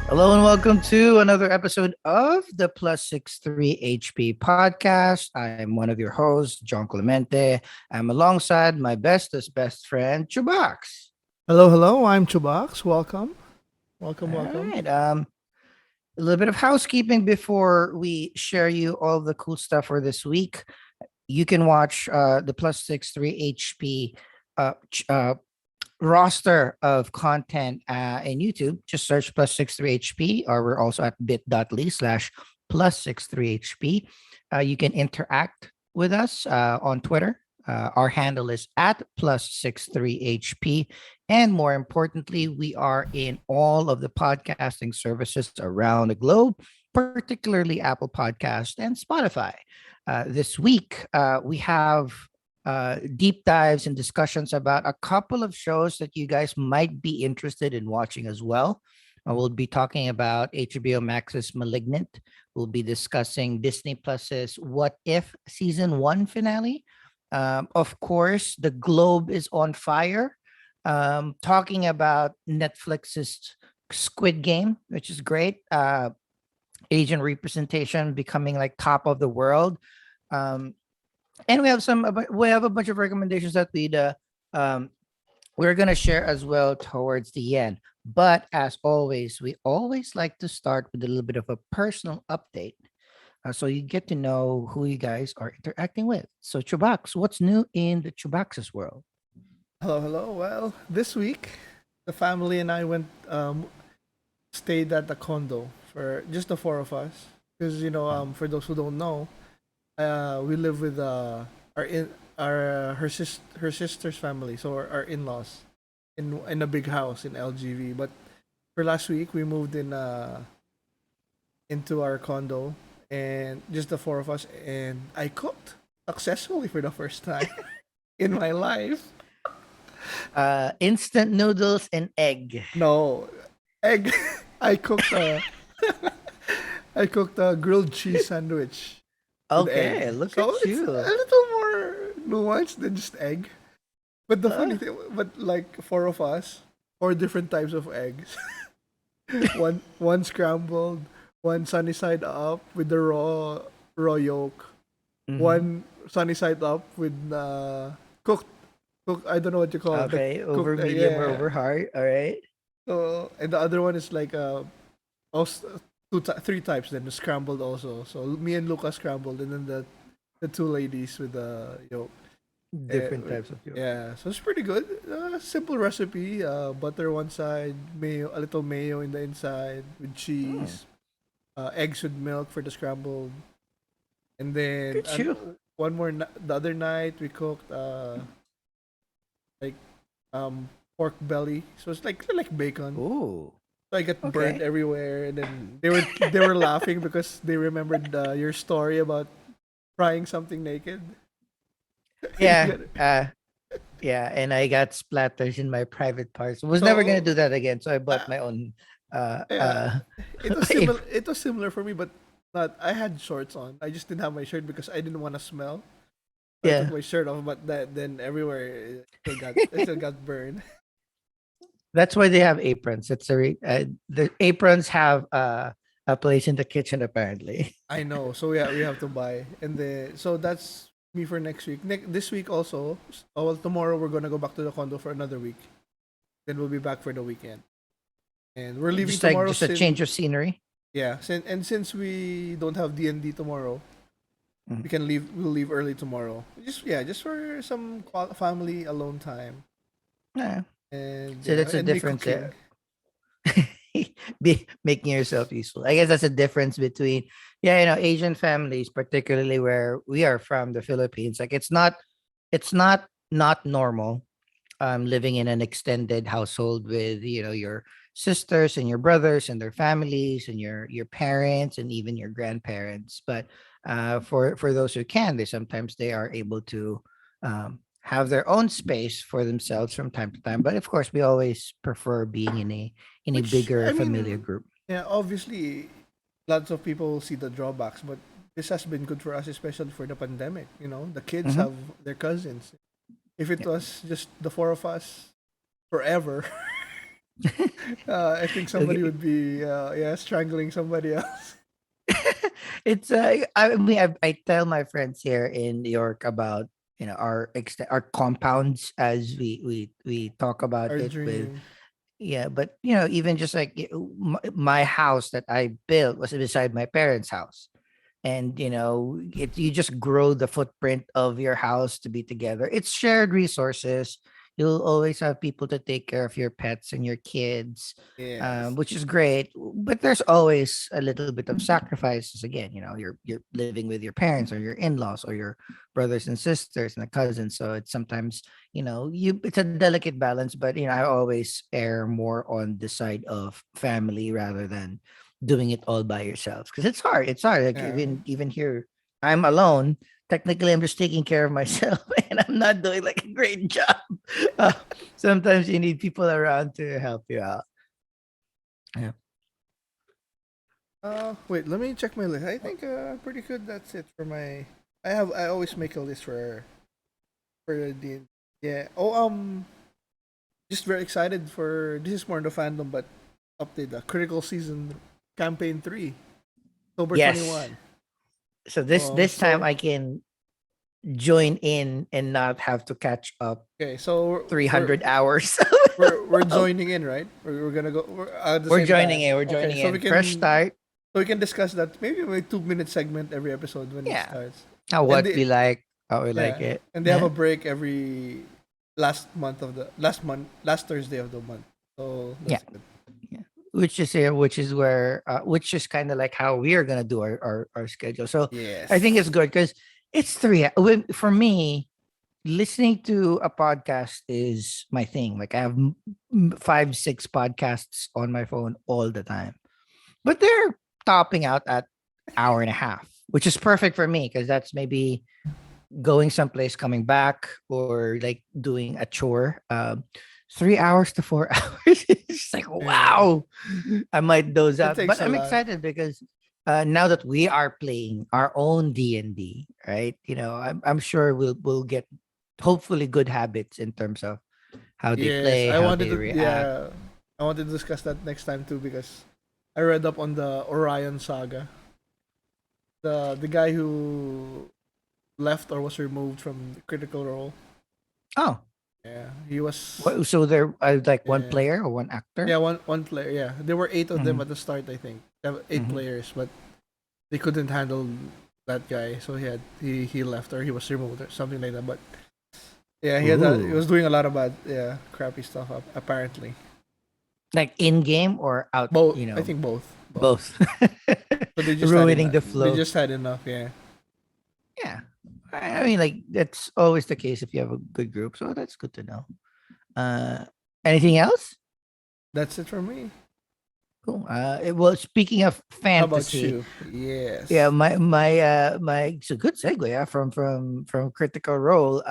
Hello and welcome to another episode of the Plus 63 HP podcast. I'm one of your hosts, John Clemente. I'm alongside my bestest best friend, Chubax. Hello, hello. I'm Chubax. Welcome, All welcome, welcome. right. A little bit of housekeeping before we share you all the cool stuff for this week. You can watch the Plus 63 HP uh, ch- uh, roster of content in YouTube. Just search plus 63 HP, or we're also at bit.ly slash plus 63 HP. You can interact with us on Twitter. Our handle is at plus 63 HP. And more importantly, we are in all of the podcasting services around the globe, particularly Apple Podcast and Spotify. This week, we have deep dives and discussions about a couple of shows that you guys might be interested in watching as well. We'll be talking about HBO Max's Malignant. We'll be discussing Disney Plus's What If season one finale. Of course, the globe is on fire. Talking about Netflix's Squid Game, which is great. Asian representation becoming like top of the world. Um, and we have a bunch of recommendations that um we're gonna share as well towards the end. But as always, we always like to start with a little bit of a personal update, so you get to know who you guys are interacting with. So Chubax, what's new in the Chubax's world? Hello, hello. Well, this week the family and I went stayed at the condo for just the four of us because for those who don't know, we live with our in our her sister's family, so our in-laws in a big house in LGV. But for last week we moved in into our condo and just the four of us, and I cooked successfully for the first time in my life. Instant noodles and egg. No, egg. I cooked a I cooked a grilled cheese sandwich with Okay, egg. look So at it's a you. little more nuanced than just egg. But the Uh, funny thing, but like four of us, four different types of eggs. One scrambled, one sunny side up with the raw yolk. mhm. One sunny side up with cooked I don't know what you call it. The Okay, over cooked medium or over hard. All right. So and the other one is like also three types then the scrambled also. So me and Luca scrambled, and then the two ladies with the yolk. Different types of yolk. Yeah, so it's pretty good. Simple recipe. Butter one side, mayo, a little mayo in the inside with Hmm. cheese. Eggs with milk for the scrambled, and Look then at you. one more. The other night we cooked like pork belly. So it's like bacon. Ooh. So I got burnt Okay. everywhere, and then they were laughing because they remembered your story about frying something naked. You Yeah. got it. Yeah. And I got splatters in my private parts. Was never gonna So do that again. So I bought uh, my own yeah, it was similar. apron. It was similar for me, but not. I had shorts on. I just didn't have my shirt because I didn't want to smell. So I took Yeah. my shirt off, but then everywhere it still got burned. That's why they have aprons. The aprons have a place in the kitchen apparently. I know. So yeah, we have to buy, and then so that's me for next week. This week also. Oh, well, tomorrow we're gonna go back to the condo for another week. Then we'll be back for the weekend. And we're leaving tomorrow Just a since change of scenery. yeah, since we don't have D&D tomorrow, Mhm. we'll leave early tomorrow. Just for some family alone time Yeah. and So that's a and me difference cooking. there. Be making yourself useful. I guess that's a difference between, yeah, Asian families, particularly where we are from, the Philippines. Like it's not normal living in an extended household with your sisters and your brothers and their families and your parents and even your grandparents. But for those who can, they are able to have their own space for themselves from time to time. But of course, we always prefer being in a Which bigger I familiar mean, group. yeah, obviously lots of people see the drawbacks, but this has been good for us, especially for the pandemic. The kids Hmm. have their cousins. If it was just the four of us forever, I think somebody Okay. would be yeah, strangling somebody else. It's I mean I tell my friends here in New York about our compounds as we talk about Our it with. dream. Yeah, but even just like my house that I built was beside my parents' house. And you just grow the footprint of your house to be together. It's shared resources. You'll always have people to take care of your pets and your kids, Yes. which is great. But there's always a little bit of sacrifices. Again, you're living with your parents or your in-laws or your brothers and sisters and the cousins. So it's sometimes it's a delicate balance. But I always err more on the side of family rather than doing it all by yourself because it's hard like Yeah. even here I'm alone. Technically I'm just taking care of myself and I'm not doing like a great job. uh, Sometimes you need people around to help you out. Yeah. Wait, let me check my list. I think pretty good. That's it for my. I always make a list for the yeah. Oh just very excited for this is more in the fandom, but update the critical season campaign 3, October Yes. 21. So this time So I can join in and not have to catch up okay, so 300 hours. we're joining in, right? We're gonna go at the we're same joining time. in we're Okay, joining so in fresh start. we can discuss that maybe a 2 minute segment every episode when it Yeah. starts. And What they we like, how we like yeah, it. and they have Yeah. a break every last Thursday of the month. So Yeah. that's good. Yeah. Which is kind of like how we are gonna do our schedule. So I think it's Yes. good because it's for me. Listening to a podcast is my thing. Like I have 5, 6 podcasts on my phone all the time, but they're topping out at hour and a half, which is perfect for me because that's maybe going someplace, coming back, or like doing a chore. 3 hours to 4 hours. It's like Yeah. wow, I might doze It out, takes but a I'm lot. excited because now that we are playing our own D&D, right? I'm sure we'll get hopefully good habits in terms of how they Yes, play, I how wanted they to. react. Yeah, I wanted to discuss that next time too because I read up on the Orion saga. The guy who left or was removed from the critical role. Oh, Yeah, he was. so they're like one Yeah, player or one actor? yeah, one player. Yeah, there were 8 of them Mm-hmm. at the start. I think there were 8 Mm-hmm. players, but they couldn't handle that guy, so he left or he was removed or something like that. But yeah, he Ooh, was doing a lot of bad crappy stuff apparently. like in game or out? Both, I think both. Both. So they just had Ruining enough. the They flow. just had enough. Yeah. Yeah. I mean, like that's always the case if you have a good group. So that's good to know. Uh, Anything else? That's it for me. Cool. Well, speaking of How about fantasy, you? yeah, Yes. my it's a good segue. Yeah, from Critical Role.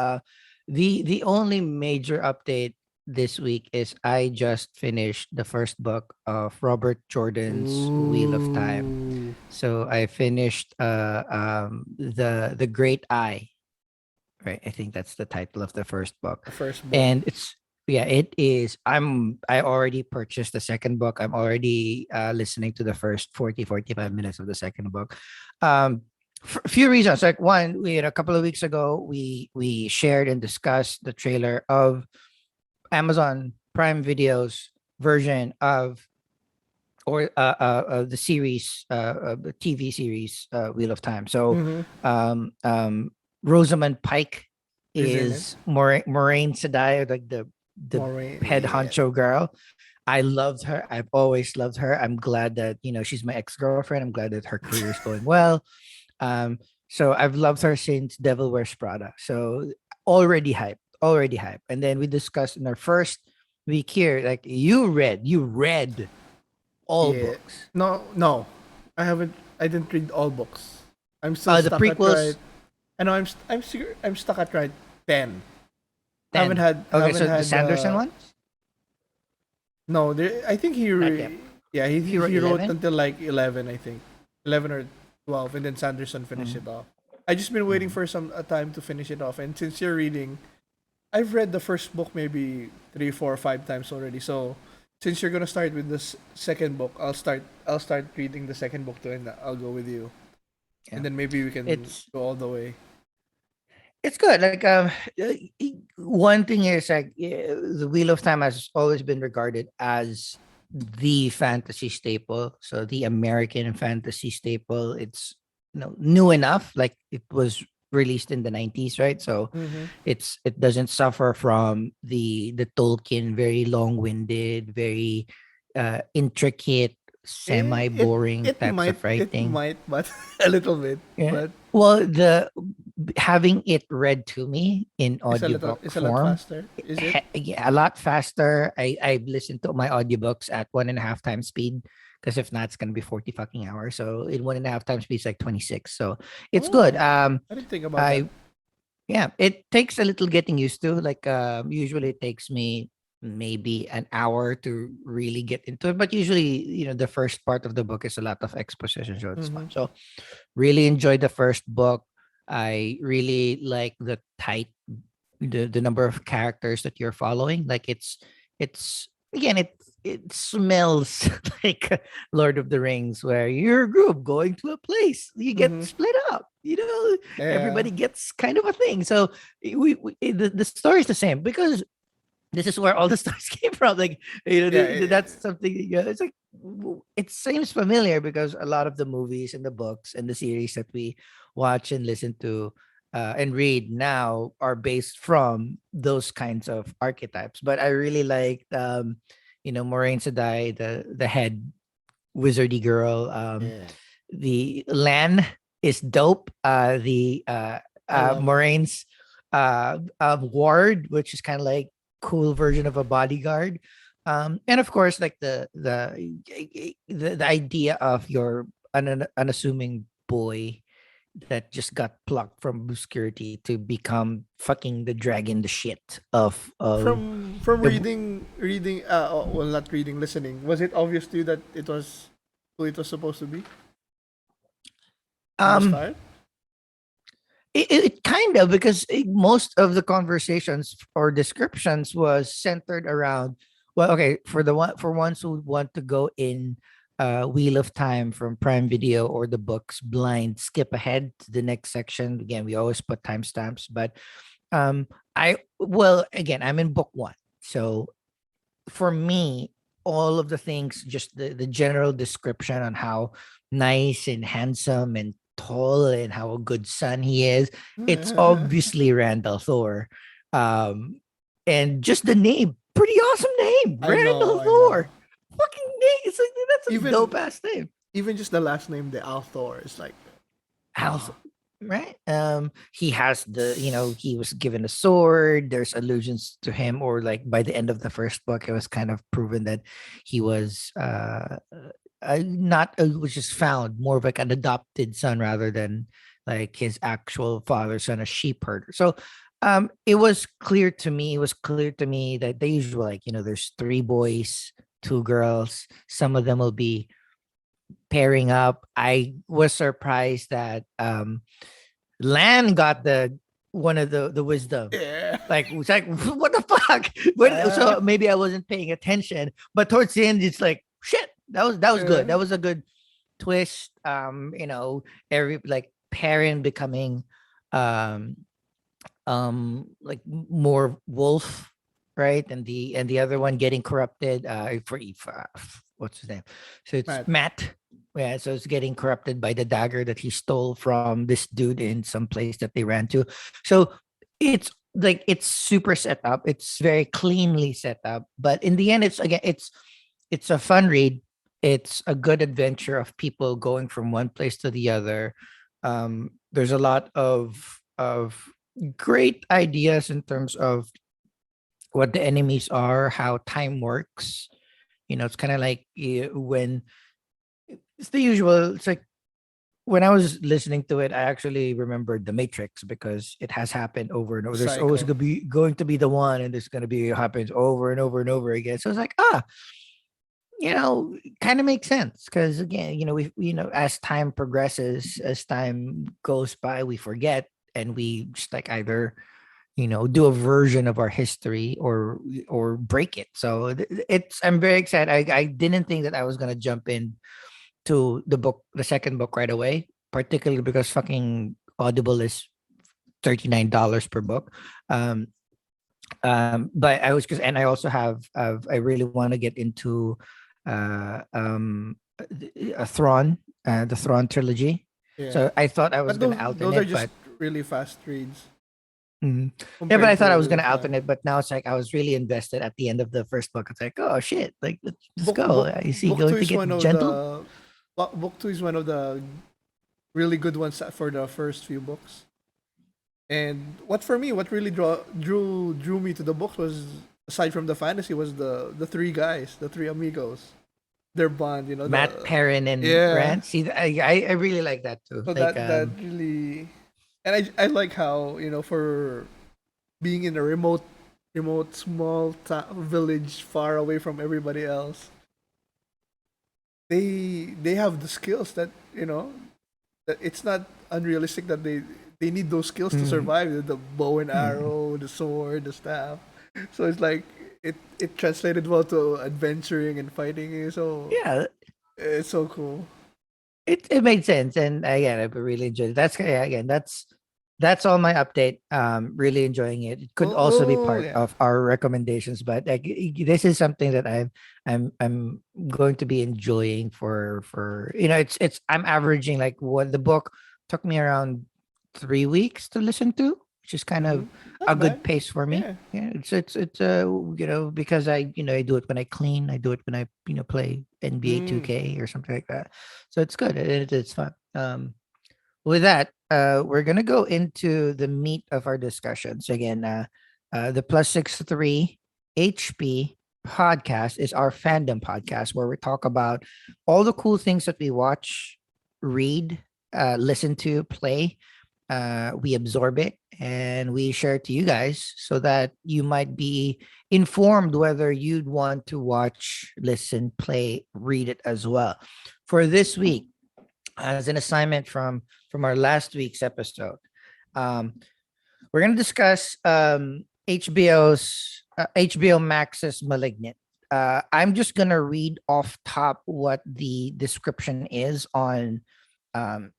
The only major update this week is I just finished the first book of Robert Jordan's Wheel of Time. Ooh. So I finished the Great Eye, right? I think that's the title of the first book. The first book. And it's yeah, it is. I already purchased the second book. I'm already listening to the first 40, 45 minutes of the second book. For a few reasons. Like one, we had a couple of weeks ago, we shared and discussed the trailer of Amazon Prime Video's version of the series, the TV series, Wheel of Time. So, Mm-hmm. Rosamund Pike Is in it. is Moraine Sedai, like the Moraine. head Yeah. honcho girl. I loved her. I've always loved her. I'm glad that she's my ex girlfriend. I'm glad that her career is going well. Um, so I've loved her since Devil Wears Prada. So already hyped. And then we discussed in our first week here, like you read all Yeah. books. No, no. I haven't. I didn't read all books. I'm still The stuck at right. prequels I know. I'm stuck at right 10. Haven't 10. had. Okay, Haven't so the had. Sanderson ones? No. I think Not yet. yeah. He wrote He wrote 11? until like 11. I think 11 or 12, and then Sanderson finished Mm-hmm. it off. I just been waiting Mm-hmm. for some a time to finish it off, and since you're reading, I've read the first book maybe 3, 4, 5 times already. So since you're gonna start with this second book, I'll start reading the second book too, and I'll go with you, Yeah. and then maybe we can It's go all the way. it's good. Like one thing is like the Wheel of Time has always been regarded as the fantasy staple. So the American fantasy staple. It's new enough. Like it was released in the 90s, right? So Mm-hmm. it doesn't suffer from the Tolkien very long-winded, very intricate, It semi-boring types of it writing. might, but a little bit, Yeah. but Well, the having it read to me in audiobook it's a lot form, faster. Is it? yeah, a lot faster. I listened to my audiobooks at 1.5 times speed because if not, it's gonna be 40 fucking hours. So in 1.5 times speed, it's like 26. So it's good. Oh, I didn't think about that. I Yeah, it takes a little getting used to. Like usually it takes me maybe an hour to really get into it. But usually, the first part of the book is a lot of exposition, so it's fun. Mm-hmm. So really enjoyed the first book. I really like the number of characters that you're following. Like it's again it smells like Lord of the Rings, where you're a group going to a place, you get Mm-hmm. split up. Yeah. Everybody gets kind of a thing. So the story is the same because this is where all the stars came from. Like, Yeah. that's something. It's like it seems familiar because a lot of the movies and the books and the series that we watch and listen to and read now are based from those kinds of archetypes. But I really liked, Moraine Sedai, the head wizardy girl. Yeah. The Lan is dope. The I love her. Moraine's ward, which is kind of like cool version of a bodyguard. And of course, like the idea of your unassuming boy that just got plucked from obscurity to become fucking the dragon, the shit of From the reading well, not reading, listening, was it obvious to you that it was who it was supposed to be from the um start? it kind of because most of the conversations or descriptions was centered around, well, okay, for ones who want to go in Wheel of Time from Prime Video or the books blind, skip ahead to the next section. Again, we always put timestamps, but um again, I'm in book one. So for me, all of the things, just the general description on how nice and handsome and tall and how a good son he is, it's obviously Randall Thor. Um, and just the name, pretty awesome name, I know, Randall I know. Thor. Fucking name, it's like that's a Even dope ass name. even just the last name, the Althor, is like, How's wow. right? He has he was given a sword. There's allusions to him, or like by the end of the first book, it was kind of proven that he was not was just found more of like an adopted son rather than like his actual father's son, a sheep herder. So it was clear to me that the usual, like, there's three boys, two girls. Some of them will be pairing up. I was surprised that Lan got the one of the wisdom. Yeah. Like it's like what the fuck? So maybe I wasn't paying attention, but towards the end, it's like shit. That was good. Yeah. That was a good twist. Every like Perrin becoming um like more wolf, right? And the other one getting corrupted what's his name? So it's Matt. Matt. Yeah, so it's getting corrupted by the dagger that he stole from this dude in some place that they ran to. So it's super set up. It's very cleanly set up, but in the end, it's a fun read. It's a good adventure of people going from one place to the other. There's a lot of great ideas in terms of what the enemies are, how time works. It's kind of like when it's the usual. It's like when I was listening to it, I actually remembered the Matrix because it has happened over and over. There's always Cycle. going to be the one, and there's going to be happens over and over and over again. So it's like kind of makes sense because again, as time progresses, as time goes by, we forget and we just like either do a version of our history or break it. So it's I'm very excited. I didn't think that I was gonna jump in to the second book right away, particularly because fucking Audible is $39 per book. Um, but I was because and I also I really want to get into a Thrawn, the Thrawn trilogy. Yeah, So I thought I was but gonna those are alternate, just but really fast reads mhm. Yeah, but I compared thought I was to gonna time. alternate, but now it's like I was really invested at the end of the first book. It's like, oh shit, like let's Book go. book You see, book going two to is one get of gentle. the book two is one of the really good ones for the first few books. And what really drew me to the books was, aside from the fantasy, was the three guys, the three amigos, their bond. Matt The Perrin and yeah. Rand. See, I really like that too. So Like that really, and I like how, for being in a remote small village far away from everybody else, they have the skills that, that it's not unrealistic that they need those skills to mm, survive, the bow and mm. arrow, the sword, the staff. So it's like it translated well to adventuring and fighting. So Yeah, it's so cool. it made sense, and again, I really enjoyed it. Yeah, again, that's all my update. Really enjoying it. It could also be Oh part yeah. of our recommendations, but like this is something that I'm going to be enjoying for it's I'm averaging like what the book took me around 3 weeks to listen to, which is kind Mm-hmm. of a Not good bad. pace for me. Yeah. Yeah, it's because I do it when I clean, I do it when I play NBA Mm. 2K or something like that. So it's good. It's fun. With that, we're gonna go into the meat of our discussion. So again, the +63 HP podcast is our fandom podcast where we talk about all the cool things that we watch, read, listen to, play. We absorb it and we share it to you guys so that you might be informed whether you'd want to watch, listen, play, read it as well. For this week, as an assignment from our last week's episode. Um, we're gonna discuss HBO Max's Malignant. I'm just gonna read off top what the description is on um,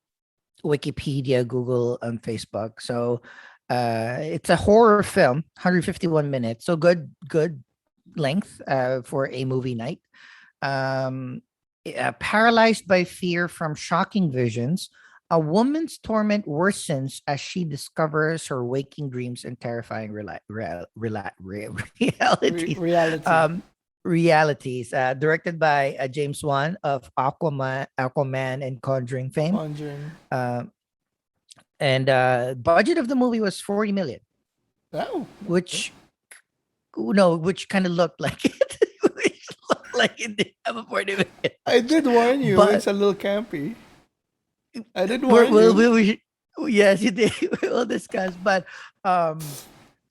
Wikipedia, Google, and Facebook. So it's a horror film, 151 minutes, so good length for a movie night. Um, Paralyzed by fear from shocking visions, a woman's torment worsens as she discovers her waking dreams and terrifying realities. Reality. Um, realities. Directed by James Wan of Aquaman, and Conjuring fame. Conjuring. Um, and budget of the movie was 40 million, Oh, okay. which no, which kind of looked like it. Which looked like it did have a 40 million I budget. did warn you. It's But a little campy. I did we're, warn we'll, you. we'll, we should, yes, you did. We'll discuss. But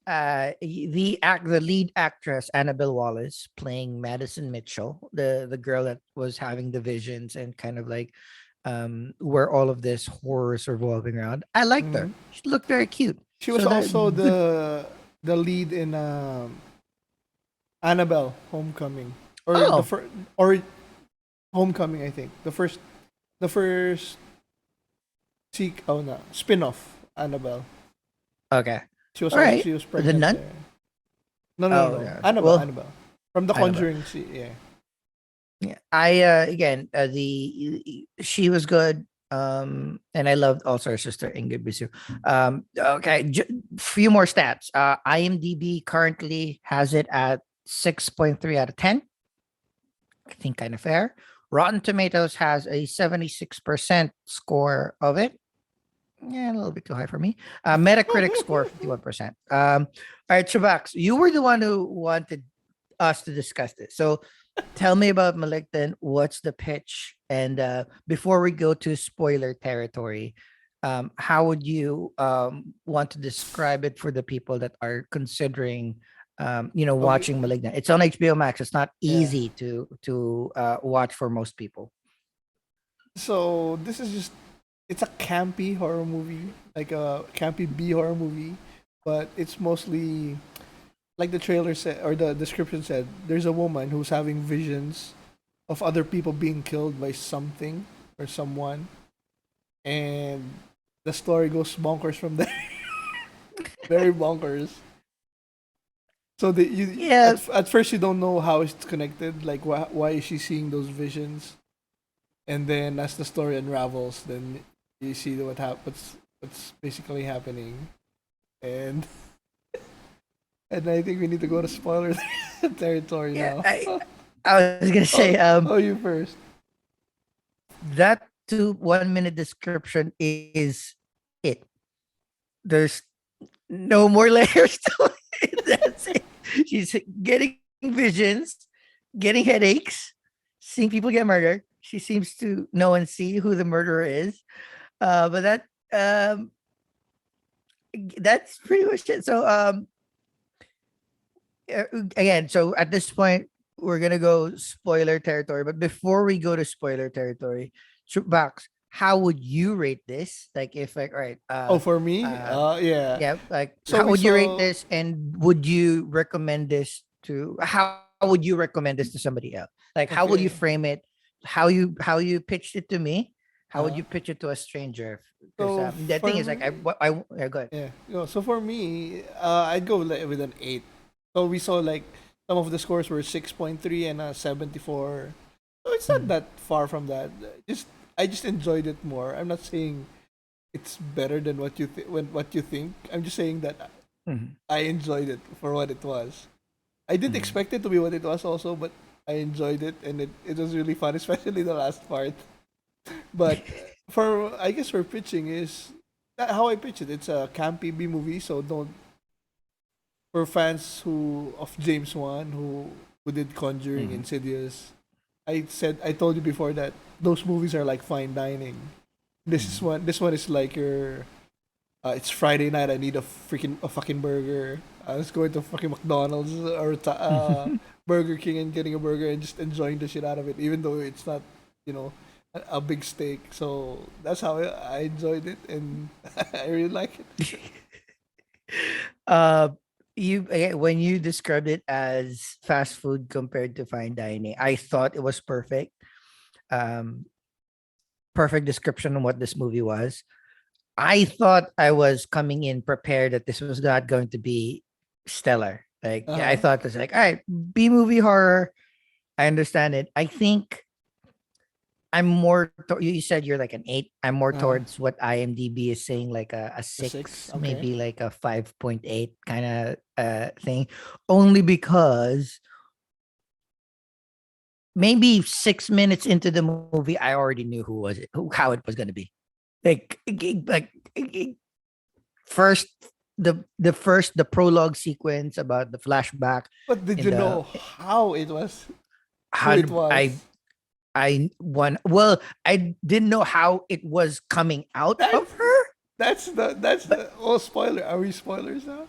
the lead actress Annabelle Wallace playing Madison Mitchell, the girl that was having the visions and kind of like where all of this horror is revolving around. I liked her. Hmm. She looked very cute. She was So also that good. the lead in Annabelle Homecoming, or the Oh, first, or Homecoming. I think the first oh no, spin-off Annabelle. okay. All She right. was The pregnant nun. there. No, no, no, Oh no. yeah. Well, Annabelle from the Annabelle. Conjuring. Yeah. Yeah, I again the she was good. And I loved also her sister Ingrid Bisu. Okay, few more stats. IMDb currently has it at 6.3 out of 10. I think kind of fair. Rotten Tomatoes has a 76% score of it. Yeah, a little bit too high for me. Metacritic score 51%. All right, Chubax, you were the one who wanted us to discuss this. So tell me about Malignant. What's the pitch? And before we go to spoiler territory, how would you want to describe it for the people that are considering, Okay. watching Malignant? It's on HBO Max. It's not Yeah. easy to watch for most people. So this is just, it's a campy horror movie, like a campy B horror movie. but it's mostly like the trailer said or the description said. There's a woman who's having visions of other people being killed by something or someone, and the story goes bonkers from there. Very bonkers. So Yeah, at first you don't know how it's connected. Like why is she seeing those visions? And then as the story unravels, then you see what's basically happening. And and I think we need to go to spoiler territory yeah. now. I was gonna Oh, say oh, you first. that 1 minute description is it. There's no more layers to it. That's it. She's getting visions, getting headaches, seeing people get murdered. She seems to know and see who the murderer is. But that's pretty much it. So again, so at this point, we're gonna go spoiler territory. But before we go to spoiler territory, Box, how would you rate this? Like, if like, all right, Oh, for me, uh, yeah. yeah, like, So how we would you rate saw. this, and would you recommend this to? How would you recommend this to somebody else? Like, how would you Okay. frame it? How you pitched it to me? How would Uh, you pitch it to a stranger? Because so the thing for is, like, me, yeah, go ahead. yeah. So for me, I'd go with an 8. So we saw like some of the scores were 6.3 and 74. So it's not Mhm, that far from that. Just I just enjoyed it more. I'm not saying it's better than what you think. I'm just saying that mhm, I enjoyed it for what it was. I didn't mhm. expect it to be what it was also, but I enjoyed it and it was really fun, especially the last part. But for I guess for pitching is how I pitch it. It's a campy B movie, so don't for fans who of James Wan who did Conjuring, Mhm, Insidious. I told you before that those movies are like fine dining. mhm. This one is like your it's Friday night. I need a fucking burger. I was going to fucking McDonald's or Burger King and getting a burger and just enjoying the shit out of it, even though it's not, you know, a big steak. So that's how I enjoyed it, and I really like it. uh, when you described it as fast food compared to fine dining, I thought it was perfect. Um, Perfect description of what this movie was. I thought I was coming in prepared that this was not going to be stellar. Like, Uh yeah, I huh. thought this like, all right, B movie horror. I understand it. I think I'm more. You said you're like an 8. I'm more Uh huh. towards what IMDb is saying, like a A six. 6, Okay. maybe like a 5.8 kind of thing. Only because maybe 6 minutes into the movie, I already knew how it was going to be. Like first the prologue sequence about the flashback But did in you the know how it was? Who how it did was? I one well I didn't know how it was coming out That's of her, that's but the oh spoiler. Are we spoilers now?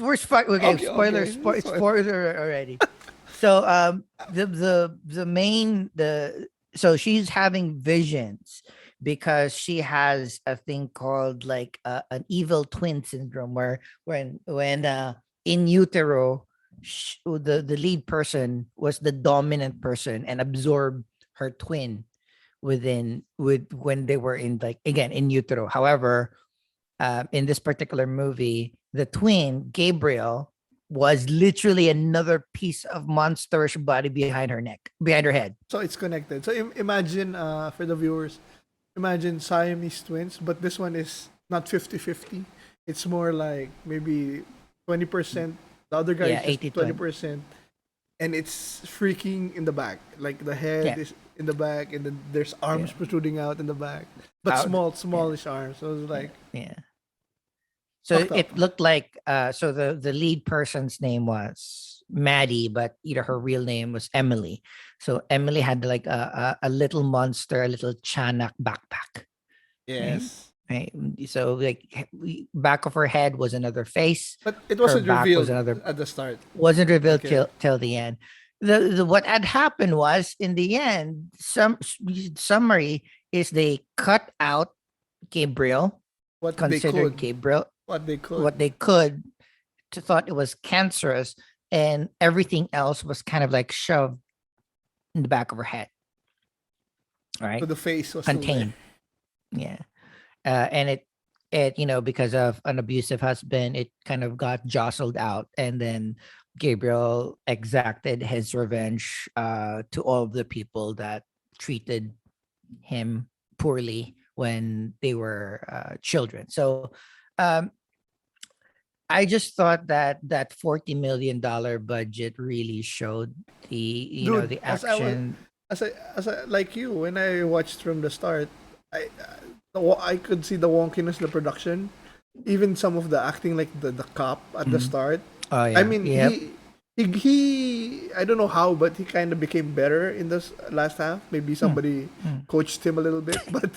okay, Okay, okay. spoiler already. So the main the so she's having visions because she has a thing called like an evil twin syndrome, where when in utero, the lead person was the dominant person and absorbed her twin with when they were in, like, again, in utero. However, in this particular movie, the twin, Gabriel, was literally another piece of monsterish body behind her head. So it's connected. So imagine for the viewers, imagine Siamese twins, but this one is not 50-50. It's more like maybe 20%. The other guy Yeah, is just 80/20. 20%. And it's freaking in the back. Like the head Yeah, is in the back, and then there's arms yeah. protruding out in the back. But Out. Yeah, smallish arms. So it's yeah, like yeah. So fucked up. it looked like so the lead person's name was Maddie, but her real name was Emily. So Emily had like a little monster, a little Chanak backpack. Right? Yes. Right. So like back of her head was another face. But it Her wasn't back was revealed another. at the start. Wasn't revealed Okay. till the end. The what had happened was, in the end, some summary is they cut out Gabriel, What they considered could. Gabriel What they could. what they could, thought it was cancerous, and everything else was kind of like shoved in the back of her head. All So right, the face was still there. contained. Yeah, and it because of an abusive husband, it kind of got jostled out, and then Gabriel exacted his revenge to all of the people that treated him poorly when they were children. So um, I just thought that that $40 million budget really showed the Dude, the as I was, action. as I like you, when I watched from the start, I could see the wonkiness, the production, even some of the acting, like the cop at the Mhm. start. Oh I yeah, mean, yep. he I don't know how, but he kind of became better in this last half. Maybe Mm, somebody mm. coached him a little bit, but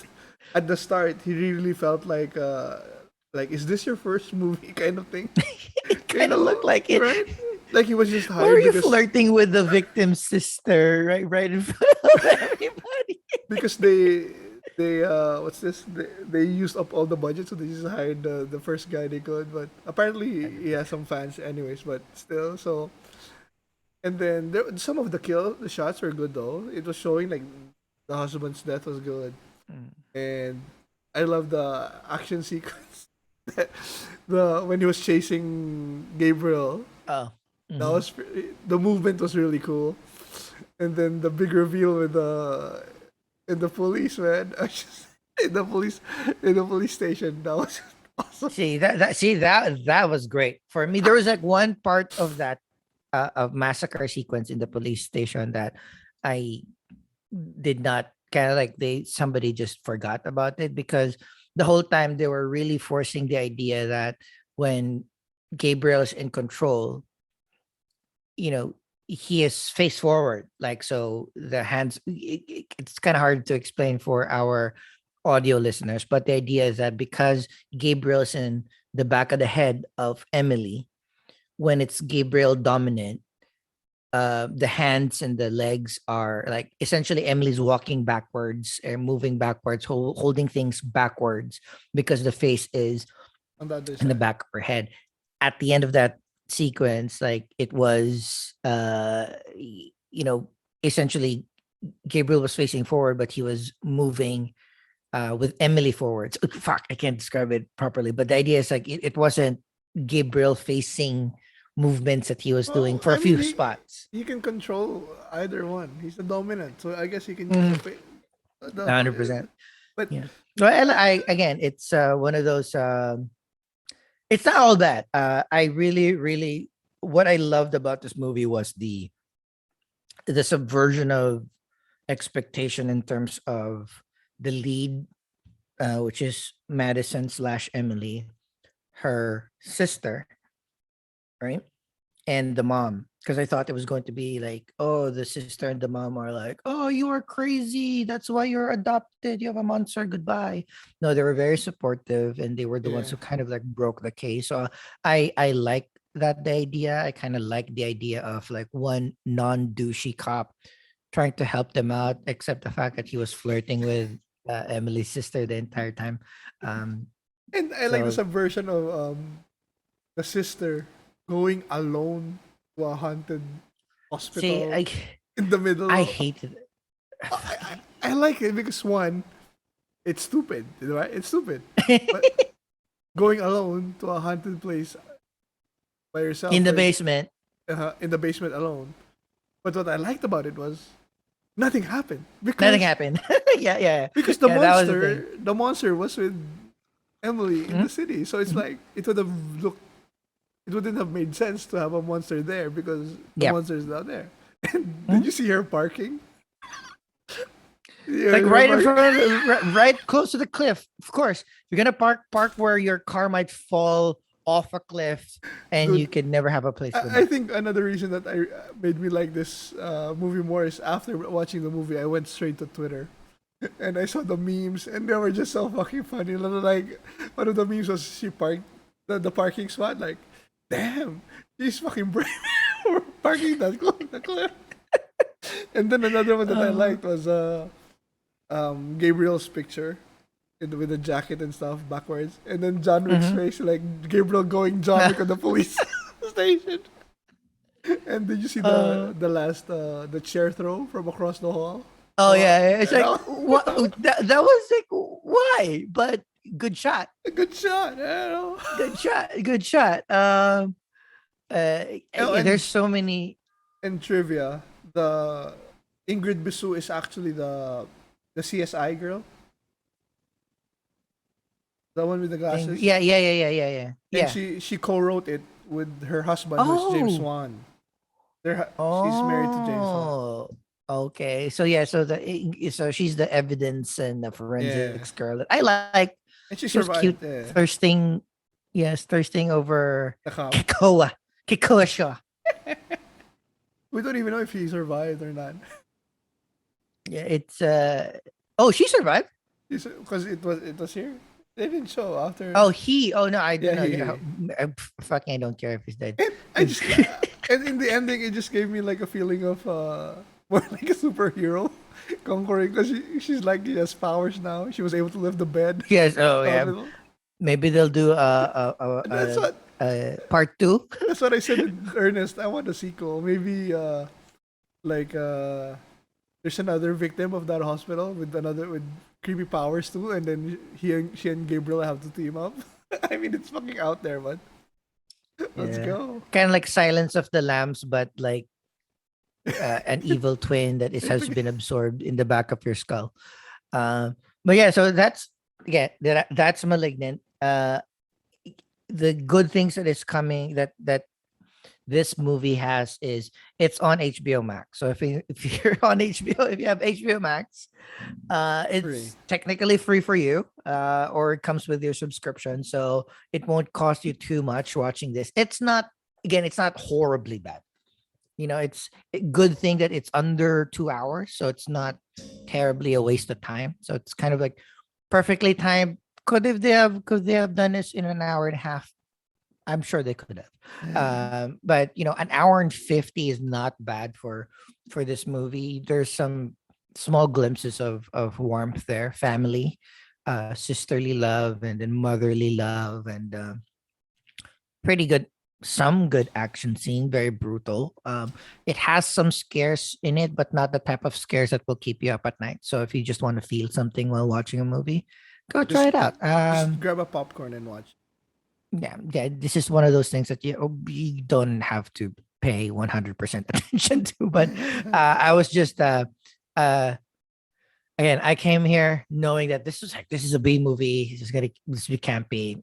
at the start, he really felt like, is this your first movie kind of thing? It You kind of looked know, like it. right? Like he was just Why were hired you because flirting with the victim's sister right in front of everybody? because they what's this they used up all the budget, so they just hired the first guy they could, but apparently he has some fans anyways, but still. So and then some of the shots were good though. It was showing like the husband's death was good, Mm. and I love the action sequence. The when he was chasing Gabriel, Oh. that Mhm. was the movement was really cool. And then the big reveal with the in the police, man. I just in the police in the police station. That was awesome. That was great for me. There was like one part of that of massacre sequence in the police station that I did not kind of like they somebody just forgot about it, because the whole time they were really forcing the idea that when Gabriel's in control, you know, he is face forward. Like, so the hands, it's kind of hard to explain for our audio listeners, but the idea is that because Gabriel's in the back of the head of Emily, when it's Gabriel dominant, the hands and the legs are like essentially Emily's walking backwards or moving backwards, holding things backwards, because the face is On the other in the side. back of her head. At the end of that sequence, like it was essentially Gabriel was facing forward, but he was moving with Emily forwards. Fuck, I can't describe it properly, but the idea is like it wasn't Gabriel facing movements that he was doing Well, for a I mean, few spots. he can control either one. He's the dominant, so I guess he can use Mm, the 100%. but Yeah. Well, and I again, it's one of those. It's not all bad. I really, really, what I loved about this movie was the subversion of expectation in terms of the lead, which is Madison slash Emily, her sister, right? And the mom. Because I thought it was going to be like, oh, the sister and the mom are like, oh, you are crazy. That's why you're adopted. You have a monster. Goodbye. No, they were very supportive, and they were the ones yeah. who kind of like broke the case. So I like that the idea. I kind of like the idea of like one non-douchey cop trying to help them out, except the fact that he was flirting with Emily's sister the entire time. Um, And I like the so subversion of the sister going alone to a haunted see, hospital in the I middle. hated it. I like it because one, it's stupid, right? It's stupid. But going alone to a haunted place by In yourself the or basement. in the basement alone. But what I liked about it was nothing happened Nothing happened. Yeah, yeah, because yeah. That was the thing. the monster was with Emily in Mhm, the city. So it's mhm. like it wouldn't have made sense to have a monster there because the Yep. monster is not there. And did Mhm. you see her parking? Yeah, Like her right in park. front of right close to the cliff. Of course, you're gonna park where your car might fall off a cliff, and you Dude, could never have a place to I park. think another reason that I made me like this movie more is after watching the movie, I went straight to Twitter and I saw the memes, and they were just so fucking funny. Like one of the memes was she parked the parking spot. Like, damn, she's fucking brave for parking that close to the cliff. And then another one that I Uh, liked was Gabriel's picture with the jacket and stuff backwards, and then John Wick's mhm. face, like Gabriel going John Wick on the police. station. And did you see Uh, the last the chair throw from across the hall? oh Oh, yeah, it's like that what that was like why? But good shot, a good shot. good shot, good shot. Oh, Yeah, there's so many. and trivia, the Ingrid Bisu is actually the CSI girl, the one with the glasses, Yeah, yeah, yeah, yeah, yeah, yeah, and yeah. she co-wrote it with her husband, who is James Oh, Wan. She's married to James Wan. oh, okay. So yeah, so she's the evidence and the Yeah, forensics girl. I like. and she She was cute, survived. Yeah, thirsting. Yes, thirsting over the cop. Kikoa Shaw. We don't even know if he survived or not. Yeah, it's oh, she survived. Because it was here. They didn't show after. Oh, he. Oh no, I don't Yeah, know. he. Fucking, I don't care if he's dead. And I just and in the ending, it just gave me like a feeling of more like a superhero conquering, because she's like, she has powers now. She was able to lift the bed. Yes. Oh yeah. Hospital. Maybe they'll do And part two. that's what I said in earnest. I want a sequel. Maybe like there's another victim of that hospital with creepy powers too, and then she and Gabriel have to team up. I mean, it's fucking out there, but let's Yeah. go. Kind of like Silence of the Lambs, but like an evil twin that has been absorbed in the back of your skull. But yeah, so that's Malignant. The good things that is coming that this movie has is it's on HBO Max. So if you're on HBO, if you have HBO Max, Free. it's technically free for you, or it comes with your subscription, so it won't cost you too much watching this. It's not, again, it's not horribly bad. It's a good thing that it's under 2 hours, so it's not terribly a waste of time. So it's kind of like perfectly timed. Could they have done this in an hour and a half? I'm sure they could have. But an hour and 50 is not bad for this movie. There's some small glimpses of warmth there, family, sisterly love, and then motherly love, and pretty good. Some good action scene, very brutal. It has some scares in it, but not the type of scares that will keep you up at night. So if you just want to feel something while watching a movie, go try Just it out. just grab a popcorn and watch. Yeah, this is one of those things that you don't have to pay 100% attention to. But I was just uh again, I came here knowing that this is a B movie. This is campy.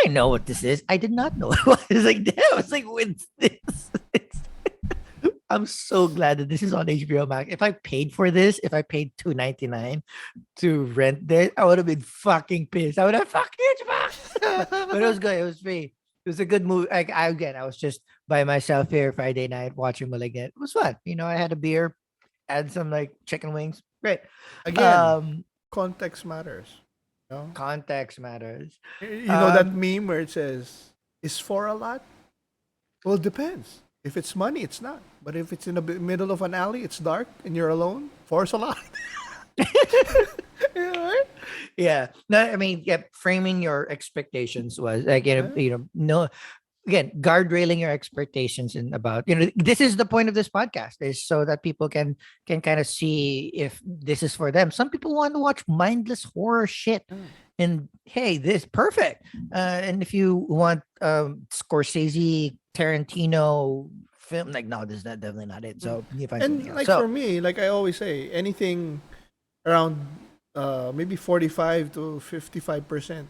I know what this is. I did not know it was like damn. I was like, what's this? I'm so glad that this is on HBO Max. If I paid for this, if I paid $2.99 to rent this, I would have been fucking pissed. I would have fucking but it was good. It was free. It was a good movie. I was just by myself here Friday night watching Malignant. It was fun. I had a beer, had some like chicken wings. Great. Again, Um, context matters. You know? Context matters. You know that meme where it says, "Is four a lot?" Well, it depends. If it's money, it's not. But if it's in the middle of an alley, it's dark, and you're alone, four's a lot. Yeah, right? Yeah. No, I mean, yeah, framing your expectations was like, no, again, guardrailing your expectations and about, this is the point of this podcast, is so that people can kind of see if this is for them. Some people want to watch mindless horror shit. And hey, this perfect. And if you want Scorsese, Tarantino film, like no, this is definitely not it. So you find something And else. like So for me, like I always say, anything around maybe 45 to 55%.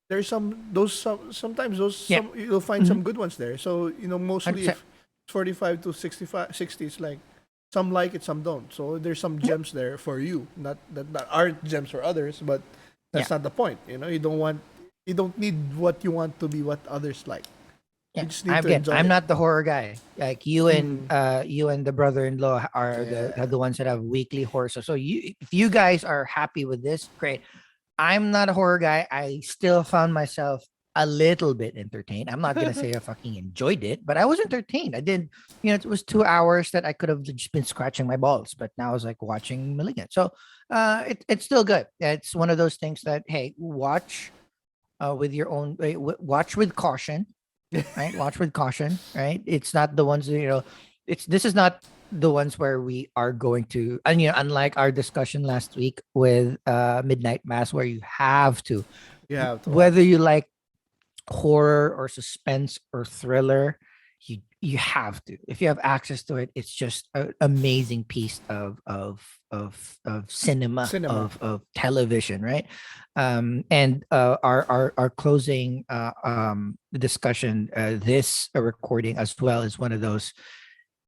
There's sometimes those yeah. you'll find some good ones there. So mostly 100%. if 45 to 65, 60, it's like some like it, some don't. So there's some gems there for you, not that aren't gems for others, but that's Yeah. not the point. You don't need what you want to be what others like. Yeah, You just need to enjoy I'm it. not the horror guy. Like you and the brother-in-law are the ones that have weekly horror. So if you guys are happy with this, great. I'm not a horror guy. I still found myself a little bit entertained. I'm not gonna say I fucking enjoyed it, but I was entertained. I did, it was 2 hours that I could have just been scratching my balls, but now I was like watching Malignant. So it's still good. It's one of those things that, hey, watch with your own watch with caution. right? Watch with caution, right? It's not the ones it's this is not the ones where we are going to, and unlike our discussion last week with Midnight Mass, where you have to, You have to whether watch. you like horror or suspense or thriller, you have to. If you have access to it, it's just an amazing piece of cinema, Cinema. of television, right? And our closing discussion, this recording as well, is one of those.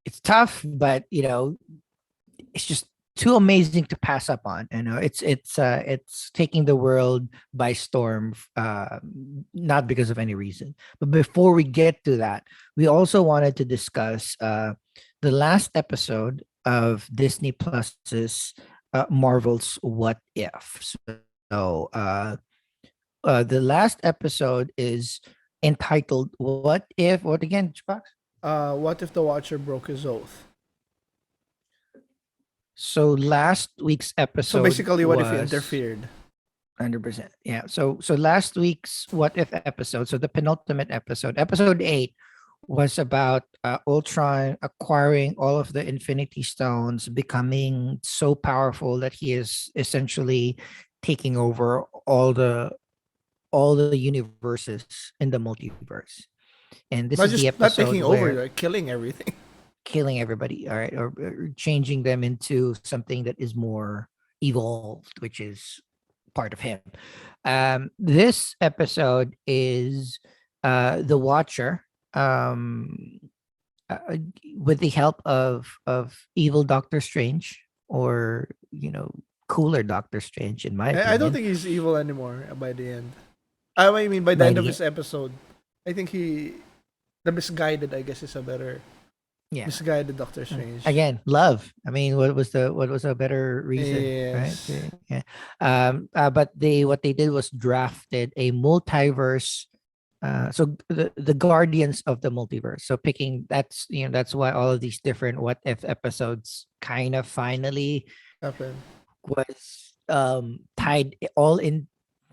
It's tough, but it's just too amazing to pass up on. It's taking the world by storm, not because of any reason. But before we get to that, we also wanted to discuss the last episode of Disney Plus's Marvel's What If. The last episode is entitled "What If." What again, Chubax? What if the Watcher broke his oath? So last week's So episode basically, what if he was interfered? 100%. Yeah. So last week's What If episode, so the penultimate episode, episode 8, was about Ultron acquiring all of the Infinity Stones, becoming so powerful that he is essentially taking over all the universes in the multiverse. And this is the Not episode taking over, where like killing everything. killing everybody, all right, or changing them into something that is more evolved, which is part of him. This episode is the Watcher, um, uh, with the help of evil Doctor Strange, or cooler Doctor Strange, in my I don't opinion. think he's evil anymore by the end. I mean, by the By end of the this episode, I think the misguided, I guess, is a better Yeah, misguided Doctor Strange. again, love. I mean, what was a better reason, right? Yes. Yeah. But what they did was drafted a multiverse. So the guardians of the multiverse. So picking that's why all of these different what if episodes kind of finally Happen. was tied all in.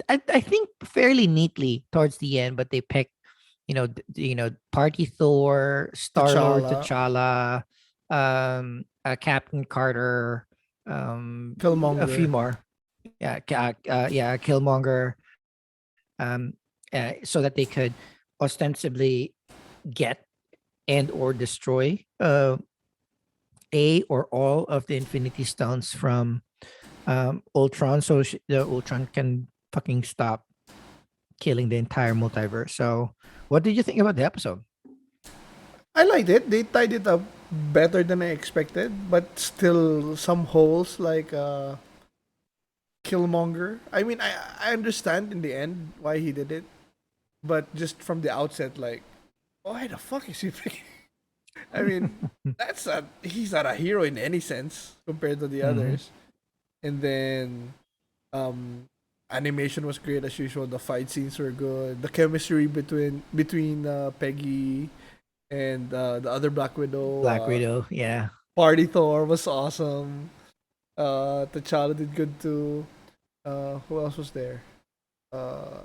I think fairly neatly towards the end, but they picked Party Thor, Star Lord T'Challa, T'Challa, Captain Carter, a few Killmonger. more. Yeah, Killmonger, so that they could ostensibly get and or destroy a or all of the Infinity Stones from Ultron, so the Ultron can fucking stop killing the entire multiverse. So, what did you think about the episode? I liked it. They tied it up better than I expected, but still some holes like Killmonger. I mean, I understand in the end why he did it, but just from the outset, like, why the fuck is he picking? I mean, he's not a hero in any sense compared to the Mhm. others. And then, um, animation was great as usual. The fight scenes were good. The chemistry between Peggy and the other Black Widow, Black Widow, yeah. Party Thor was awesome. T'Challa did good too. Who else was there? Uh,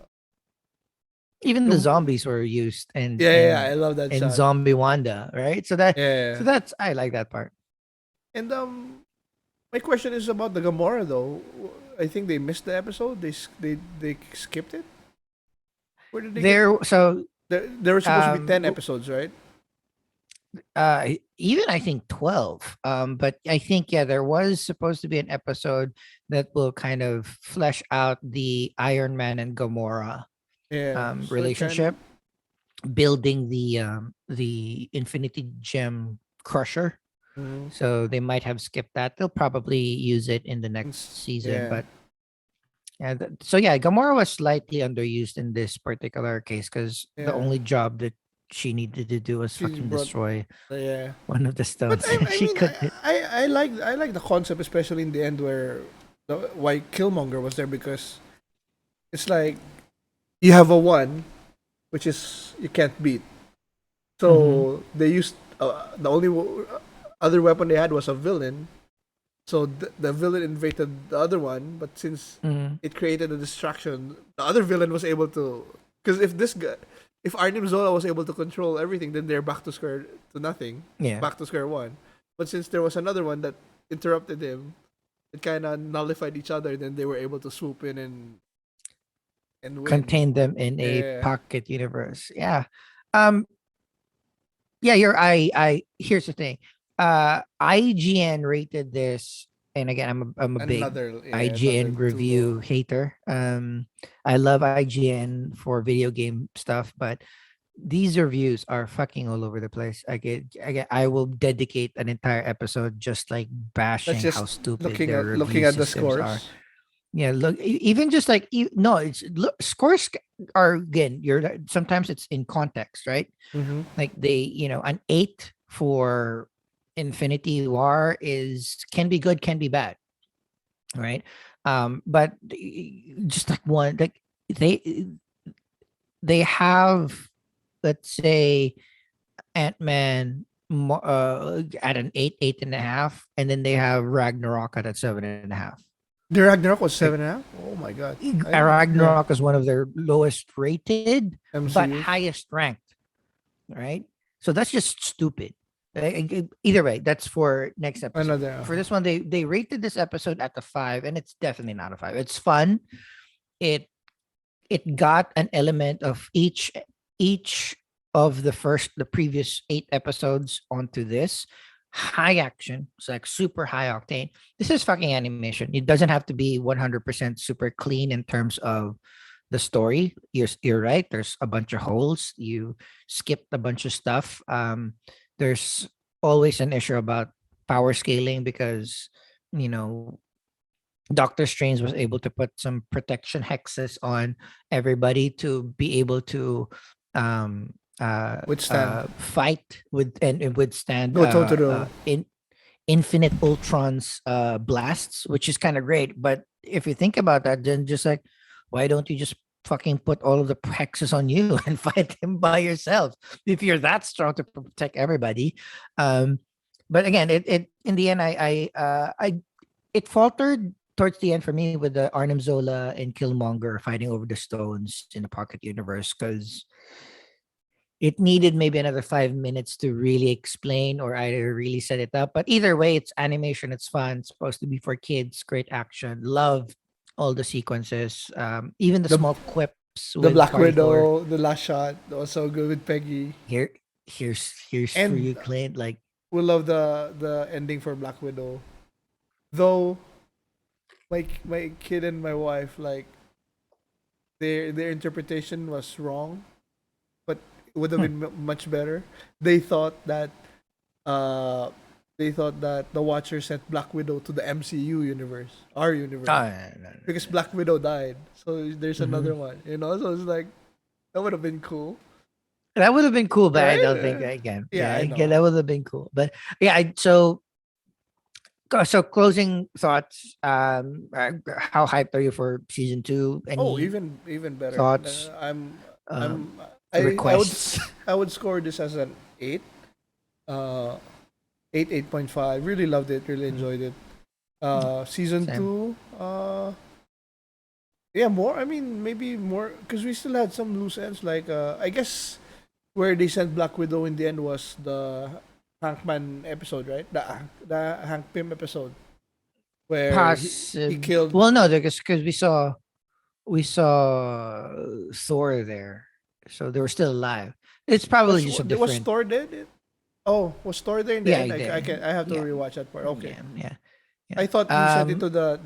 Even the Gam- zombies were used in yeah, I love that shot. Zombie Wanda, right? So Yeah, that's I like that part. and my question is about the Gamora though. I think they missed the episode. They skipped it. Where did they get? There so There were supposed to be um 10 episodes, right? even I think 12. But I think, yeah, there was supposed to be an episode that will kind of flesh out the Iron Man and Gamora Yeah. So it kind. relationship, building the Infinity Gem Crusher. Mm, So they might have skipped that. They'll probably use it in the next season. yeah. But yeah, so yeah, Gamora was slightly underused in this particular case, because the Yeah. only job that she needed to do was She fucking brought. destroy Yeah. one of the But stones. I She mean, couldn't. I like the concept, especially in the end where why Killmonger was there, because it's like you have a one, which is you can't beat. Mhm, So they used the only other weapon they had was a villain. So the villain invaded the other one, but since mhm. it created a distraction, the other villain was able to. Because if this guy, if Arnim Zola was able to control everything, then they're back to square to nothing, Yeah. back to square one. But since there was another one that interrupted him, it kind of nullified each other. Then they were able to swoop in and win. Contain them in a Yeah, pocket universe. Yeah. Um, yeah, I here's the thing. IGN rated this, and again, I'm a big another IGN too low. review hater. I love IGN for video game stuff, but these reviews are fucking all over the place. I will dedicate an entire episode just like That's bashing how just stupid their looking review at the systems are. scores. Yeah, look, even just like no, it's look, scores are again. Sometimes it's in context, right? Mm-hmm. Like an 8 for Infinity War is can be good, can be bad, right? But just like one, like they they have, let's say, Ant-Man at an 8.5, and then they have Ragnarok at a 7.5. The Ragnarok was Like 7.5. Oh my god! Yeah, Ragnarok is one of their lowest rated but MCU's highest ranked, right? So that's just stupid. Either way, that's for next episode. another. For this one, they rated this episode at the 5, and it's definitely not a 5. It's fun. It it got an element of each of the previous 8 episodes onto this. High action. It's like super high octane. This is fucking animation. It doesn't have to be 100% super clean in terms of the story. You're right. There's a bunch of holes. You skipped a bunch of stuff. There's always an issue about power scaling because you know Doctor Strange was able to put some protection hexes on everybody to be able to um Withstand. fight with and withstand Go toe to toe. in infinite Ultron's blasts, which is kind of great. But if you think about that, then just like, why don't you just fucking put all of the hexes on you and fight him by yourself if you're that strong to protect everybody? Um, but again, it in the end, I it faltered towards the end for me with the Arnim Zola and Killmonger fighting over the stones in the Pocket Universe because it needed maybe another 5 minutes to really explain or either really set it up. But either way, it's animation, it's fun, it's supposed to be for kids, great action, love all the sequences, even the The small quips the with Black Party Thor. Widow, the last shot, that was so good with Peggy. Here, here's for And you, Clint. Like, we love the ending for Black Widow. Though my kid and my wife, like, their interpretation was wrong, but it would have hmm, been much better. They thought that uh they thought that the Watcher sent Black Widow to the MCU universe, our universe, oh, no, no, because Black Widow died. So there's no. another Mhm. one, you know. So it's like that would have been cool, That would have been cool, but I right? don't think again. Yeah, Yeah, I again, know. that would have been cool. But yeah, so closing thoughts. How hyped are you for season 2? Oh, Any even better. thoughts? Um, I'm requests? I would score this as an 8. Uh 8.5. Really loved it, really Mm, enjoyed it. mm, Season same. 2, yeah, more. I mean, maybe more because we still had some loose ends. Like, I guess where they sent Black Widow in the end was the Hankman episode, right? The Hank Pym episode where he killed. Well, no, because we saw Thor there, so they were still alive. It's probably just a Was different. Thor dead? Oh, was Thor there in the Yeah, end? I there. can I have to Yeah, rewatch that part. Okay, yeah, yeah, I yeah. thought he sent it to the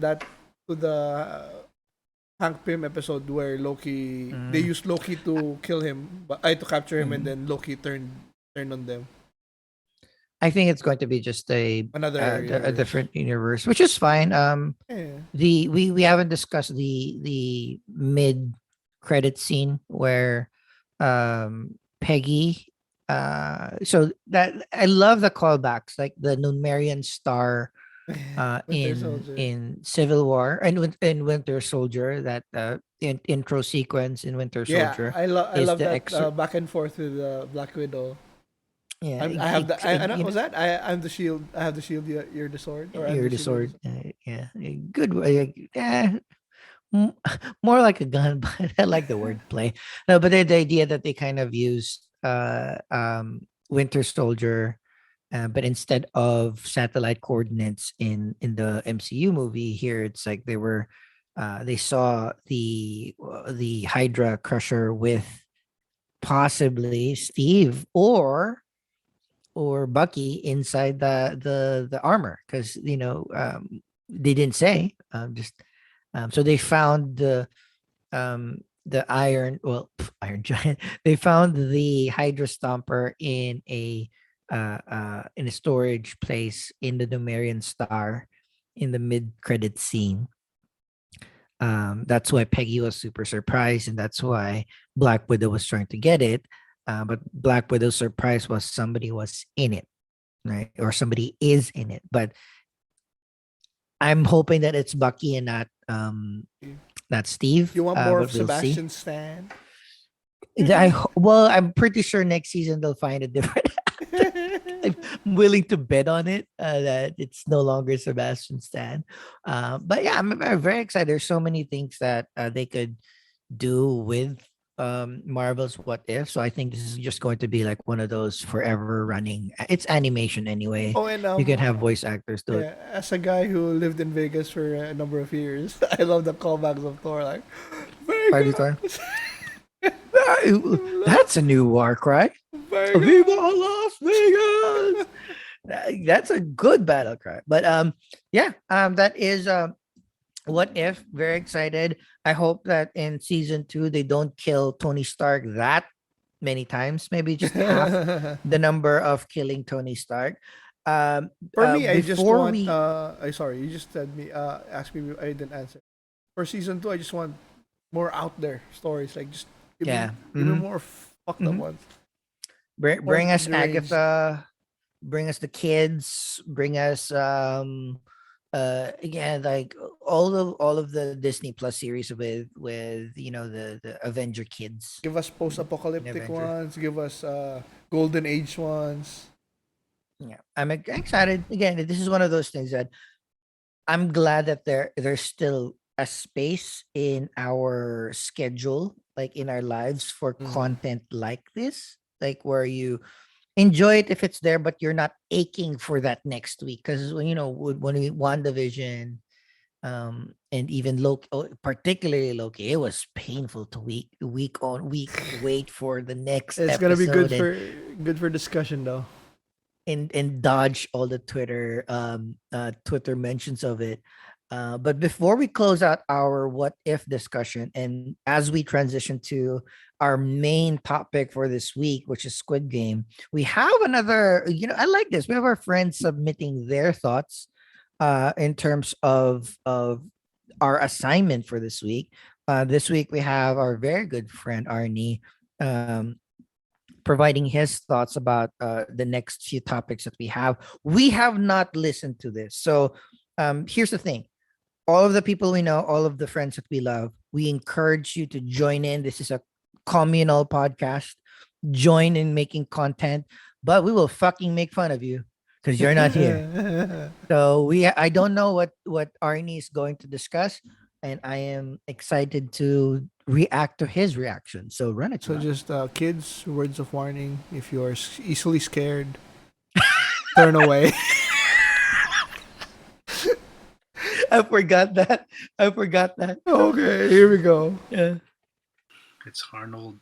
Hank Pym episode where Loki they Mm, used Loki to kill him, but I to capture him, and mm. then Loki turned on them. I think it's going to be just Another a universe. different universe, which is fine. Yeah. We haven't discussed the mid credit scene where Peggy so that I love the callbacks like the Numerian star Winter Soldier. in Civil War and in Winter Soldier, that intro sequence in Winter Yeah, Soldier I is love the that extra. back and forth with Black Widow. Yeah, I have the I know, was that I'm the shield. I have the shield. You're the sword, or I'm you're the the shield. You're the sword. sword. Yeah, good way. Yeah, m- more like a gun, but I like the wordplay. No, but the idea that they kind of used Winter Soldier, but instead of satellite coordinates in the MCU movie here, it's like they saw the Hydra Crusher with possibly Steve or Bucky inside the armor because they didn't say just so they found the iron iron giant. They found the Hydra Stomper in a storage place in the Numerian Star in the mid credit scene. That's why Peggy was super surprised, and that's why Black Widow was trying to get it. But Black Widow's surprise was somebody was in it, right? Or somebody is in it. But I'm hoping that it's Bucky and not Steve. You want more of But we'll see. Sebastian Stan? Well, I'm pretty sure next season they'll find a different actor. I'm willing to bet on it that it's no longer Sebastian Stan. But yeah, I'm very excited. There's so many things that they could do with Marvel's What If. So I think this is just going to be like one of those forever running. It's animation anyway. Oh, and You can have voice actors do it. yeah, as a guy who lived in Vegas for a number of years, I love the callbacks of Thor. Like Party time. Vegas, That's a new war cry. Vegas. Viva Las Vegas. That's a good battle cry. But yeah, that is what if. Very excited. I hope that in season 2 they don't kill Tony Stark that many times. Maybe just half the number of killing Tony Stark. For me, I just before want. we I sorry, you just said me. Asked me. I didn't answer. For season 2, I just want more out there stories. Like just yeah. give me Mhm, more fucked up mhm. ones. More Bring us deranged. Agatha, bring us the kids, bring us again like all of the Disney Plus series with the Avenger kids Give us in post-apocalyptic Avenger. ones. Give us golden age ones. Yeah, I'm excited. Again, this is one of those things that I'm glad that there's still a space in our schedule, like in our lives, for Mm. content like this, like where you enjoy it if it's there, but you're not aching for that next week. Because when we WandaVision, and even Loki, particularly Loki, it was painful to week on week wait for the next It's gonna be episode good for discussion though. and dodge all the Twitter mentions of it. But before we close out our what if discussion, and as we transition to our main topic for this week, which is Squid Game, we have another. I like this. We have our friends submitting their thoughts, in terms of our assignment for this week. This week we have our very good friend Arni. Providing his thoughts about the next few topics that we have. We have not listened to this. So here's the thing. All of the people we know, all of the friends that we love, we encourage you to join in. This is a communal podcast. Join in making content, but we will fucking make fun of you because you're not here. So I don't know what Arnie is going to discuss, and I am excited to react to his reaction. So run it, So Chubax. just kids, words of warning: if you are easily scared, turn away. I forgot that. I forgot that. Okay, here we go. Yeah. It's Arnold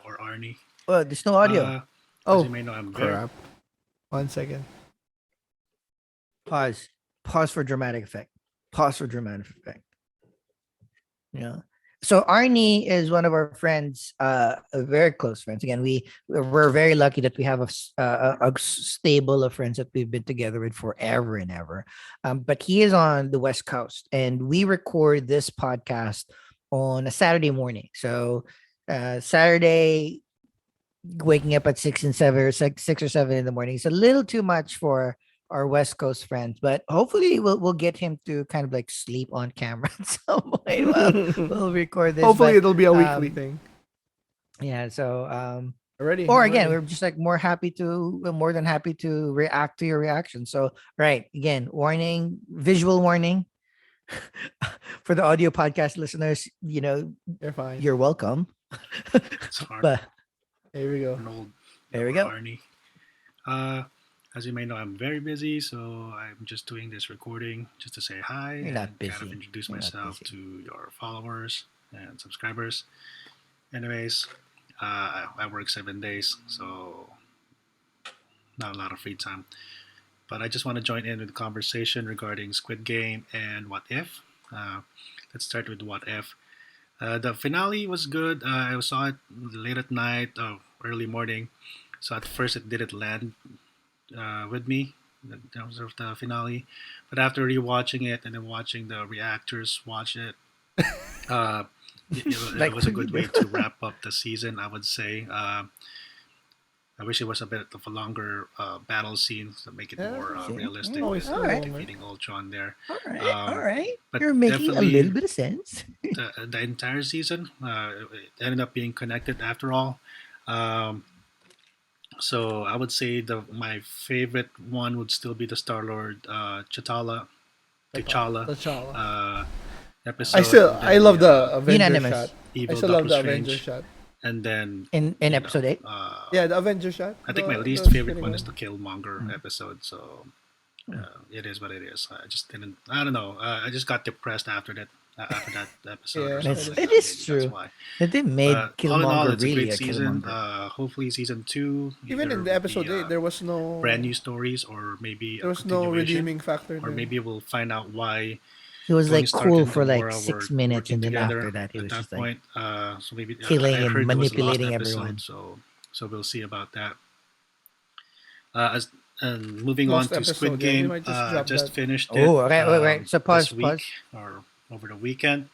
or Arnie. Well, there's no audio. As you Oh, may know, I'm very crap. 1 second. Pause. Pause for dramatic effect. Pause for dramatic effect. Yeah. So Arnie is one of our friends, very close friends. Again, we're very lucky that we have a stable of friends that we've been together with forever and ever. But he is on the West Coast, and we record this podcast on a Saturday morning. So Saturday, waking up at 6 and 7 or 6 or 7 in the morning. It's a little too much for our West Coast friends, but hopefully we'll get him to kind of like sleep on camera at some point. We'll record this. Hopefully, But it'll be a weekly um, thing. yeah, so Ready? or I'm again, ready. we're just like more than happy to react to your reaction. So right, again, warning, visual warning. For the audio podcast listeners, You're fine. you're welcome. It's But Here we go. Arnold there we or go. Arnie. Uh, as you may know, I'm very busy, so I'm just doing this recording just to say hi You're and not kind of busy. introduce You're not myself busy. to your followers and subscribers. Anyways, I work 7 days, so not a lot of free time. But I just want to join in with the conversation regarding Squid Game and What If. Uh, let's start with What If. The finale was good. I saw it late at night, early morning. So at first it didn't land with me in terms of the finale, but after rewatching it and then watching the reactors watch it, uh, it Like was a what you good do. way to wrap up the season. I would say. I wish it was a bit of a longer battle scene to make it Yeah, more see? realistic Always with All still right. moment. defeating Ultron there. All right. All Um, right. but You're making a little definitely bit of sense. the entire season it ended up being connected after all. Um, so I would say the my favorite one would still be the Star Lord T'Challa T'Challa. uh, I episode, still and I then love the the Avenger shot. Unanimous I evil still love Doctor the Avenger Strange, shot. and then in episode 8. Yeah, the Avenger shot. I think my The least favorite spinning one is the Killmonger episode. So it is what it is. I just didn't. I don't know. I just got depressed after that episode or Yeah, something It's, that like is it that. is Maybe that's true why. that they made But all in all, Killmonger it's a really great a season. Killmonger. Hopefully, season two even either in the will be episode 8 there was brand no new stories or maybe a there was no continuation, redeeming factor or there. maybe we'll find out why He was Tony like Stark cool and for like Gamora were 6 minutes, working and then together after that, he at was that just like point. So maybe killing I and heard it was a lost manipulating episode. everyone. So we'll see about that. As and moving on Lost to Squid episode, yeah. We Game, might just drop just that. finished it Oh, okay, wait, wait. So this pause, week pause. or over the weekend.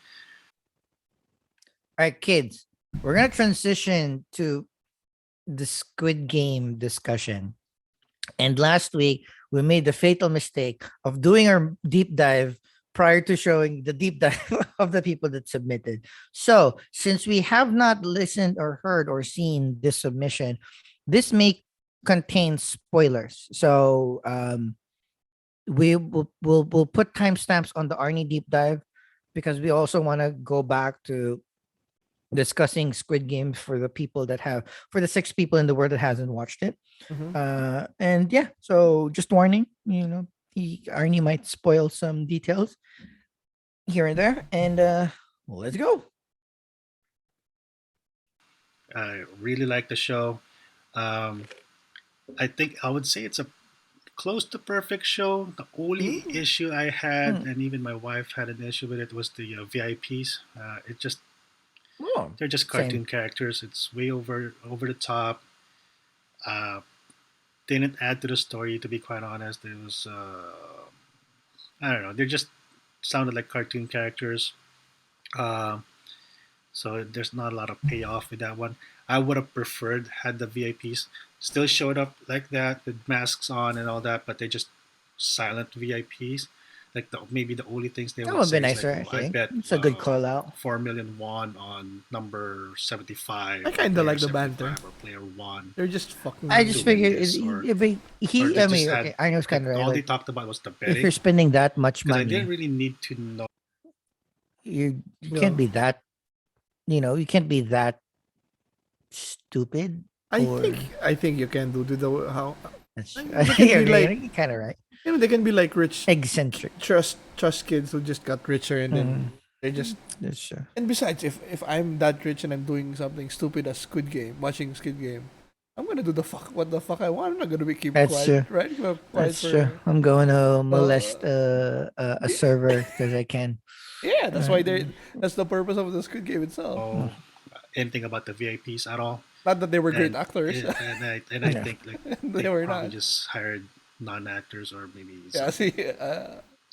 All right, kids, we're gonna transition to the Squid Game discussion. And last week, we made the fatal mistake of doing our deep dive prior to showing the deep dive of the people that submitted. So, since we have not listened or heard or seen this submission, this may contain spoilers. So, we'll put timestamps on the Arnie deep dive because we also want to go back to discussing Squid Game for the people that have for the 6 people in the world that hasn't watched it. Mhm. And yeah, so just warning, Arnie might spoil some details here and there. And let's go. I really like the show. Um, I think I would say it's a close to perfect show. The only issue I had, Hmm. and even my wife had an issue with it, was the VIPs. It just Oh, they're just same. cartoon characters. It's way over the top. Uh, didn't add to the story, to be quite honest. It was I don't know. They just sounded like cartoon characters. Uh, so there's not a lot of payoff with that one. I would have preferred had the VIPs still showed up like that with masks on and all that, but they just silent VIPs. Like maybe the only things they That would would be say is like, nicer, "Oh, I actually. bet It's a good call out. 4 million won on number I 75 or kinda player like the banter. 75 or player one They're just fucking I to just win figured this," or he, they I just mean, had okay, I know it's kind like of right. all they Like, talked about was the if you're betting spending that much because I didn't money, really need to know. you you can't know. be that, you can't be that stupid or I think you can do the how that's I true. mean, they can be like You're kind of right. they can be like rich Eccentric. trust kids who just got richer and Mm, then they just that's true. and besides if I'm that rich and I'm doing something stupid as Squid Game, watching Squid Game, I'm gonna do what the fuck I want. I'm not gonna be keep That's quiet, true. right? Keep quiet That's true. for I'm going to molest uh, a server because I can. yeah, that's Uh, why they that's the purpose of the Squid Game itself. mm, Anything about the VIPs at all. Not that they were great And actors. I yeah. think like They they were probably not. just hired non-actors or maybe Yeah, some see,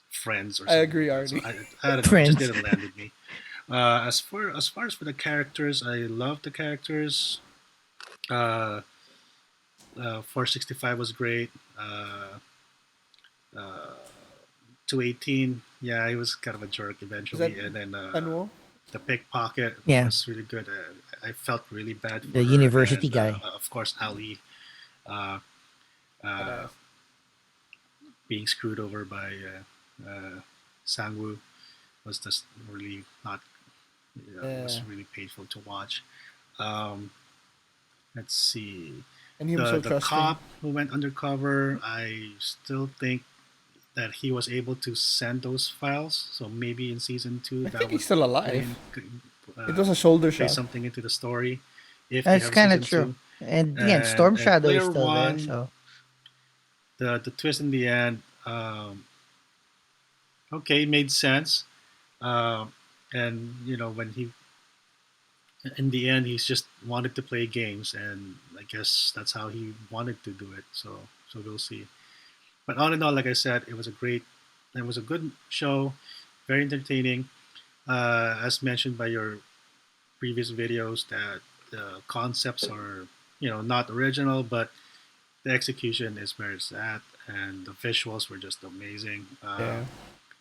friends or I something agree, like that. So Arnie. I don't know. It just Friends. didn't land with me. As far as for the characters, I love the characters. Uh, 465 was great. Uh, 218, yeah, he was kind of a jerk Is that eventually, and then Anwo? the pickpocket Yeah. was really good. I felt really bad for The her, university and guy. of course Ali uh, uh, Badass. being screwed over by Sangwoo. was just really not. It was Yeah. really painful to watch. Um, let's see. And him so The trusting. cop who went undercover, I still think that he was able to send those files. So maybe in season two I that think he's would still play alive. in, It uh, was a shoulder play shot. something into the story if they That's have a kind of season true. two. And yeah, Storm And Shadow is player still there. one, So the twist in the end, okay, made sense. And when he in the end he's just wanted to play games, and I guess that's how he wanted to do it. So we'll see. But all in all, like I said, it was a good show, very entertaining. As mentioned by your previous videos, that the concepts are not original, but the execution is where it's at, and the visuals were just amazing. Yeah.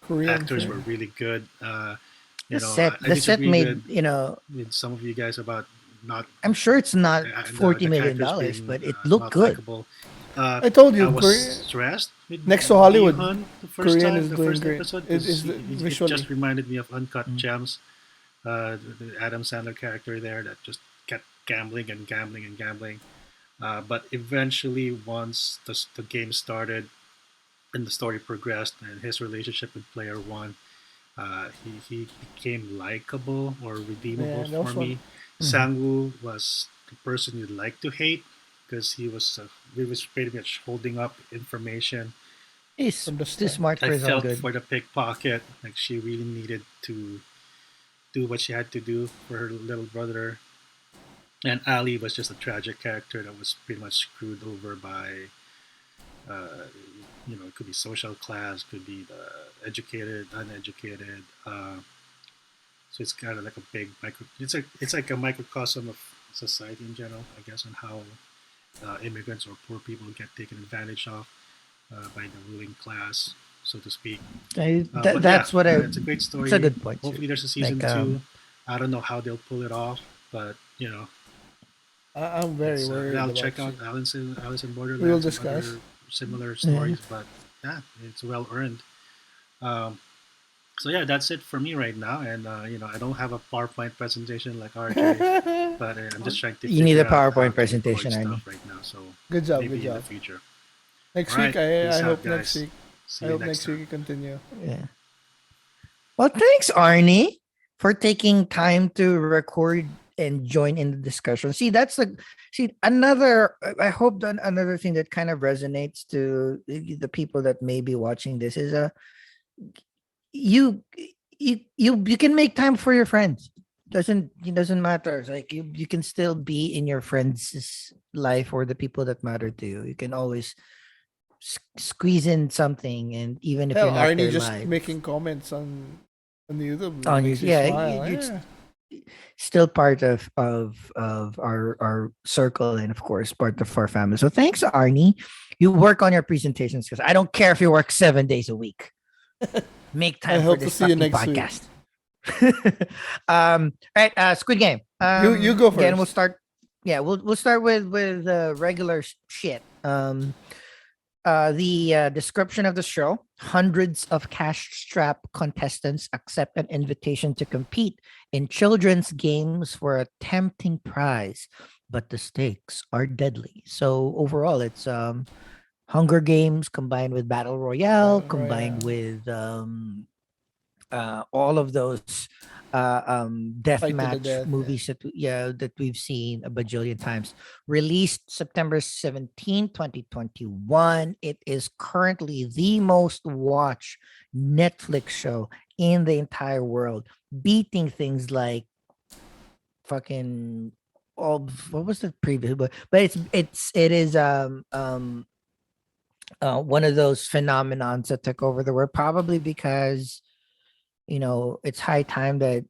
Koreans, Actors right? were really good. the set I the set disagree made, you know, with some of you guys about not I'm sure it's not the characters $40 million, being but it looked not good. likable. Uh, I told I you, was Korea, stressed with next to Lee Hollywood, Hun the first Korean time, is the doing first great. episode, It because is it visually. just reminded me of Uncut Mm. Gems, the Adam Sandler character there that just kept gambling and gambling and gambling. But eventually, once the game started and the story progressed, and his relationship with Player One, he became likable or redeemable Yeah, that for was one. me. Mhm. Sangwoo was the person you'd like to hate because he was pretty much holding up information. He's From the too start. smart I for his own felt good. for the pickpocket, like she really needed to do what she had to do for her little brother. And Ali was just a tragic character that was pretty much screwed over by, uh, it could be social class, could be the educated, uneducated. So it's kind of like a big micro. It's like a microcosm of society in general, I guess, on how immigrants or poor people get taken advantage of by the ruling class, so to speak. But yeah, That's what I. it's a great It's a story. good point too. Hopefully, there's a season Like two. I don't know how they'll pull it off, but I'm very worried I'll about check out Alice in We will Borderlands and discuss. other similar yeah. stories. But yeah, it's well earned. Um, so yeah, that's it for me right now. And I don't have a PowerPoint presentation like RJ, but I'm just trying to You need a figure out how PowerPoint to record presentation, Arnie. stuff right now. So Good job, good maybe in the job. future. All Next week, right, I peace out, hope next guys. week. See I you hope next next week time. you continue. Yeah. Well, thanks, Arnie, for taking time to record and join in the discussion. See another. I hope that another thing that kind of resonates to the people that may be watching this is you you can make time for your friends. It doesn't matter. It's like you can still be in your friends' life or the people that matter to you. You can always squeeze in something, and even if you're Hell, not Arnie there just live making comments on YouTube on you, makes me yeah, smile. you're Yeah. still part of our circle, and of course part of our family. So thanks, Arnie. You work on your presentations because I don't care if you work 7 days a week. Make I time for hope to this see you fucking next week. podcast. Right, Squid Game. You go Again, we'll first. start. Yeah, we'll start with regular shit. The description of the show: hundreds of cash-strapped contestants accept an invitation to compete in children's games for a tempting prize, but the stakes are deadly. So overall, it's Hunger Games combined with Battle Royale, Battle combined Royale. with all of those Fight to the deathmatch death. Yeah. movies that we've seen a bajillion times. Released September 17, 2021. It is currently the most watched Netflix show in the entire world, beating things like fucking what was the previous, but it is one of those phenomenons that took over the world, probably because it's high time that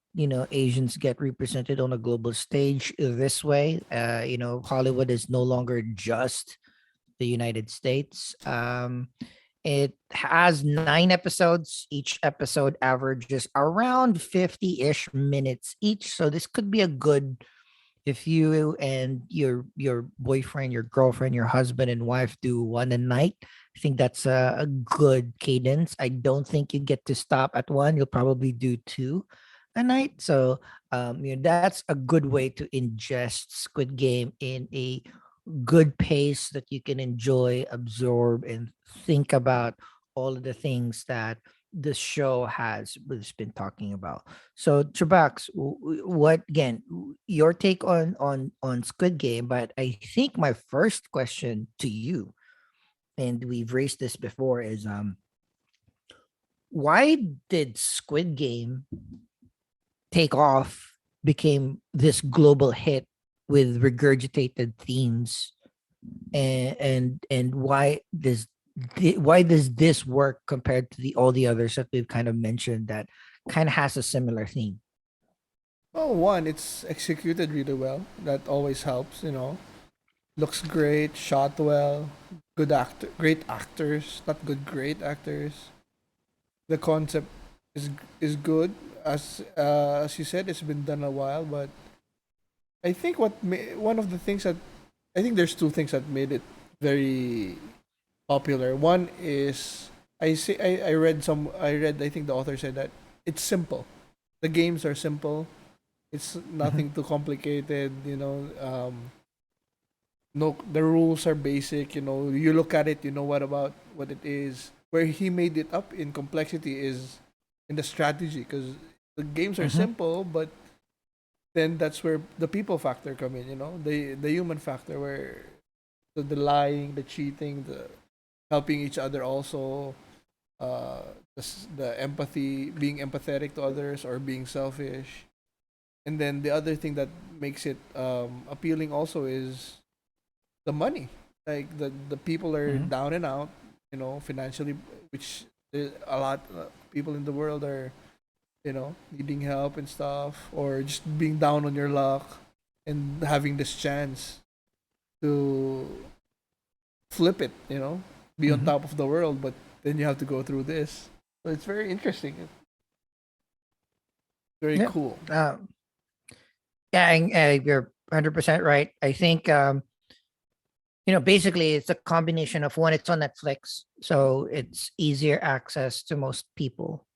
Asians get represented on a global stage this way. Hollywood is no longer just the United States. It has 9 episodes. Each episode averages around 50-ish minutes each, so this could be a good if you and your boyfriend, your girlfriend, your husband and wife do one a night, I think that's a good cadence. I don't think you get to stop at one. You'll probably do two a night. So that's a good way to ingest Squid Game in a good pace that you can enjoy, absorb, and think about all of the things that the show has been talking about. So, Chubax, what again? Your take on Squid Game? But I think my first question to you, and we've raised this before, is why did Squid Game take off, became this global hit with regurgitated themes, and why does this work compared to the all the others that we've kind of mentioned that kind of has a similar theme? Oh, one, it's executed really well. That always helps, you know. Looks great, shot well, great actors, not good, great actors. The concept is good. As you said, it's been done a while, but I think one of the things that I think there's two things that made it very popular. One is I read I think the author said that it's simple. The games are simple. It's Mhm. nothing too complicated, you know. No, the rules are basic, you know. You look at it, you know what it is. Where he made it up in complexity is in the strategy, because the games are Mhm. simple, but then that's where the people factor come in, you know, the human factor, where the lying, the cheating, the helping each other also, uh the empathy, being empathetic to others or being selfish. And then the other thing that makes it appealing also is the money. Like the people are Mhm. down and out, you know, financially, which a lot people in the world are, you know, needing help and stuff, or just being down on your luck and having this chance to flip it, you know, be on Mhm. top of the world, but then you have to go through this. So it's very interesting. It's very Yeah. cool. Um, yeah, and, you're 100% right. I think basically it's a combination of one, it's on Netflix, so it's easier access to most people.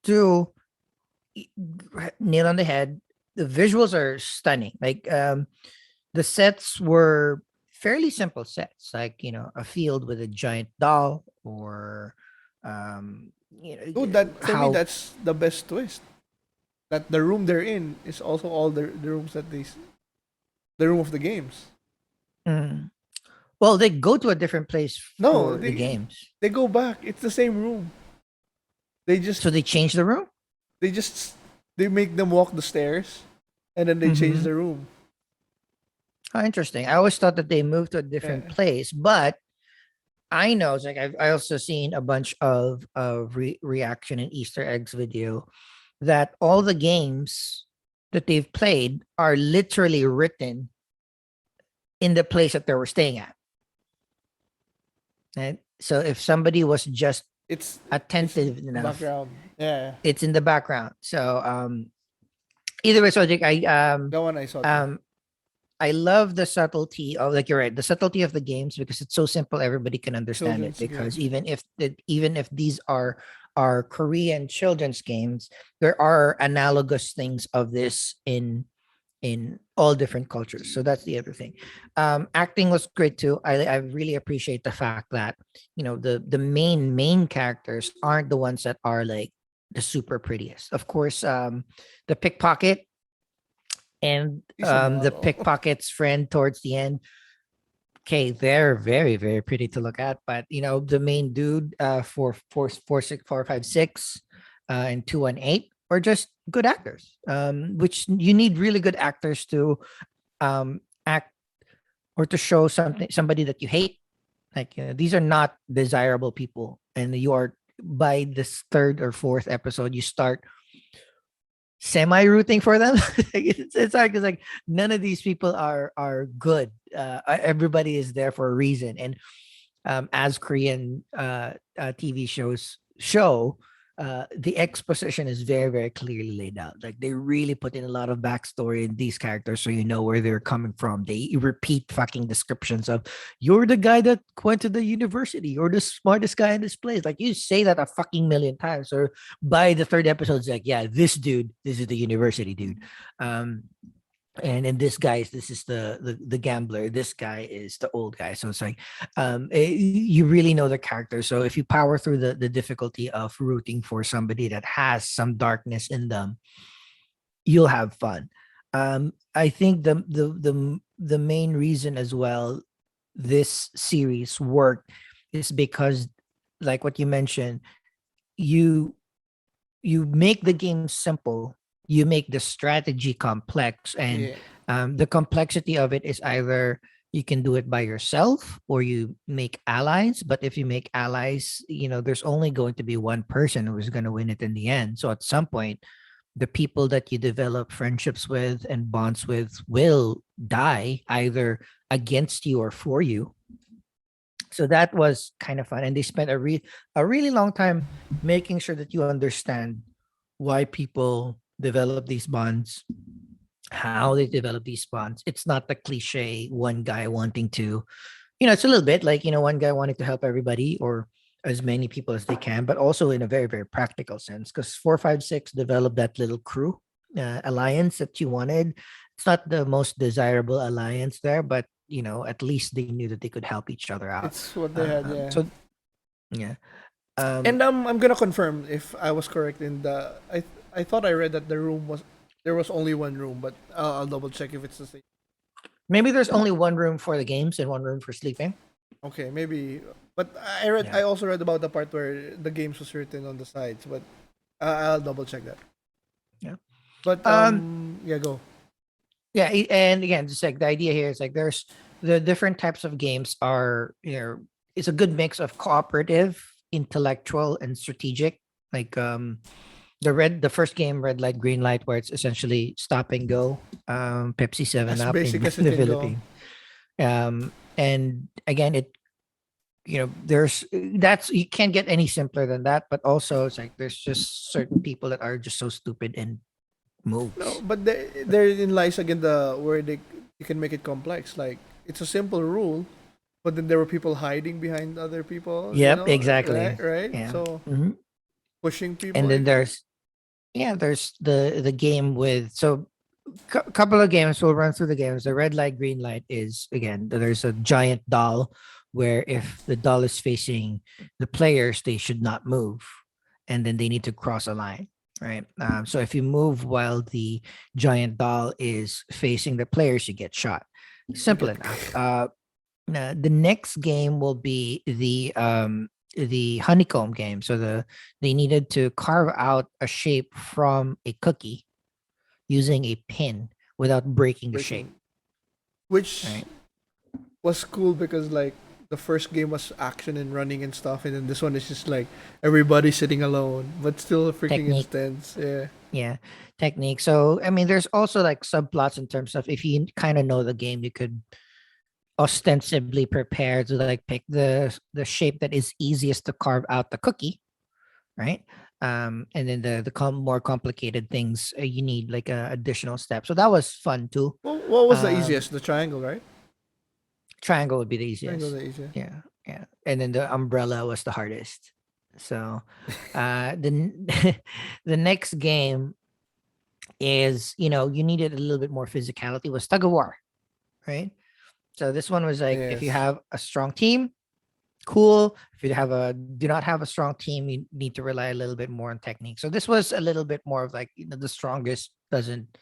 Two, y- nail on the head. The visuals are stunning. Like the sets were fairly simple sets, like a field with a giant doll, or Oh, that for me, how. that's the best twist. That the room they're in is also all the rooms that the room of the games. Mm. Well, they go to a different place No, for the games, they go back. It's the same room. They just so they change the room. they just they make them walk the stairs, and then they change Mm-hmm. the room. Oh, interesting. I always thought that they moved to a different Yeah. place, but I know it's like I also seen a bunch of reaction and Easter eggs video that all the games that they've played are literally written in the place that they were staying at. Right? So if somebody was just It's attentive the enough, background. Yeah, it's in the background. So either way, so that one I saw too. um I love the subtlety of, like, you're right, the subtlety of the games, because it's so simple everybody can understand it, Children's because games. even if these are Korean children's games, there are analogous things of this in all different cultures. So that's the other thing. Acting was great too. I really appreciate the fact that the main characters aren't the ones that are like the super prettiest. Of course, the pickpocket and He's a the model. pickpocket's friend towards the end. Okay, they're very very pretty to look at, but the main dude, 4 4 4 6 4 5 6, and 218 are just good actors. Which you need really good actors to act, or to show somebody that you hate. Like, these are not desirable people, and you are, by this third or fourth episode, you start semi rooting for them. It's hard because, like, none of these people are good. Everybody is there for a reason, and as Korean TV shows show, the exposition is very, very clearly laid out. Like they really put in a lot of backstory in these characters, so you know where they're coming from. They repeat fucking descriptions of "You're the guy that went to the university. You're the smartest guy in this place." Like you say that a fucking million times. Or by the third episode, it's like, "Yeah, this dude, this is the university dude." Um, and in this guy's, this is the gambler. This guy is the old guy. So it's like you really know the character. So if you power through the difficulty of rooting for somebody that has some darkness in them, you'll have fun. I think the main reason as well this series worked is because, like what you mentioned, you you make the game simple, you make the strategy complex, and Yeah. the complexity of it is either you can do it by yourself or you make allies. But if you make allies, there's only going to be one person who is going to win it in the end. So at some point, the people that you develop friendships with and bonds with will die either against you or for you. So that was kind of fun, and they spent a really long time making sure that you understand why people develop these bonds, how they develop these bonds. It's not the cliche one guy wanting to, it's a little bit like, one guy wanting to help everybody or as many people as they can, but also in a very, very practical sense. Because 456 developed that little crew alliance that you wanted. It's not the most desirable alliance there, but at least they knew that they could help each other out. It's what they had, yeah. So yeah. And I'm gonna confirm if I was correct in I thought I read that there was only one room, but I'll double check if it's the same. Maybe there's only one room for the games and one room for sleeping. Okay, maybe. But Yeah. I also read about the part where the games was written on the sides, but I'll double check that. Yeah. But yeah, go. Yeah, and again, just like the idea here is like there's the different types of games are, it's a good mix of cooperative, intellectual, and strategic. Like the first game, Red Light, Green Light, where it's essentially stop and go, Pepsi Seven As Up in basic as it the can go. Philippines. And again, there's that's you can't get any simpler than that. But also, it's like there's just certain people that are just so stupid and moves. No, but therein lies again the where you can make it complex. Like it's a simple rule, but then there were people hiding behind other people. Yep, exactly. Right. Yeah. So Mhm. pushing people. And then there's the game with couple of games. We'll run through the games. The red light, green light is again there's a giant doll where if the doll is facing the players, they should not move, and then they need to cross a line, right? So if you move while the giant doll is facing the players, you get shot. Simple enough. The next game will be the honeycomb game. So they needed to carve out a shape from a cookie using a pin without breaking the shape. Which Right. was cool because like the first game was action and running and stuff, and then this one is just like everybody sitting alone, but still freaking Technique. intense. Yeah. Yeah, technique. So I mean, there's also like subplots in terms of if you kind of know the game, you could ostensibly prepare to like pick the shape that is easiest to carve out the cookie, right? And then the more complicated things, you need like a additional step. So that was fun too. Well, what was the Um, easiest? The triangle, right? Triangle would be the Triangle easiest. the easiest. Yeah, yeah. And then the umbrella was the hardest. So the next game is, you needed a little bit more physicality, was tug of war, right? So this one was like if you Yes. have a strong team, cool. If you do not have a strong team, you need to rely a little bit more on technique. So this was a little bit more of like, the strongest doesn't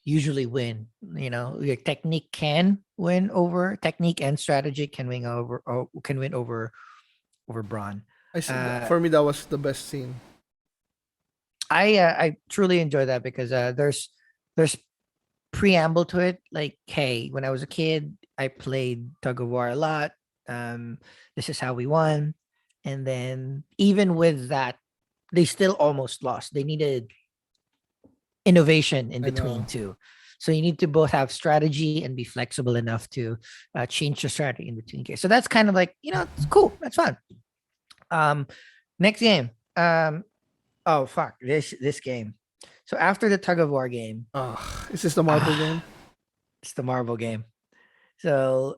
usually win. Your technique can win over technique, and strategy can win over brawn. For me that was the best scene. I truly enjoy that because there's preamble to it. Like, hey, when I was a kid, I played tug of war a lot. This is how we won. And then even with that, they still almost lost. They needed innovation in I know. between too. So you need to both have strategy and be flexible enough to change the strategy in between games. So that's kind of like, it's cool. That's fun. Um, Next game. Oh fuck this game. So after the tug of war game, Is this the marble game? it's the marble game. So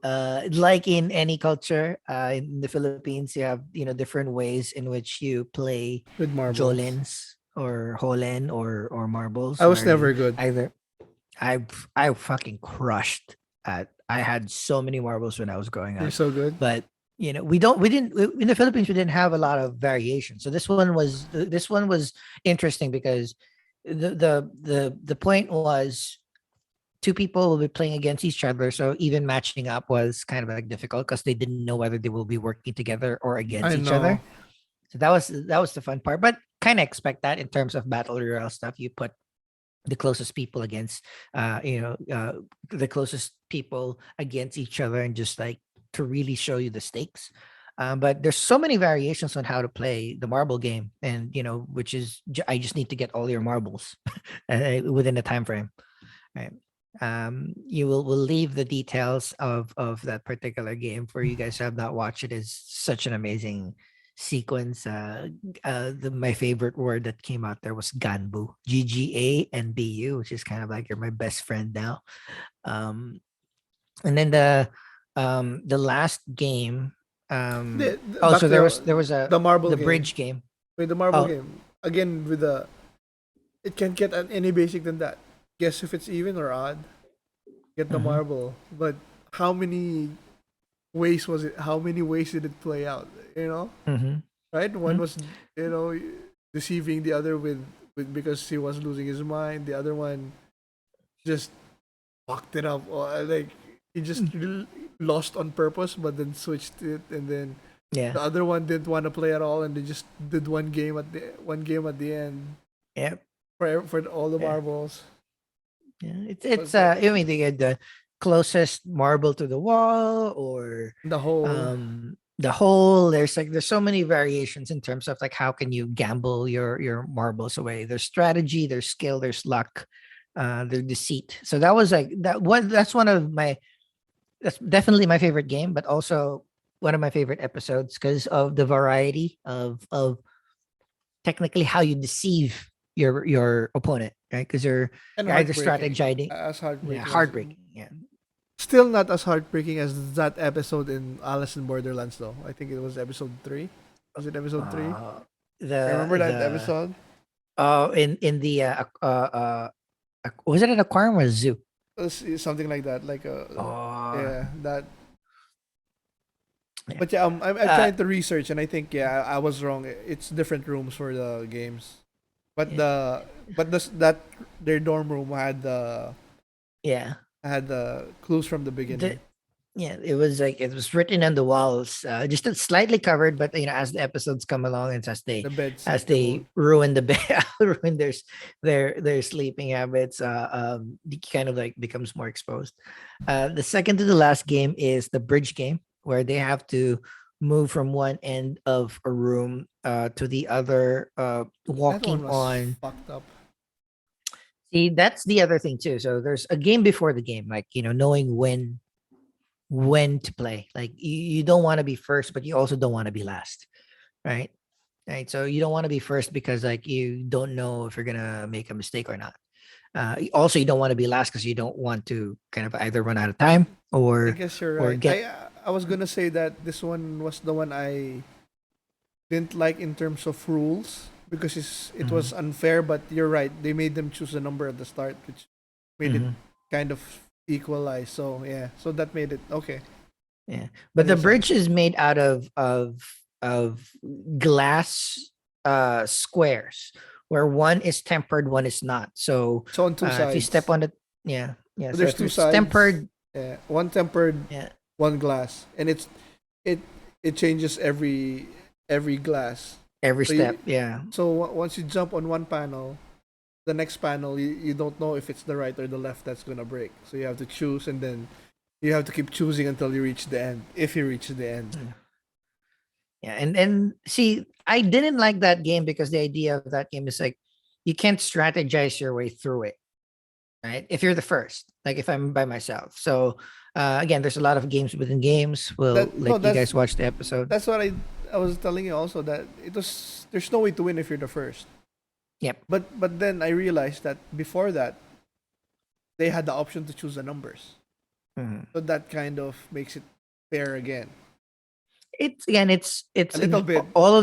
like in any culture, in the Philippines, you have different ways in which you play With marbles. jolens or holen or marbles, I was where never you good. either I fucking crushed at I had so many marbles when I was growing You're up, so good. but we didn't in the Philippines we didn't have a lot of variation. So this one was interesting because the point was two people will be playing against each other. So even matching up was kind of like difficult because they didn't know whether they will be working together or against I each know. other. So that was the fun part. But kind of expect that in terms of battle royale stuff. You put the closest people against the closest people against each other and just like to really show you the stakes. But there's so many variations on how to play the marble game, and which is I just need to get all your marbles within the time frame. Right. You will leave the details of that particular game for you guys who have not watched it. Is such an amazing sequence. My favorite word that came out there was Ganbu, GGANBU, which is kind of like you're my best friend now. And then the last game. Oh, Back so there to was the marble the game. bridge game. With the marble Oh, game again with the it can't get any basic than that. Guess if it's even or odd. Get the mhm, marble, but how many ways was it? How many ways did it play out? mhm, Right? One mhm. was deceiving the other with because he was losing his mind. The other one just fucked it up, or like he just lost on purpose, but then switched it, and then Yeah. the other one didn't want to play at all, and they just did one game at the end Yep. for all the Yeah. marbles. Yeah, it's Was it's I mean they get the closest marble to the wall or the whole the hole. There's so many variations in terms of like how can you gamble your marbles away. There's strategy, there's skill, there's luck, there's deceit. So that was like that's one of my that's definitely my favorite game, but also one of my favorite episodes because of the variety of technically how you deceive your opponent, right? Because and you're either heartbreaking, strategizing. as Yeah, heartbreaking as heartbreaking. Yeah. still not as heartbreaking as that episode in Alice in Borderlands though. I think it was episode 3. Was it episode 3? Uh, the Remember that the episode? in the was it an aquarium or a zoo? Something like that, like Oh, yeah, that. yeah. But yeah, I'm Uh, trying to research, and I think yeah, I was wrong. It's different rooms for the games, but yeah, that their dorm room yeah. had the clues from the The beginning. Yeah, it was like it was written on the walls, just slightly covered, but as the episodes come along and The beds as that they they won't. ruin the bed, ruin their sleeping habits, it kind of like becomes more exposed. The second to the last game is the bridge game, where they have to move from one end of a room to the other, That one walking was on. fucked up. See, that's the other thing too. So there's a game before the game, like knowing when to play. Like you don't want to be first, but you also don't want to be last, right? Right. So you don't want to be first because like you don't know if you're gonna make a mistake or not. Also, you don't want to be last because you don't want to kind of either run out of time I or guess you're or right. get. I was gonna say that this one was the one I didn't like in terms of rules because it Mhm, was unfair. But you're right; they made them choose a number at the start, which made it mhm, kind of equalize. So yeah, so that made it okay. yeah, That but the makes bridge sense. is made out of glass squares where one is tempered, one is not. So So on two if you step sides, on it, yeah, yeah. so So there's if two it's sides. tempered, Yeah, one tempered, yeah, one glass, and it it changes every glass. every So you step, yeah. once you jump on one panel, the next panel you don't know if it's the right or the left that's gonna break. So you have to choose, and then you have to keep choosing until you reach the end. If you reach the end, Mm. Yeah, and see, I didn't like that game because the idea of that game is like you can't strategize your way through it, right? If you're the first, like if I'm by myself. So again, there's a lot of games within games. We'll that no, let you guys watch the episode. that's what I was telling you also that it was there's no way to win if you're the first. Yep. But then I realized that before that they had the option to choose the numbers, Mhm. so that kind of makes it fair again It's again, a little bit. Eh, all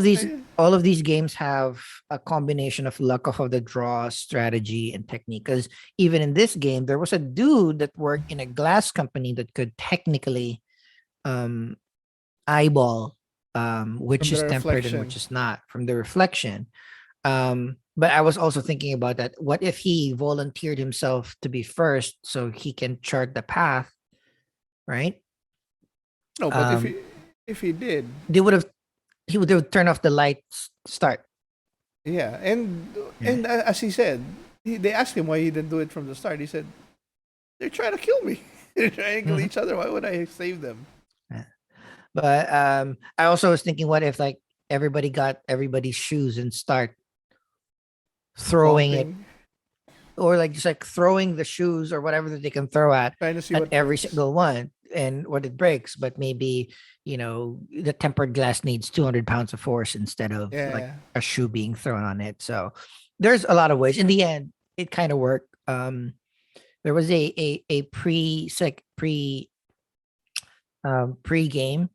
of these games have a combination of luck of the draw, strategy, and technique. Because even in this game, there was a dude that worked in a glass company that could technically um eyeball from which the is tempered and reflection. which is not from the reflection. But I was also thinking about that. What if he volunteered himself to be first so he can chart the path, right? No, but Um, if he did, they would have he would have turned off the lights start. yeah, Yeah. as he said, they asked him why he didn't do it from the start. He said they're trying to kill me. They're trying to kill Mhm. each other. Why would I save them? Yeah. But I also was thinking, what if like everybody got everybody's shoes and start throwing it, Bumping, or like just like throwing the shoes or whatever that they can throw trying to see at what every breaks. single one and what it breaks. But maybe the tempered glass needs 200 pounds of force instead of like Yeah, a shoe being thrown on it. So there's a lot of ways. In the end, it kind of worked. There was a pre game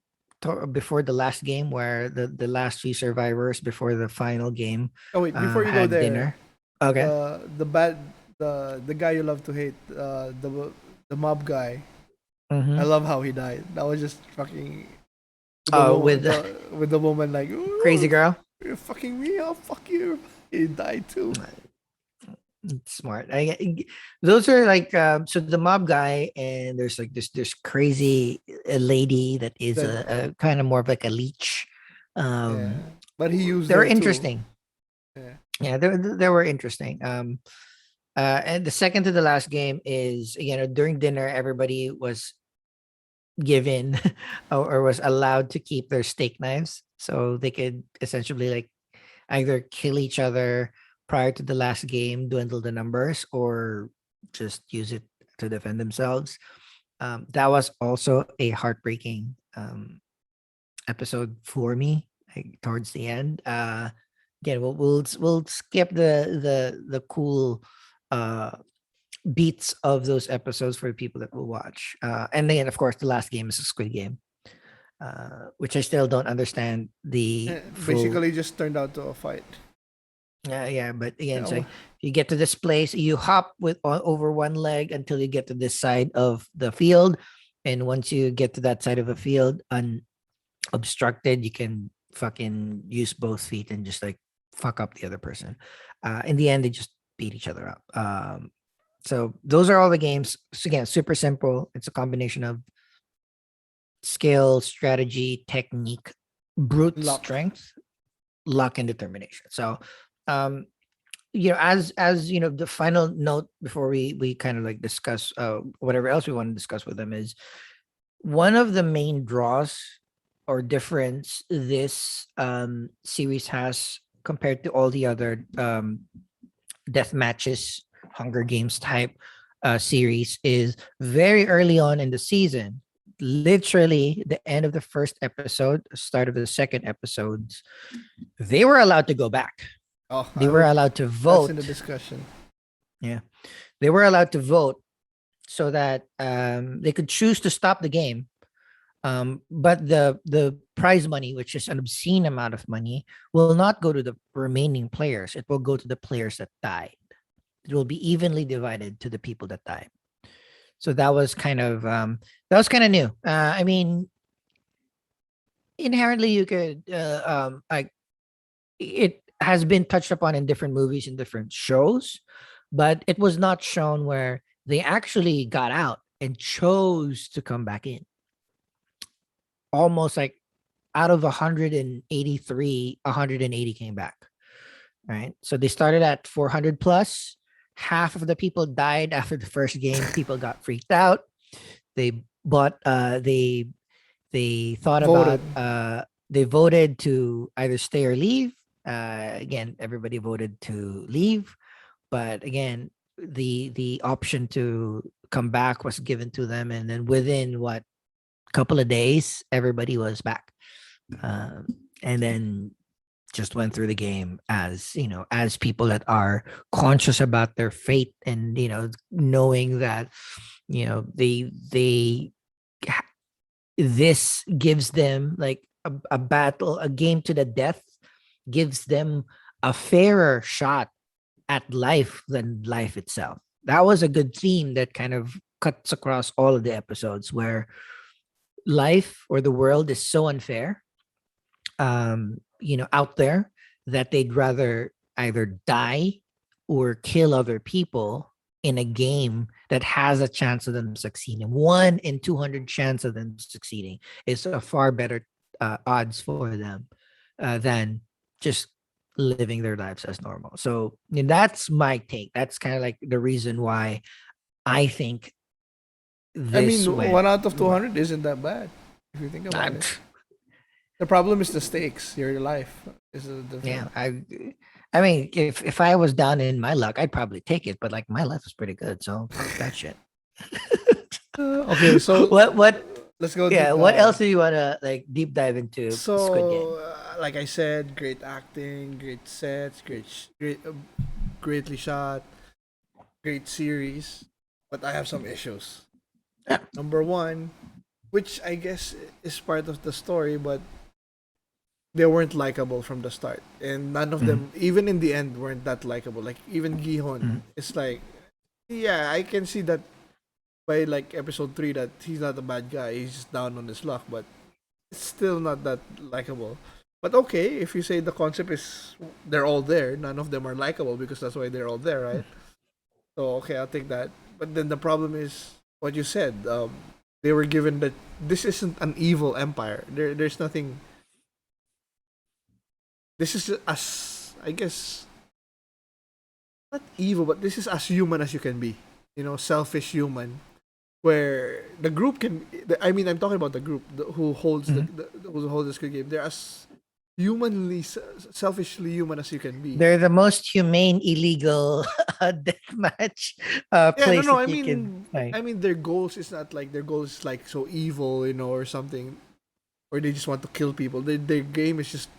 before the last game where the last three survivors before the final game oh wait, before you go had there, dinner. Okay. the bad the guy you love to hate, the mob guy. I Mm-hmm. love how he died. That was just fucking with the woman, With the with the woman like, crazy "Ooh, girl. you're fucking me, I'll fuck you." He died too. Smart. Those are like so the mob guy, and there's like this crazy lady that is That a kind of more of like a leech. yeah, Um, but he used they were her too. interesting. Yeah, Yeah, they were interesting. And the second to the last game is during dinner everybody was given or was allowed to keep their steak knives so they could essentially like either kill each other prior to the last game, dwindle the numbers, or just use it to defend themselves. That was also a heartbreaking episode for me, like, towards the end. Again, we'll skip the cool uh, beats of those episodes for the people that will watch. And then, of course, the last game is a Squid Game, which I still don't understand the full. basically just turned out to a fight. Yeah, but again, Yeah, it's like you get to this place, you hop over one leg until you get to this side of the field, and once you get to that side of the field unobstructed, you can fucking use both feet and just like fuck up the other person. In the end, they just beat each other up. So those are all the games. So again, super simple. It's a combination of skill, strategy, technique, brute luck. strength, luck, and determination. So um as the final note before we kind of like discuss whatever else we want to discuss with them is one of the main draws or difference this series has compared to all the other death matches, Hunger Games type series is very early on in the season, literally the end of the first episode, start of the second episodes, they were allowed to go back. Oh, They were allowed to that's in the vote. discussion. Yeah, they were allowed to vote so that they could choose to stop the game. But the prize money, which is an obscene amount of money, will not go to the remaining players. It will go to the players that died. It will be evenly divided to the people that died. So that was kind of new. I mean, inherently, you could like it has been touched upon in different movies and different shows, but it was not shown where they actually got out and chose to come back in. Almost like out of 183, 180 came back. Right. So they started at 400 plus. Half of the people died after the first game. People got freaked out. They bought they thought about Voted. they voted to either stay or leave. Again, everybody voted to leave, but again, the option to come back was given to them, and then within what couple of days, everybody was back. And then just went through the game as as people that are conscious about their fate, and knowing that they ha- this gives them like a battle, a game to the death, gives them a fairer shot at life than life itself. That was a good theme that kind of cuts across all of the episodes, where life or the world is so unfair, out there, that they'd rather either die or kill other people in a game that has a chance of them succeeding. 1 in 200 chance of them succeeding is a far better odds for them than just living their lives as normal. So that's my take. That's kind of like the reason why I think I mean, this went. 1 out of 200 isn't that bad if you think about it. The problem is the stakes. Your life is a Yeah, different. I mean, if I was down in my luck, I'd probably take it. But like my life is pretty good, so fuck that shit. Okay, so what? let's go Yeah, deep what else dive. do you want to like deep dive into Squid Game? So, like I said, great acting, great sets, greatly shot, great series. But I have some issues. Yeah. Number one, which I guess is part of the story, but they weren't likable from the start, and none of them, even in the end, weren't that likable. Like even Gihon, Mhm. it's like, yeah, I can see that by like episode 3 that he's not a bad guy. He's just down on his luck, but it's still not that likable. But okay, if you say the concept is they're all there, none of them are likable because that's why they're all there, right? So okay, I'll take that. But then the problem is what you said. They were given that this isn't an evil empire. There's nothing. This is as I guess not evil, but this is as human as you can be. Selfish human. Where the group can, I mean, I'm talking about the group who holds Mhm. who holds the Squid Game. They're as selfishly human as you can be. They're the most humane illegal deathmatch Yeah, no, place no. that you can like. I mean, their goals is not like their goals is like so evil, or something, or they just want to kill people. Their game is just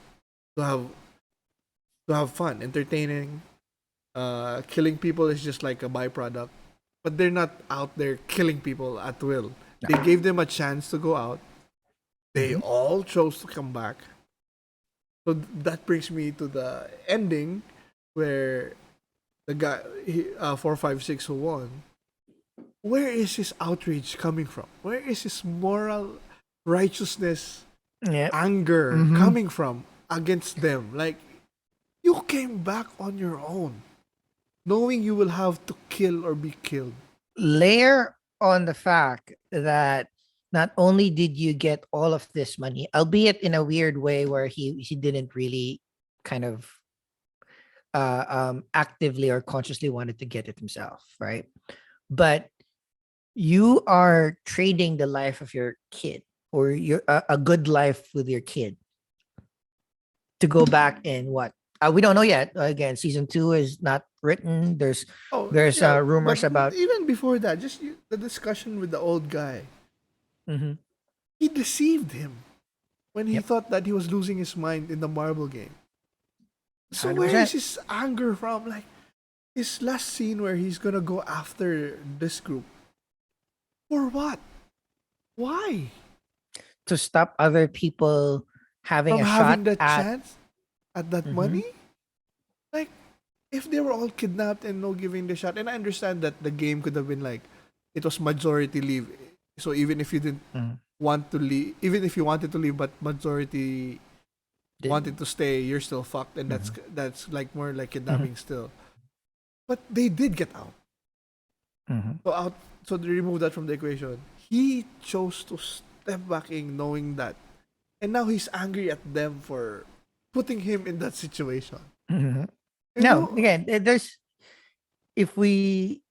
to have fun, entertaining. Killing people is just like a byproduct, but they're not out there killing people at will. They gave them a chance to go out. They Mhm. all chose to come back. So that brings me to the ending, where the guy 456 who won. Where is his outrage coming from? Where is his moral righteousness, Yeah. anger Mm-hmm. coming from against them? Like, you came back on your own, knowing you will have to kill or be killed. Layer on the fact that not only did you get all of this money, albeit in a weird way where he didn't really kind of actively or consciously wanted to get it himself, right? But you are trading the life of your kid, or your a good life with your kid, to go back in what we don't know yet. Again, season 2 is not written. There's Oh, there's yeah, but rumors about. even before that, just the discussion with the old guy. Mhm. He deceived him when he Yep, thought that he was losing his mind in the marble game. So where is 100%. his anger from? Like his last scene where he's gonna go after this group. For what? Why? To stop other people having From a having shot the at. chance at that Mhm. money? Like, if they were all kidnapped and no giving the shot, and I understand that the game could have been like, it was majority leave. So even if you didn't Mhm. want to leave, even if you wanted to leave, but majority wanted Did- to stay, you're still fucked, and mhm. that's like more like Mhm. kidnapping still. But they did get out. Mhm. So they remove that from the equation. He chose to step back in knowing that, and now he's angry at them for putting him in that situation. Mhm. You No, know? again, there's if we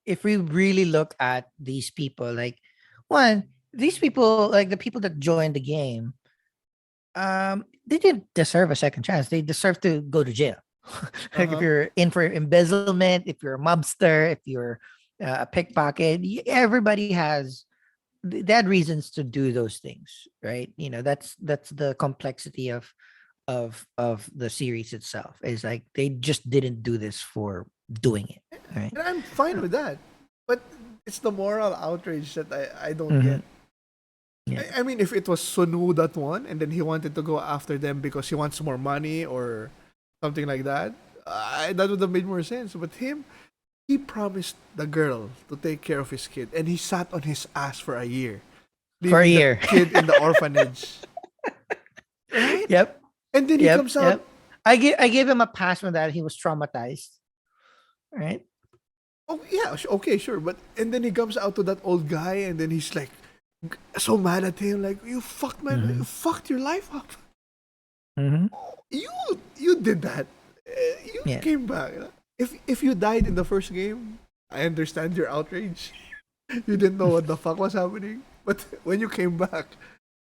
really look at these people, like, one, these people, like the people that joined the game, they didn't deserve a second chance. They deserve to go to jail. Uh Like if huh. you're in for embezzlement, if you're a mobster, if you're a pickpocket, everybody has they had reasons to do those things, right? That's the complexity of of the series itself. Is like they just didn't do this for doing it, right? And I'm fine with that. But it's the moral outrage that I don't Mhm. get. Yeah. I mean, if it was Sunwoo that won, and then he wanted to go after them because he wants more money or something like that, that would have made more sense. But him, he promised the girl to take care of his kid, and he sat on his ass for a year, For a leaving the year. kid in the orphanage. Right? Yep. And then he Yep. comes out. Yep. I gave him a pass on that. He was traumatized. Right. Oh yeah, okay, sure. But and then he comes out to that old guy, and then he's like so mad at him, like you fucked man, you fucked your life up. Mm-hmm. You you did that. You Yeah. came back. If you died in the first game, I understand your outrage. You didn't know what the fuck was happening. But when you came back,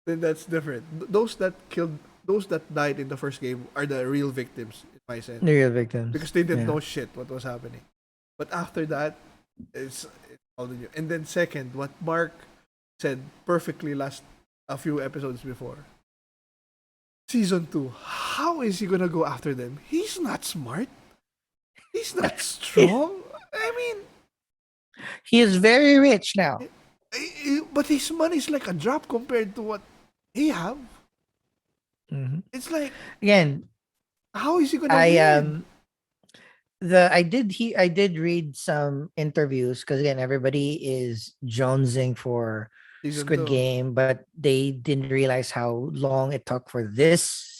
then that's different. Those that died in the first game are the real victims, in my sense, The real victims. because they didn't Yeah. know shit what was happening. But after that, it's all in you. And then second, what Mark said perfectly last a few episodes before. Season 2, how is he gonna go after them? He's not smart. He's not strong. I mean, He is very rich now. but his money's like a drop compared to what he have. Mhm. It's like, Again, how is he gonna I win? I did read some interviews because again everybody is jonesing for Season Squid 2. Game, but they didn't realize how long it took for this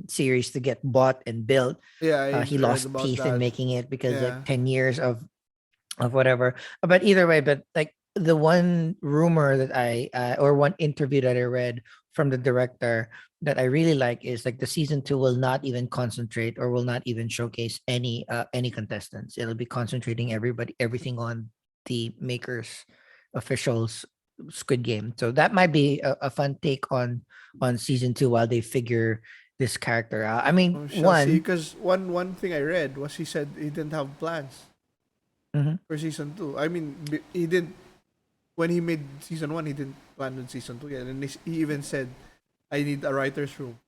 series to get bought and built. Yeah, I He read lost about teeth in that. making it because like Yeah. 10 years of whatever. But either way, but like the one rumor that or one interview that I read from the director that I really like is like the season 2 will not even concentrate or will not even showcase any contestants. It'll be concentrating everything on the makers officials Squid Game. So that might be a fun take on season 2 while they figure this character out. I mean, We shall see. one. Because one thing I read was he said he didn't have plans Mhm. for season 2. I mean, he didn't when he made season 1. He didn't plan on season 2 yet, and he even said, "I need a writer's room."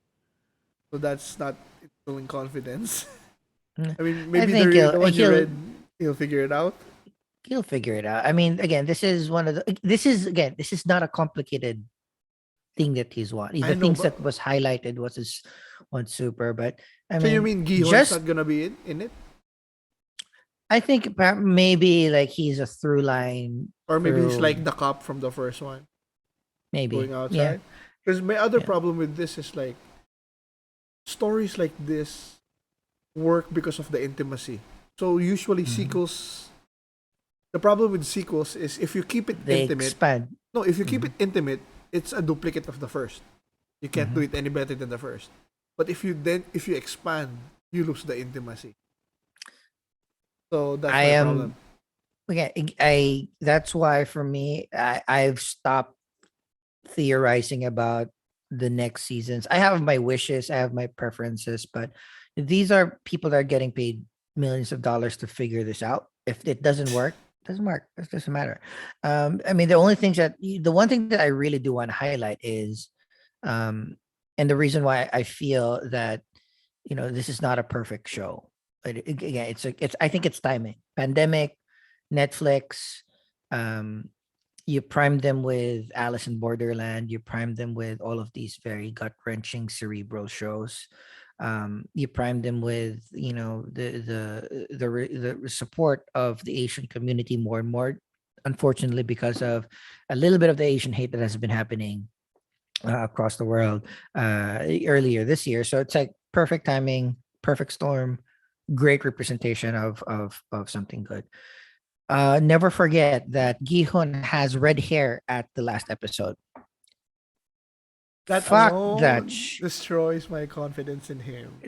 So that's not instilling confidence. Mm. I mean, I maybe think the one you read, he'll figure it out. he'll figure it out. I mean, again, this is one of the this is not a complicated thing that he's won. I The know, things but that was highlighted was his one super, but I so you mean, mean Gihon's just not gonna be in it, I think maybe like he's a through line or maybe he's through like the cop from the first one going maybe. Yeah. outside? Because my other Yeah. problem with this is like stories like this work because of the intimacy. So usually Mhm. sequels, the problem with sequels is if you keep it They intimate. expand. No, if you keep Mhm. it intimate, it's a duplicate of the first. You can't do Mhm. it any better than the first. But if you expand, you lose the intimacy. So that's I my am problem. again I that's why for me I've stopped theorizing about the next seasons. I have my wishes, I have my preferences, but these are people that are getting paid millions of dollars to figure this out. If it doesn't work, it doesn't work. It doesn't matter. I mean, the one thing that I really do want to highlight is, um, and the reason why I feel that this is not a perfect show. Again, it's I think it's timing. Pandemic, Netflix, um, you prime them with Alice in Borderland, you prime them with all of these very gut-wrenching cerebral shows. You prime them with, the support of the Asian community more and more, unfortunately, because of a little bit of the Asian hate that has been happening across the world earlier this year. So it's like perfect timing, perfect storm, great representation of something good. Never forget that Gihon has red hair at the last episode. That Fuck that. alone destroys my confidence in him.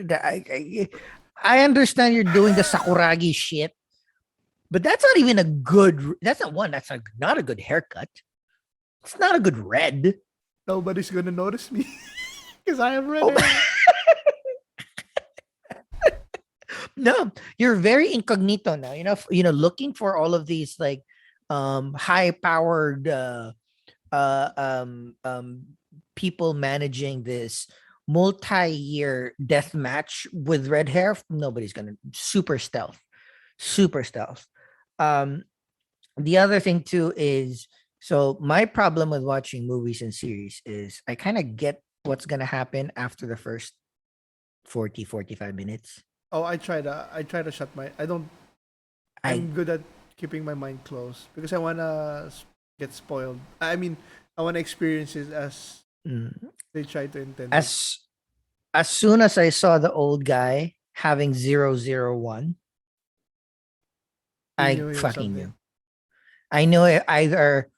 I understand you're doing the Sakuragi shit, but that's not even a good. That's not one. That's not a good haircut. It's not a good red. Nobody's gonna notice me because I have red Oh hair. no, you're very incognito now. Looking for all of these like high powered uh, um, um, people managing this multi-year death match with red hair, nobody's gonna super stealth. Super stealth. Um, the other thing too is, so my problem with watching movies and series is I kind of get what's gonna happen after the first 40-45 minutes. Oh, I try to shut my. I don't. I I'm good at keeping my mind closed because I wanna get spoiled. I mean, I wanna experience it as mm, they try to intend it. as soon as I saw the old guy having 001, You I knew he was fucking something. knew. I know either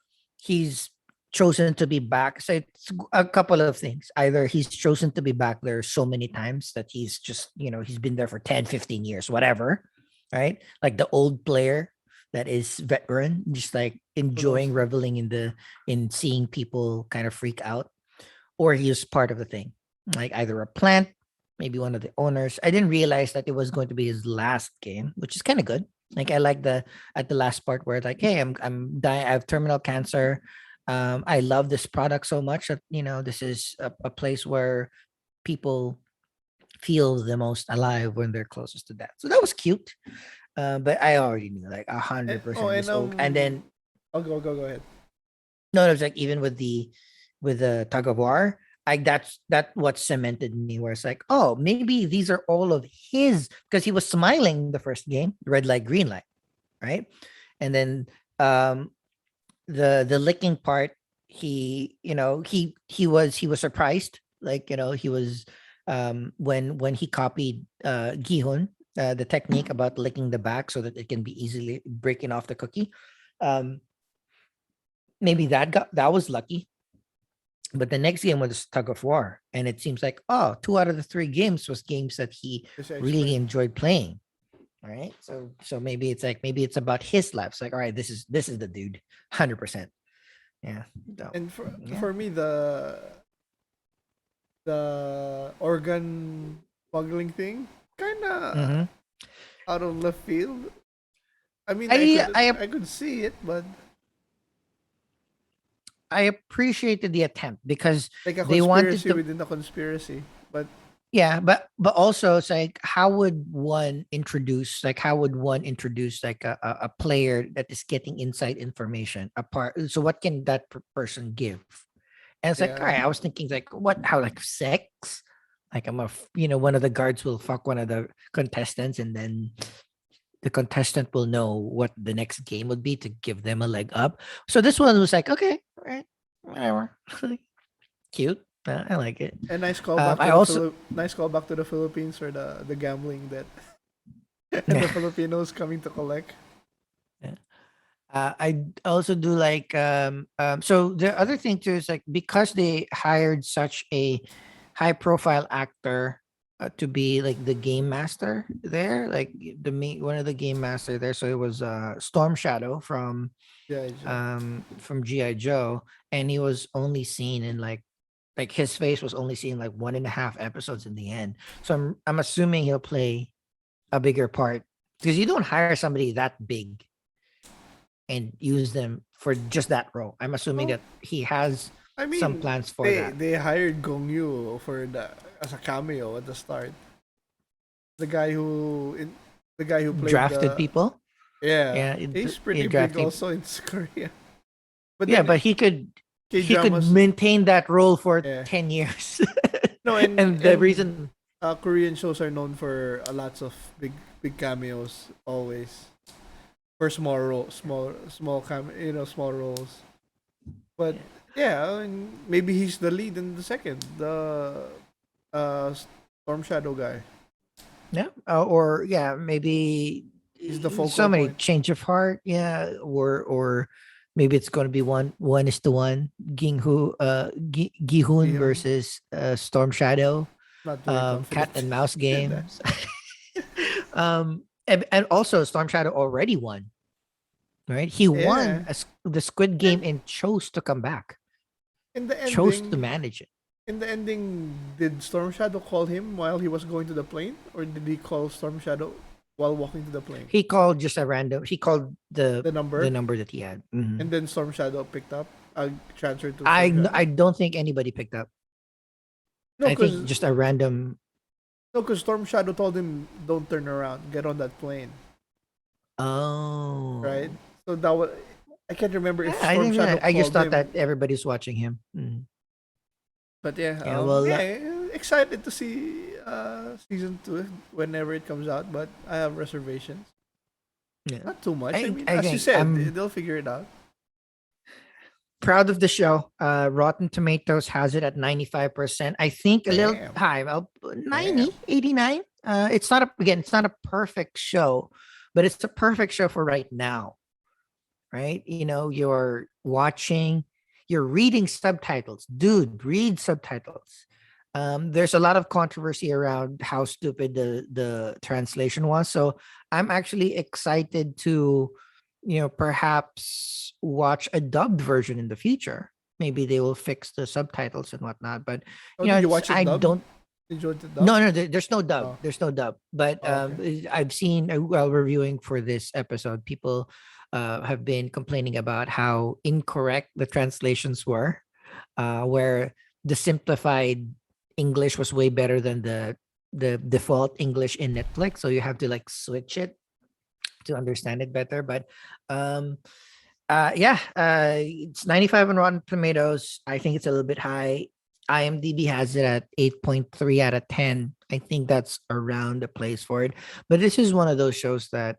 he's chosen to be back. So it's a couple of things. Either he's chosen to be back there so many times that he's just, he's been there for 10, 15 years, whatever. Right. Like the old player that is veteran, just like Who knows? enjoying reveling in seeing people kind of freak out, or he was part of the thing. Like either a plant, maybe one of the owners. I didn't realize that it was going to be his last game, which is kind of good. Like I like the at the last part where it's like, hey, I'm dying, I have terminal cancer. I love this product so much that this is a place where people feel the most alive when they're closest to death. So that was cute. But I already knew like a hundred Oh, percent and this old. And then I'll go ahead. no, it was like even with the tug of war, that what cemented me where it's like, oh, maybe these are all of his, because he was smiling the first game, red light, green light, right? And then um the licking part, he was surprised, like he was when he copied Gihun, the technique about licking the back so that it can be easily breaking off the cookie. um Maybe that was lucky. But the next game was tug of war, and it seems like, oh, 2 out of the 3 games was games that he Just to really explain. enjoyed playing. All right, so maybe it's like, maybe it's about his life. It's like, all right, this is the dude, 100%. Yeah. So And yeah. for me, the organ smuggling thing, kind of hmm out of left field. I mean, I I I could see it, but I appreciated the attempt because like a they wanted conspiracy to. within a conspiracy. But Yeah, but also it's like, how would one introduce like a player that is getting inside information apart? So what can that person give? And it's like, all yeah, right, I was thinking like, what, how, like sex? Like one of the guards will fuck one of the contestants, and then the contestant will know what the next game would be to give them a leg up. So this one was like, okay, all right, whatever, cute. I like it. a nice callback I to the also, nice callback to the Philippines or the gambling that the yeah, Filipinos coming to collect. yeah. I also do like so the other thing too is like, because they hired such a high profile actor to be like the game master there, like the main one of the game master there. So it was Storm Shadow Yeah, Joe. from GI Joe, and he was only seen in like his face was only seen like 1.5 episodes in the end. So I'm assuming he'll play a bigger part, because you don't hire somebody that big and use them for just that role. I'm assuming Oh, that he has I some mean, plans for they that. hired Gong Yu for as a cameo at the start. The guy the guy who played Drafted the people. yeah, Yeah, he's he pretty big drafted. also in Korea. But Yeah, then but he could K he could dramas, maintain that role for yeah. 10 years. No, And the reason, Korean shows are known for a lots of big cameos always for small roles. But yeah, yeah, I mean, maybe he's the lead in the second, the Storm Shadow guy. yeah, or yeah, maybe He's the so focal many point. change of heart, yeah, or maybe it's going to be one is to one, Gihun Gion. versus Storm Shadow, Not very cat confident and mouse in that. games. And also Storm Shadow already won, right? He won Yeah. the Squid Game And and chose to come back, in the chose to ending, manage it. did Storm Shadow call him while he was going to the plane, or did he call Storm Shadow while walking to the plane? He called just a random. He called the The the number, number that he had. Mhm. and then Storm Shadow picked up, transferred to I Storm n- Shadow. I don't think anybody picked up. No, I think because just a random. Storm Shadow told him, "Don't turn around. Get on that plane." Right. Oh, So that was. I can't remember yeah. if I Storm think Shadow I just called thought him, that everybody's watching him. but yeah, Yeah. Well, excited to see season 2 whenever it comes out. But I have reservations. yeah. Not too much. I mean, I as you think said, I'm they'll figure it out. proud of the show. Rotten Tomatoes has it at 95%. I think a little Damn. high, well, Damn. 90, 89. It's not again, it's not a perfect show, but it's a perfect show for right now, right? You're watching, you're reading subtitles. Dude, read subtitles. There's a lot of controversy around how stupid the translation was. So I'm actually excited to, perhaps watch a dubbed version in the future. Maybe they will fix the subtitles and whatnot. But Oh, did you it's watch it I dub? don't. Did you watch it dub? No, there's no dub. Oh. There's no dub. But Oh, okay. I've seen while reviewing for this episode, people have been complaining about how incorrect the translations were, where the simplified English was way better than the default English in Netflix. So you have to like switch it to understand it better. But um, yeah, it's 95 on Rotten Tomatoes. I think it's a little bit high. IMDb has it at 8.3 out of 10. I think that's around the place for it. But this is one of those shows that,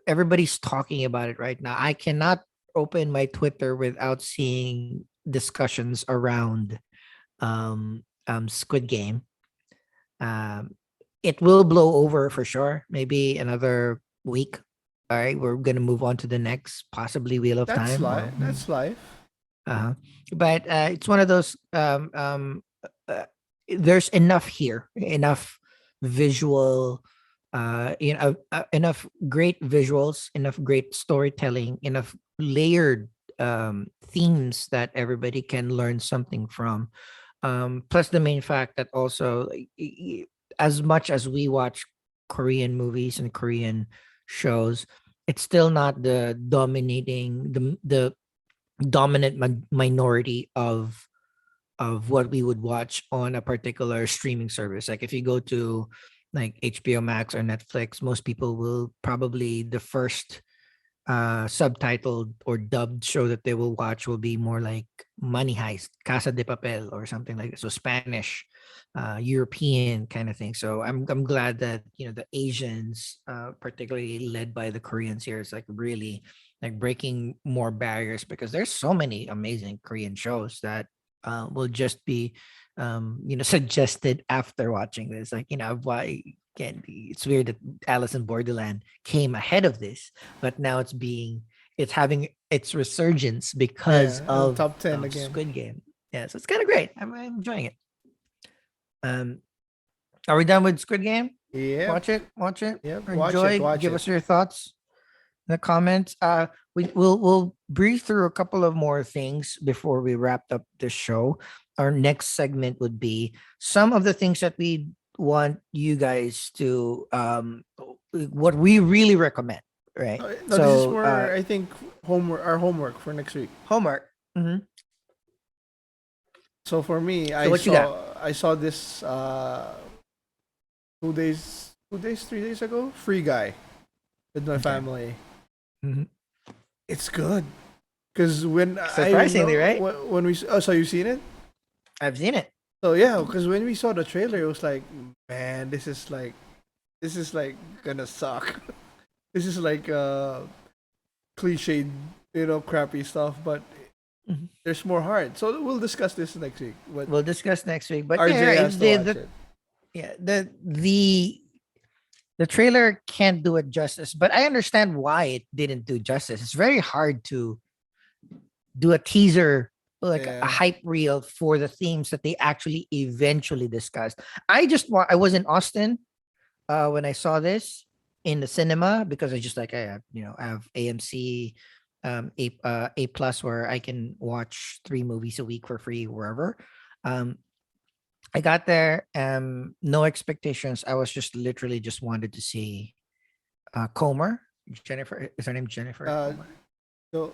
everybody's talking about it right now. I cannot open my Twitter without seeing discussions around Squid Game. Um, it will blow over for sure. Maybe another week. All right, we're gonna move on to the next, possibly Wheel of That's Time. life. That's life. Uh-huh. But it's one of those. Uh, there's enough here, enough visual, enough great visuals, enough great storytelling, enough layered themes that everybody can learn something from. Plus the main fact that also, as much as we watch Korean movies and Korean shows, it's still not the dominating the dominant minority of what we would watch on a particular streaming service. Like if you go to like HBO Max or Netflix, most people will probably the first subtitled or dubbed show that they will watch will be more like Money Heist, Casa de Papel, or something like that. So Spanish, European kind of thing. So I'm glad that the Asians, particularly led by the Koreans here, is like really like breaking more barriers because there's so many amazing Korean shows that will just be suggested after watching this. Like why again, it's weird that Alice in Borderland came ahead of this, but now it's having its resurgence because Yeah, of top 10 again. Squid Game. Yeah, so it's kind of great. I'm enjoying it. Um, are we done with Squid Game? Yeah. Watch it. Yep. Enjoy. Watch Give it. us your thoughts in the comments. We'll breeze through a couple of more things before we wrap up the show. Our next segment would be some of the things that we want you guys to what we really recommend, right? No, this is more, I think, our homework for next week. Homework. So for me, So what you got? I saw this 3 days ago. Free Guy with my family. Mhm. It's good. Because when Surprisingly, right? when we so you've seen it? I've seen it. So yeah, because when we saw the trailer, it was like, man, this is like gonna suck. This is like cliched, crappy stuff, but Mhm. there's more heart. So we'll discuss this next week. But We'll discuss next week. But RJ yeah, has to watch it. yeah, the trailer can't do it justice, but I understand why it didn't do justice. It's very hard to do a teaser, like a Yeah. hype reel for the themes that they actually eventually discussed. I was in Austin when I saw this in the cinema because I just like I have AMC A plus where I can watch 3 movies a week for free wherever. I got there, no expectations. I was just literally just wanted to see Comer. Jennifer, is her name Jennifer Uh, Comer? so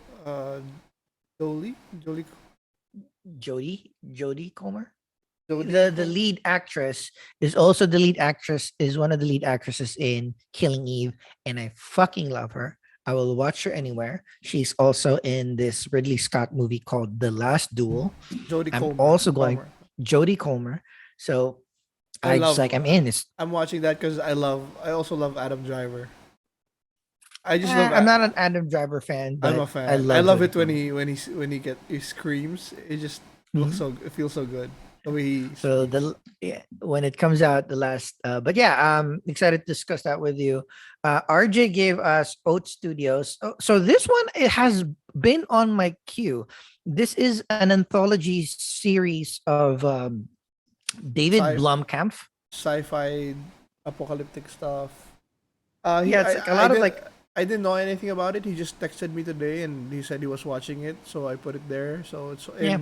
Jolie. Jodie Comer. Jodie the lead actress is also the lead actress is one of the lead actresses in Killing Eve, and I fucking love her. I will watch her anywhere. She's also in this Ridley Scott movie called The Last Duel. Jodie I'm Comer. also going Comer. Jodie Comer. So I I just love. like I'm in. It's I'm watching that because I love. I also love Adam Driver. I just love. I'm not an Adam Driver fan, I'm a but I fan. I love love Jodie it when Comer. he screams. It just looks Mhm. so. It feels so good the way he So speaks. the yeah, when it comes out the last but yeah, excited to discuss that with you. RJ gave us Oat Studios. So this one it has been on my queue. This is an anthology series of David Sci Blomkamp. sci-fi apocalyptic stuff. Yeah, it's like a lot of like I didn't know anything about it. He just texted me today and he said he was watching it, so I put it there. So yeah,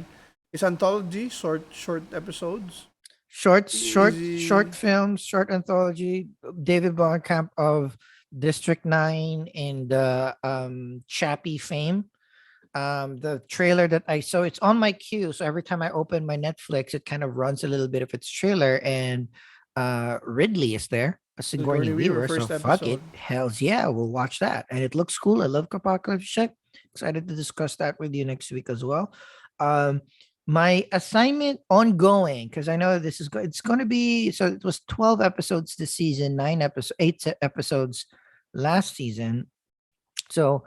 it's anthology, short episodes. short Easy. films, short anthology. David Blomkamp of District 9 and Chappie fame. The trailer that I saw, it's on my queue, so every time I open my Netflix it kind of runs a little bit of its trailer, and Ridley is there, a Sigourney Sigourney Weaver Weaver, so first fuck episode. it, hells yeah, we'll watch that, and it looks cool. I love Apocalypse Check. Excited to discuss that with you next week as well. um my assignment ongoing, because I know this is it's going to be, so it was 12 episodes this season, 8 episodes last season. So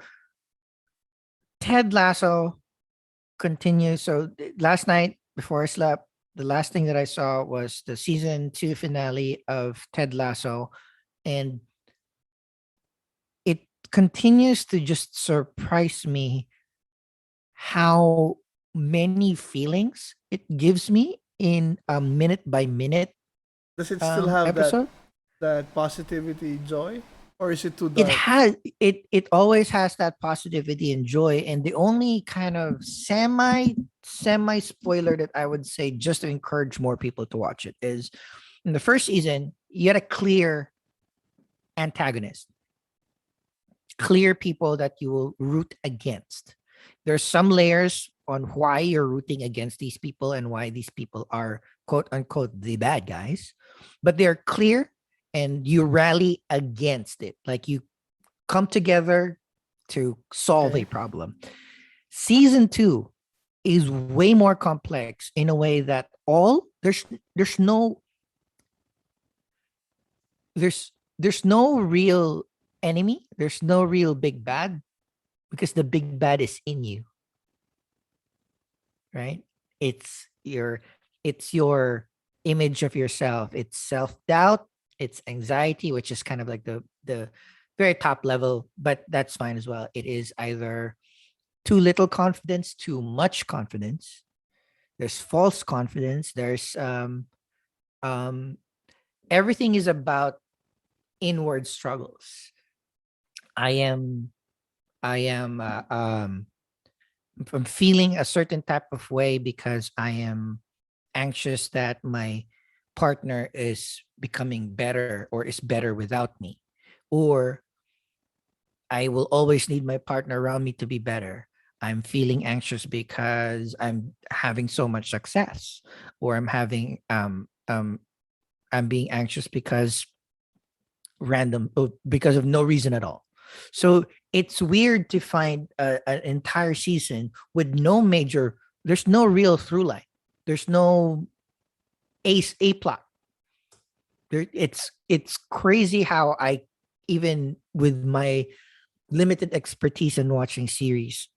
Ted Lasso continues. So last night before I slept, the last thing that I saw was the season 2 finale of Ted Lasso, and it continues to just surprise me how many feelings it gives me in a minute by minute Does it still have episode. that positivity joy, or is it too It dark? has it always has that positivity and joy, and the only kind of semi spoiler that I would say, just to encourage more people to watch it, is in the first season you had a clear antagonist, clear people that you will root against. There's some layers on why you're rooting against these people and why these people are quote unquote the bad guys, but they're clear, and you rally against it. Like you come together to solve a Okay. problem. Season 2 is way more complex in a way that all there's no there's no real enemy, there's no real big bad, because the big bad is in you, right? It's your it's your image of yourself. It's self-doubt, it's anxiety, which is kind of like the very top level, but that's fine as well. It is either too little confidence, too much confidence. There's false confidence. There's um everything is about inward struggles. I am I am I'm feeling a certain type of way because I am anxious that my partner is becoming better or is better without me, or I will always need my partner around me to be better. I'm feeling anxious because I'm having so much success, or I'm being anxious because because of no reason at all. So it's weird to find an entire season with no major. There's no real through line. There's no a plot. It's crazy how I, even with my limited expertise in watching series,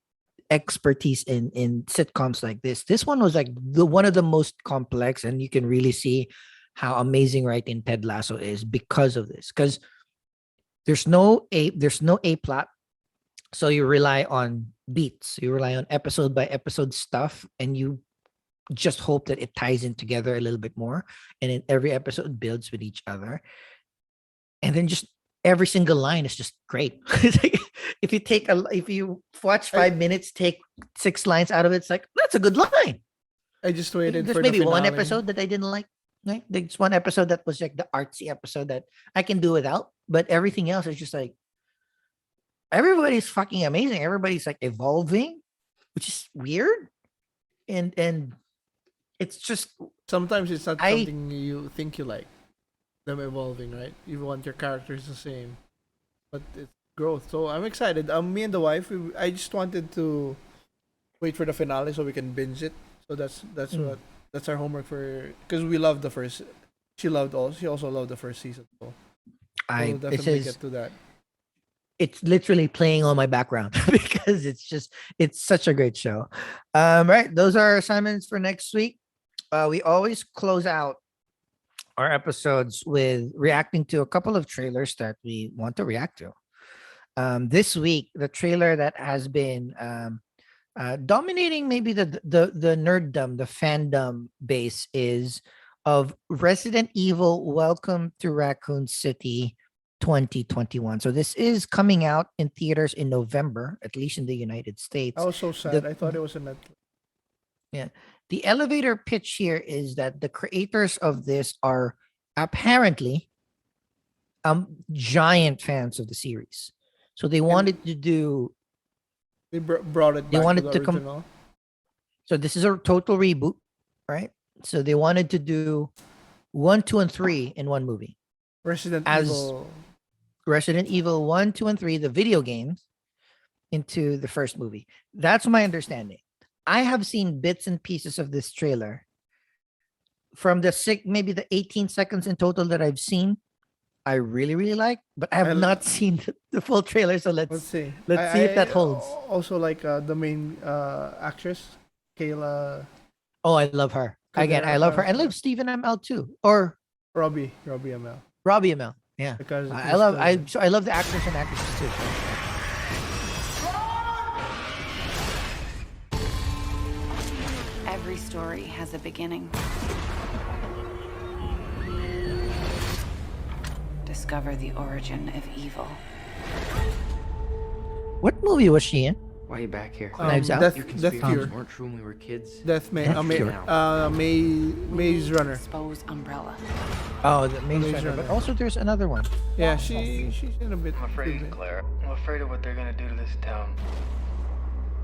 expertise in sitcoms like this one was like the one of the most complex, and you can really see how amazing writing Ted Lasso is because of this. Because there's no a plot, so you rely on beats, you rely on episode by episode stuff, and you just hope that it ties in together a little bit more, and then every episode builds with each other, and then just every single line is just great. It's like, if you watch I 5 minutes, take 6 lines out of it, it's like that's a good line. I just waited There's for the maybe one finale. episode that I didn't like. Right? There's one episode that was like the artsy episode that I can do without, but everything else is just like everybody's fucking amazing. Everybody's like evolving, which is weird, and it's just Sometimes it's not I something you think you like. Them evolving, right? You want your characters the same, but it's growth. So I'm excited. Me and the wife, I just wanted to wait for the finale so we can binge it. So mm, that's our homework for, because we loved the first. She also loved the first season. So we'll I this definitely is get to that. it's literally playing on my background because it's such a great show. Right, those are our assignments for next week. We always close out our episodes with reacting to a couple of trailers that we want to react to. This week, the trailer that has been dominating maybe the nerddom, the fandom base is of Resident Evil Welcome to Raccoon City 2021. So this is coming out in theaters in November, at least in the United I States. was so sad. The I thought it was a net. yeah, the elevator pitch here is that the creators of this are apparently giant fans of the series. So they And wanted to do they brought it they back to wanted the to come original. so this is a total reboot, right? So they wanted to do 1, 2, and 3 in one movie. Resident As Evil. Resident Evil 1, 2, and 3, the video games, into the first movie. That's my understanding. I have seen bits and pieces of this trailer from the maybe the 18 seconds in total that I've seen. I really, really like, but I have I not seen the full trailer. So Let's see. let's see if that holds. Also like the main actress, Kayla Oh, I love her. Again, I love her. I love Stephen ML too. Or Robbie ML, Robbie ML. Yeah. because I love I love the actors and actresses too. Every story has a beginning. Discover the origin of evil. What movie was she in? Why are you back here? Knives Out? Death, Your Death conspiracies Cure, weren't true when we were kids. Maze Runner. Expose Umbrella. Oh, the Maze Maze Runner. But Runner. also there's another one. Yeah, she's in a bit. I'm afraid, Claire. I'm afraid of what they're gonna do to this town.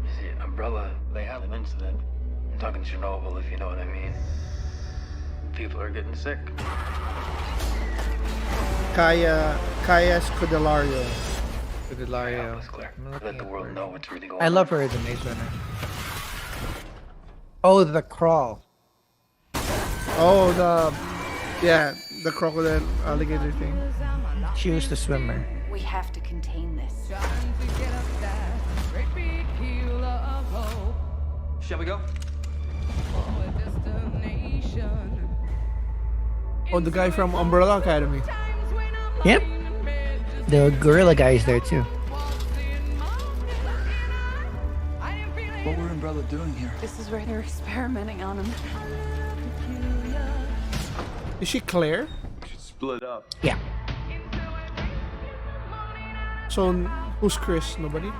You see, Umbrella, they had an incident. I'm talking Chernobyl, if you know what I mean. People are getting sick. Kaya Scodelario. Fidellario. Help us, Claire. Let the world know what's really going I on. love her as a Maze Runner. Oh, The Crawl. Oh, the crocodile alligator thing. She was the swimmer. We have to contain this. Shall we go? Oh, the guy from Umbrella Academy. Yep. The gorilla guys there too. What were Umbrella doing here? This is where they're experimenting on him. Is she Claire? Split up. Yeah. So who's Chris? Nobody.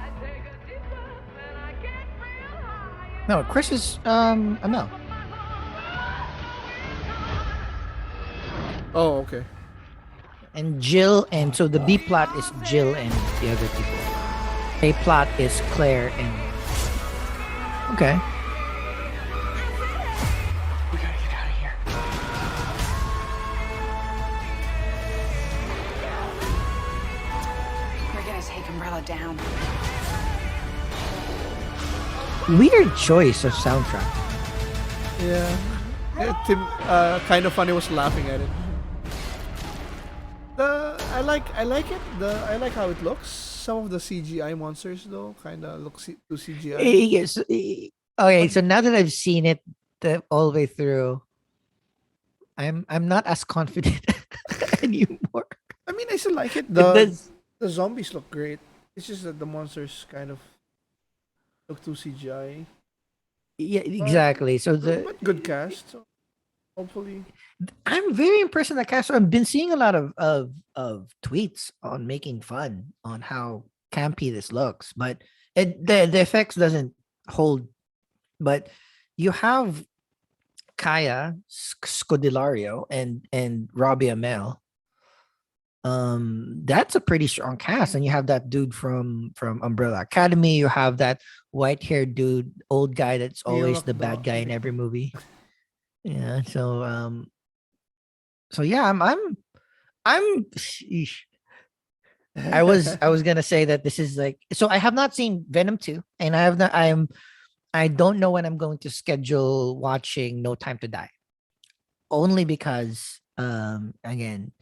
No, Chris is Amel. Oh, okay. And Jill, and so the B plot is Jill and the other people. A plot is Claire and okay. We gotta get out of here. We're gonna take Umbrella down. Weird choice of soundtrack. Yeah. Tim, kind of funny was laughing at it. I like it. I like how it looks. Some of the CGI monsters though kind of look too CGI. Yes. Okay, so now that I've seen it all the way through, I'm not as confident anymore. I mean, I still like it. It does- The zombies look great. It's just that the monsters kind of look too CGI. Yeah, exactly. So But good cast. So hopefully. I'm very impressed with that cast. So I've been seeing a lot of tweets on making fun on how campy this looks, but the effects doesn't hold. But you have Kaya Scodelario and Robbie Amell. That's a pretty strong cast, and you have that dude from Umbrella Academy. You have that white haired dude, old guy that's always the bad guy in every movie. Yeah. So yeah, sheesh. I was gonna say that this is like, so I have not seen Venom 2, and I don't know when I'm going to schedule watching No Time to Die. Only because again,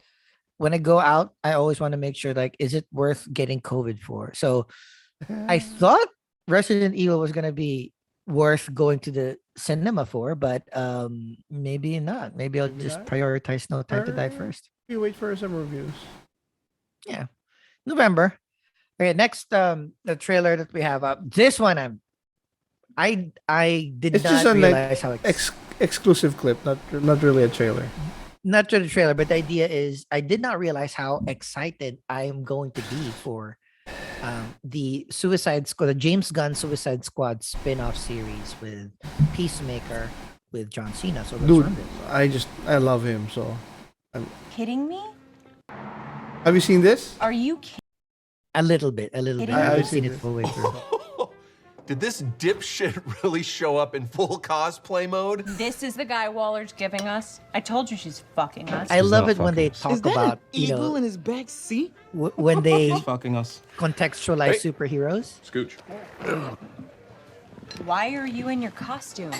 when I go out, I always want to make sure, like, is it worth getting COVID for? So I thought Resident Evil was gonna be worth going to the cinema for, but maybe not. Maybe I'll Maybe just not. prioritize No Time to Die Or first. we wait for some reviews. Yeah. November. Okay, next the trailer that we have up. This one I did It's just not a like realize how exclusive clip, not really a trailer. not to the trailer, but the idea is I did not realize how excited I am going to be for the Suicide Squad, the James Gunn Suicide Squad spin-off series with Peacemaker with John Cena. So let's Dude, run this. I love him. So, Kidding me? have you seen this? Are you kidding? A little bit. I I've haven't seen seen it this. full way through. Did this dipshit really show up in full cosplay mode? This is the guy Waller's giving us. I told you she's fucking us. I love not it when they fucking- talk about, you know, in his back seat? when they Fucking us. contextualize Hey. superheroes. Scooch. Why are you in your costume?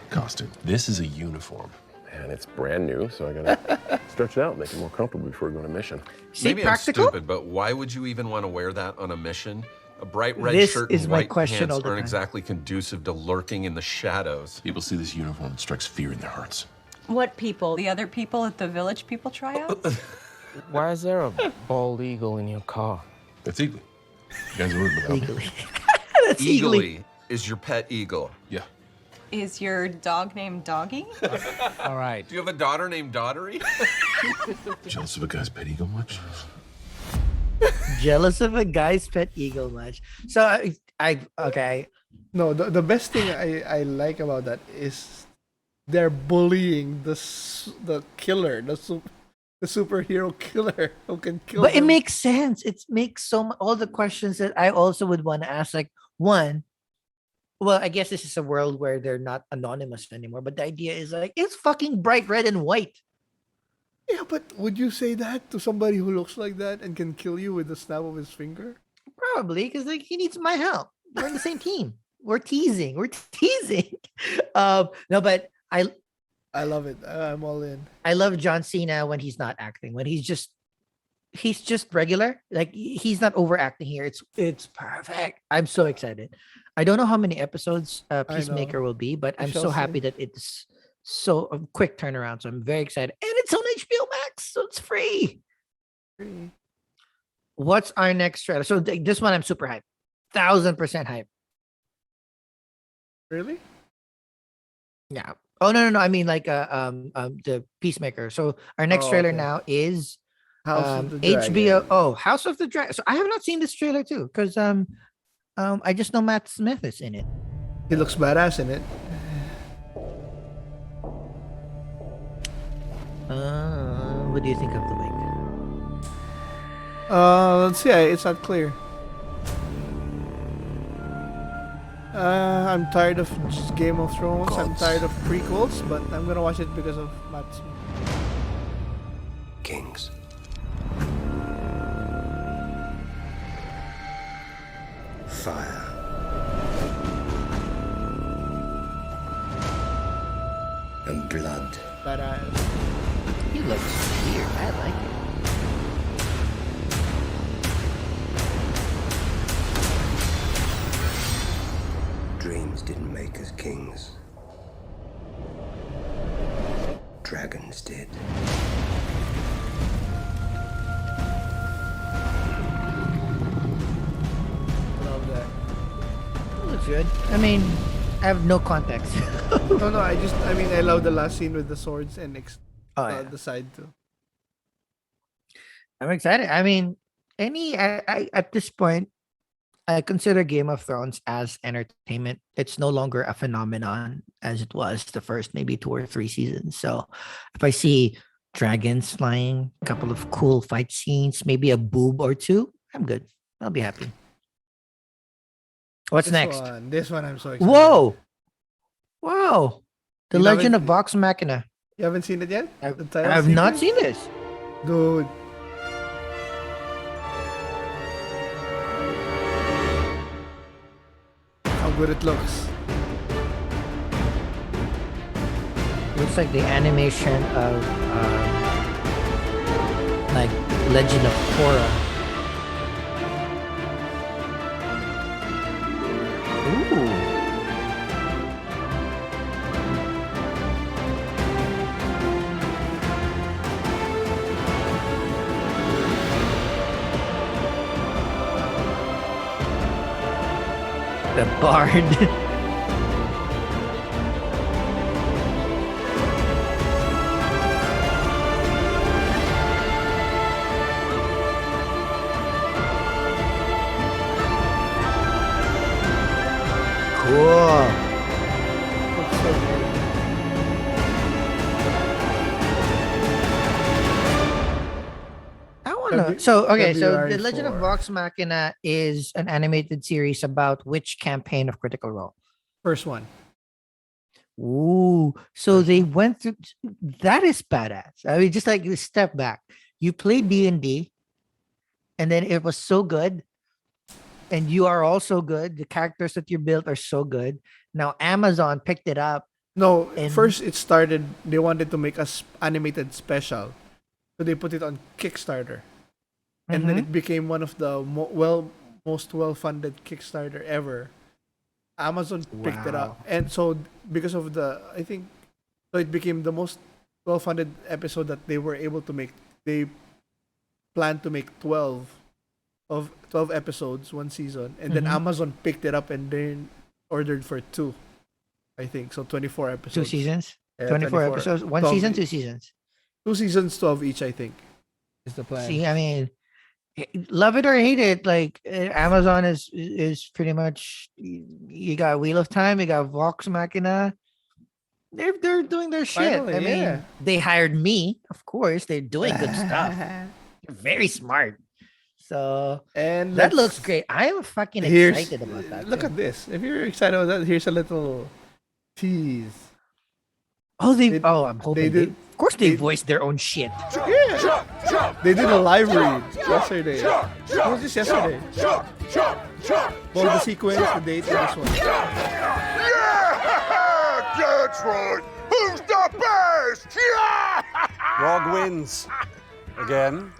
Costume. This is a uniform, and it's brand new, so I gotta stretch it out, make it more comfortable before we go on a mission. See, Maybe practical. I'm stupid, but why would you even want to wear that on a mission? A bright red This shirt is and my white question pants all the aren't time. exactly conducive to lurking in the shadows. People see this uniform, it strikes fear in their hearts. What people? The other people at the Village People tryouts? Why is there a bald eagle in your car? That's eagle. You guys are worried about me? Legally. That's eagly. Eagly is your pet eagle. Yeah. Is your dog named Doggy? All right. Do you have a daughter named Daughtery? Jealous of a guy's pet ego much? Jealous of a guy's pet eagle much. So okay. No, the best thing I like about that is they're bullying the killer, the superhero killer who can kill. But it them. makes sense. It makes all the questions that I also would want to ask. Like, one, well, I guess this is a world where they're not anonymous anymore. But the idea is like, it's fucking bright red and white. Yeah, but would you say that to somebody who looks like that and can kill you with the snap of his finger? Probably because like he needs my help. We're on the same team. We're teasing. No, but I love it. I'm all in. I love John Cena when he's not acting. When he's just regular. Like he's not overacting here. It's perfect. I'm so excited. I don't know how many episodes Peacemaker will be, but We I'm shall so see. happy that it's so a quick turnaround. So I'm very excited, and it's on HBO Max, so it's free. What's our next trailer? So this one I'm super hyped, 1000% hype. Really? Yeah. Oh no. I mean like the Peacemaker. So our next Oh, trailer okay. now is House of the HBO. Dragon. Oh, House of the Dragon. So I have not seen this trailer too, because I just know Matt Smith is in it. He looks badass in it. What do you think of the wig? Let's see. It's not clear. I'm tired of just Game of Thrones. I'm tired of prequels, but I'm gonna watch it because of Matt Smith. Kings. Fire. And blood. Badass. He looks weird. I like it. Dreams didn't make us kings. Dragons did. Love that. It looks good. I mean, I have no context. No, I mean, I love the last scene with the swords and Oh, yeah. the side too. I'm excited. I mean, I at this point, I consider Game of Thrones as entertainment. It's no longer a phenomenon as it was the first maybe 2 or 3 seasons. So if I see dragons flying, a couple of cool fight scenes, maybe a boob or two, I'm good. I'll be happy. What's next? This one I'm so excited. Whoa. The You Legend of haven't- Vox Machina. You haven't seen it yet? The title I've not sequence? seen this. Dude. How good it looks. Looks like the animation of like Legend of Korra. Ooh. The Bard. Cool. Looks so good. I wanna. So okay, so February the Legend of 4. Vox Machina is an animated series about which campaign of Critical Role? First one. Ooh, so they went through. That is badass. I mean, just like you step back, you played D&D, and then it was so good, and you are also good. The characters that you built are so good. Now Amazon picked it up. No, And- first it started, they wanted to make a animated special. So they put it on Kickstarter. And then Mhm. it became one of the most well-funded Kickstarter ever. Amazon picked it up. Wow. And so because of I think, so it became the most well-funded episode that they were able to make. They planned to make 12 episodes, one season. And then Mhm. Amazon picked it up and then ordered for 2, I think. So 24 episodes. 2 seasons, Yeah, 24 episodes, 1 12 season, each. 2 seasons. 2 seasons, 12 each, I think. Is the plan. See, I mean, love it or hate it, like Amazon is pretty much you got Wheel of Time, you got Vox Machina. They're doing their shit. Finally, I mean, yeah. they hired me, of course. They're doing good stuff. They're very smart. So And that let's- looks great. I am fucking Here's- excited about that. Look too. at this. If you're excited about that, here's a little tease. Oh, they- I'm hoping did- of course they they- voiced their own shit. Yeah. They did a live read yesterday. What was this yesterday? Well, the sequence, the date, and this one. That's right. Who's the best? Rog wins. Again.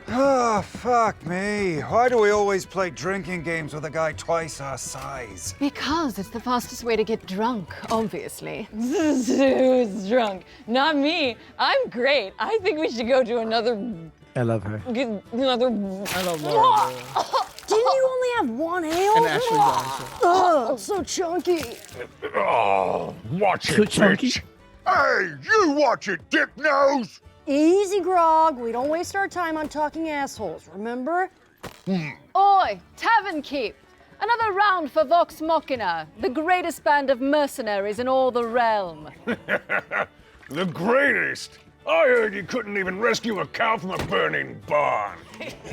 Oh, fuck me. Why do we always play drinking games with a guy twice our size? Because it's the fastest way to get drunk, obviously. Who's drunk? Not me. I'm great. I think we should go to another. I love her. Another. I love Laura. Didn't you only have one ale? And Ashley Johnson. Oh, so chunky. Oh, watch So it, chunky. bitch. Hey, you watch it, dick nose. Easy, Grog. We don't waste our time on talking assholes, remember? Oi, Tavern Keep! Another round for Vox Machina, the greatest band of mercenaries in all the realm. The greatest. I heard you couldn't even rescue a cow from a burning barn.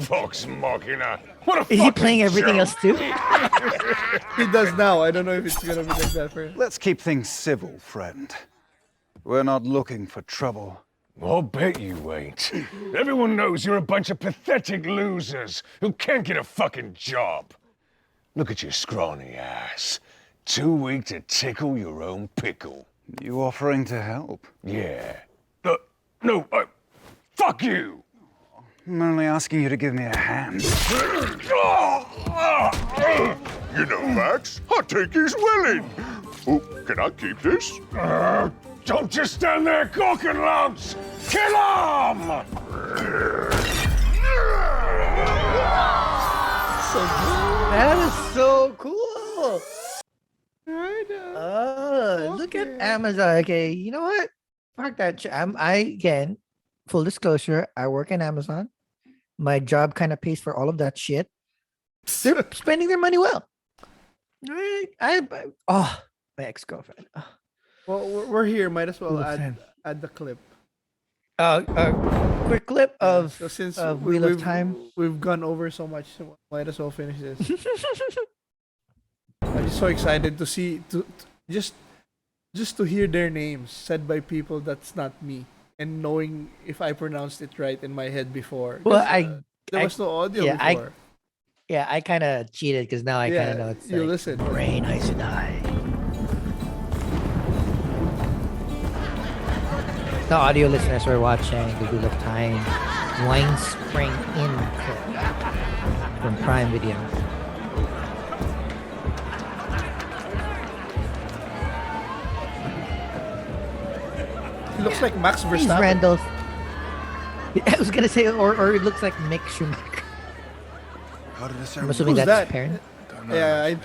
Vox Machina. What a Is he fucking playing everything joke. else too? He does now. I don't know if it's gonna be like that for him. Let's keep things civil, friend. We're not looking for trouble. I'll bet you ain't. Everyone knows you're a bunch of pathetic losers who can't get a fucking job. Look at your scrawny ass. Too weak to tickle your own pickle. You offering to help? Yeah. No, fuck you! I'm only asking you to give me a hand. You know, Max, I think he's willing. Oh, can I keep this? Don't just stand there gawking, lumps! Kill him! That is so cool. Oh, look at Amazon. Okay, you know what? Fuck that. I again, full disclosure, I work in Amazon. My job kind of pays for all of that shit. They're spending their money well. Right? Oh, my ex-girlfriend. Oh. Well, we're here. Might as well Wheel of Time. add the clip. Quick clip of So since Wheel of Time. we've gone over so much, so might as well finish this. I'm just so excited to see just just to hear their names said by people that's not me, and knowing if I pronounced it right in my head before. 'Cause, Well, there I was no audio yeah, before. I kind of cheated because now I kind of know it's you like listen. Rain, I should die. The audio listeners were watching the Wheel of Time Wine Spring Inn clip from Prime Video. He looks like Max He's Verstappen. Randall's. I was gonna say, or it looks like Mick Schumacher. How did this I'm assuming Who's that's that? Perrin. Yeah, I'm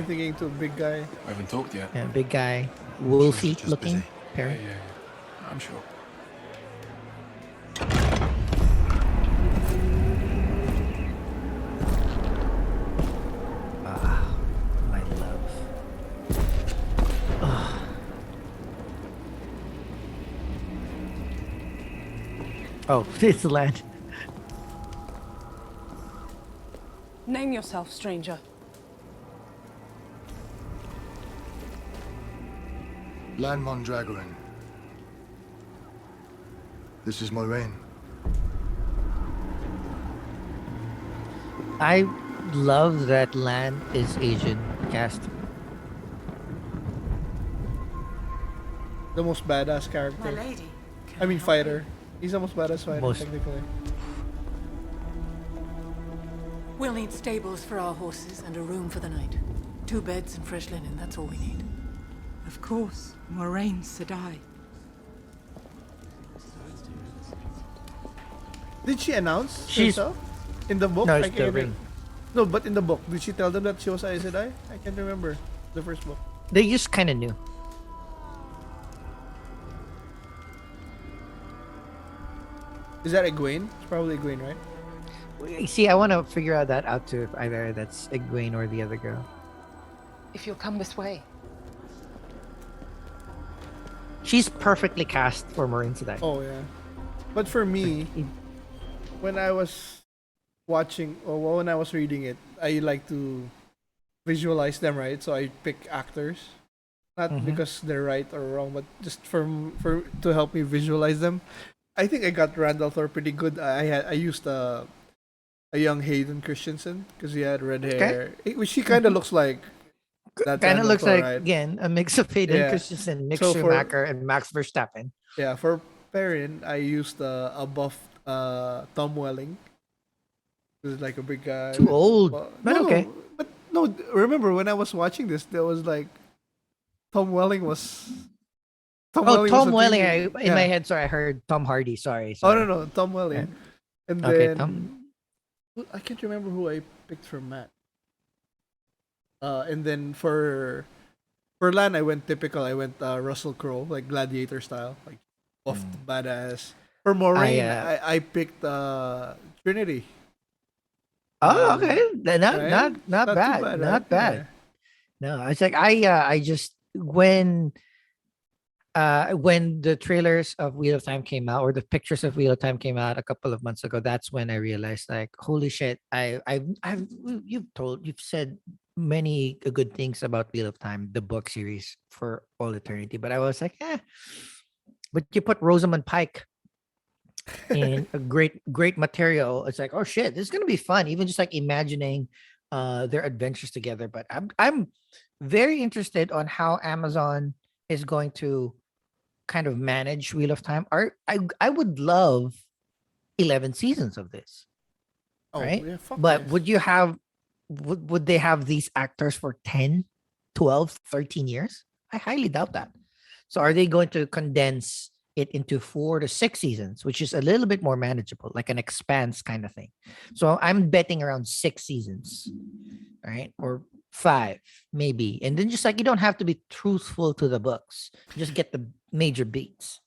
thinking to big guy. I haven't talked yet. Yeah, big guy, wolfy just looking busy. Perrin. Yeah. I'm sure. Ah, my love. Ah. Oh, it's land. Name yourself, stranger. Lan Mondragoran. This is Moraine. I love that Lan is Asian cast. The most badass character. My lady. I mean, fighter. He's the most badass fighter, Most- technically. We'll need stables for our horses and a room for the night. 2 beds and fresh linen, that's all we need. Of course, Moraine Sedai. Did she announce She's- herself in the book? No, I it's can't the remember. ring. No, but in the book, did she tell them that she was Aes Sedai? I can't remember the first book. They just kind of knew. Is that Egwene? It's probably Egwene, right? See, I want to figure out that out too. If either that's Egwene or the other girl. If you'll come this way. She's perfectly cast for Moraine Sedai. Oh yeah. But for me, when I was watching or when I was reading it, I like to visualize them, right? So I pick actors, not Mhm. because they're right or wrong, but just for to help me visualize them. I think I got Randall Thor pretty good. I used a young Hayden Christensen because he had red hair, which he kind of looks like. That Kind of Randall looks Thor, like right? again a mix of Hayden Yeah. Christensen, Mick So for- Schumacher, and Max Verstappen. Yeah, for Perrin, I used a buff Tom Welling. Who's like a big guy. Too old, but no, okay. But no, remember when I was watching this, there was like Tom Welling was. Oh, Tom was a Welling. TV In my head, sorry, I heard Tom Hardy. Sorry. Oh no, Tom Welling. And Okay, then I can't remember who I picked for Matt. And then for Lan, I went typical. I went Russell Crowe, like Gladiator style, like buff, badass. For Moraine, I picked Trinity. Oh, okay. Not right? not too bad. bad, Not right? bad. No, it's like I just when the trailers of Wheel of Time came out or the pictures of Wheel of Time came out a couple of months ago, that's when I realized like, holy shit, you've said many good things about Wheel of Time, the book series for all eternity, but I was like, but you put Rosamund Pike in a great material. It's like, oh shit, this is gonna be fun. Even just like imagining their adventures together. But I'm very interested on how Amazon is going to kind of manage Wheel of Time. I would love 11 seasons of this. Oh, right? yeah, fuck But yes. would you have would they have these actors for 10, 12, 13 years? I highly doubt that. So are they going to condense it into 4 to 6 seasons, which is a little bit more manageable, like an expanse kind of thing? So I'm betting around 6 seasons, right? Or 5, maybe. And then just like you don't have to be truthful to the books. Just get the major beats.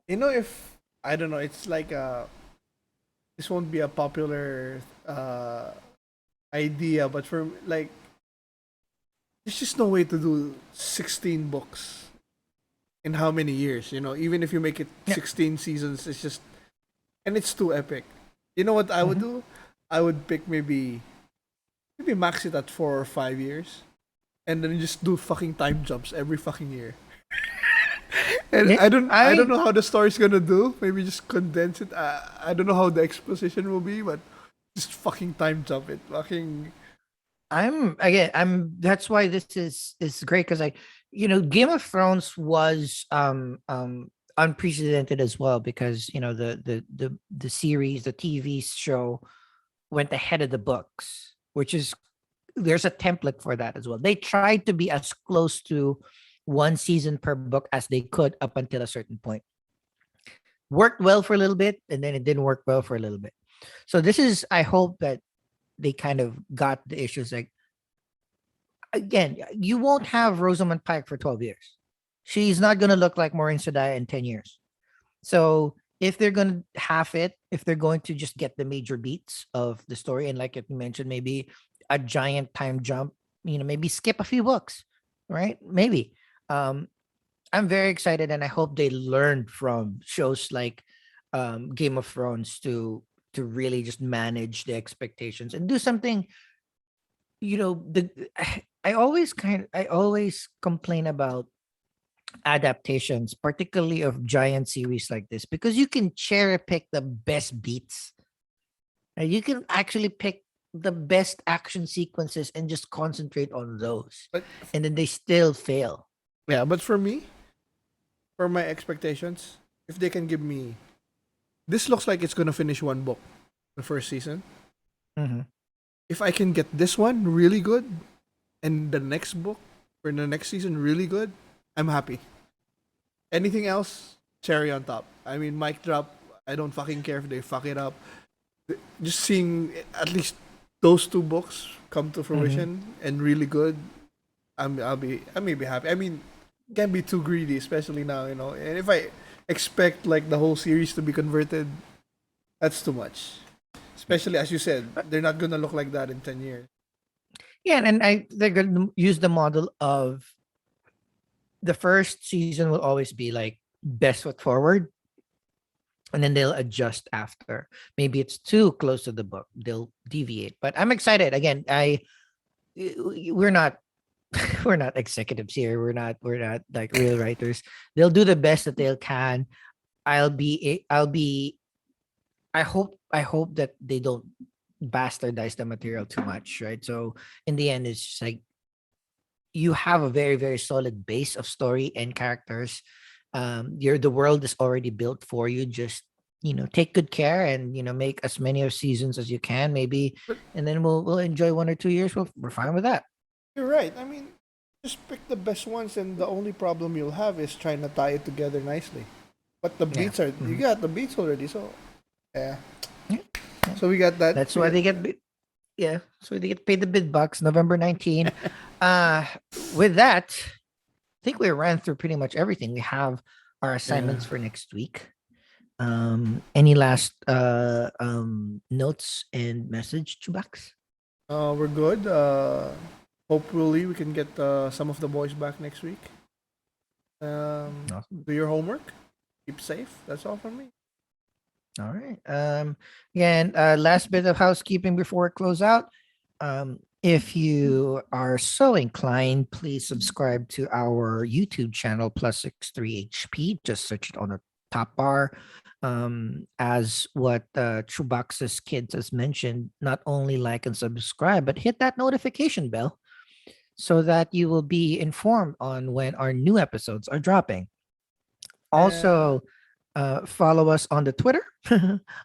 You know, if I don't know, it's like this won't be a popular idea, but for like, there's just no way to do 16 books in how many years? You know, even if you make it 16 seasons, it's just, and it's too epic. You know what I would do? I would pick maybe max it at 4 or 5 years, and then just do fucking time jumps every fucking year. And Yeah, I don't know how the story's gonna do. Maybe just condense it. I don't know how the exposition will be, but just fucking time jump it. Fucking that's why this is great because Game of Thrones was unprecedented as well because the series, the TV show went ahead of the books, which is there's a template for that as well. They tried to be as close to one season per book as they could up until a certain point. Worked well for a little bit, and then it didn't work well for a little bit. So this is, I hope that they kind of got the issues. Like, again, you won't have Rosamund Pike for 12 years. She's not going to look like Maureen Sedaya in 10 years. So if they're going to half it, if they're going to just get the major beats of the story, and like you mentioned, maybe a giant time jump, maybe skip a few books, right? Maybe. I'm very excited, and I hope they learned from shows like Game of Thrones to really just manage the expectations and do something. The I always complain about adaptations, particularly of giant series like this, because you can cherry pick the best beats. And you can actually pick the best action sequences and just concentrate on those. And then they still fail. yeah, but for me, for my expectations, if they can give me, this looks like it's gonna finish one book, the first season. Mhm. If I can get this one really good, and the next book or the next season really good, I'm happy. Anything else, cherry on top. I mean, mic drop. I don't fucking care if they fuck it up. Just seeing at least those two books come to fruition and really good, I may be happy. I mean, can't be too greedy, especially now, And if I expect like the whole series to be converted, that's too much. Especially as you said, they're not gonna look like that in 10 years. Yeah, and they're gonna use the model of the first season will always be like best foot forward, and then they'll adjust after. Maybe it's too close to the book, they'll deviate. But I'm excited. Again, we're not we're not executives here. We're not like real writers. They'll do the best that they can. I hope that they don't bastardize the material too much, right? So in the end, it's just like you have a very, very solid base of story and characters. The world is already built for you. Just take good care and make as many of seasons as you can, maybe, and then we'll enjoy 1 or 2 years. We're fine with that. You're right. I mean, just pick the best ones, and the only problem you'll have is trying to tie it together nicely. But the beats are you got the beats already, so yeah. So we got that. That's why they get so they get paid the big bucks. November 19. With that, I think we ran through pretty much everything. We have our assignments for next week. Any last notes and message, Chubax? We're good. Hopefully we can get some of the boys back next week. Awesome. Do your homework. Keep safe. That's all from me. All right. Again, last bit of housekeeping before we close out. If you are so inclined, please subscribe to our YouTube channel, +63HP. Just search it on the top bar. As what Chubax's kids has mentioned, not only like and subscribe, but hit that notification bell so that you will be informed on when our new episodes are dropping. Also, follow us on the Twitter,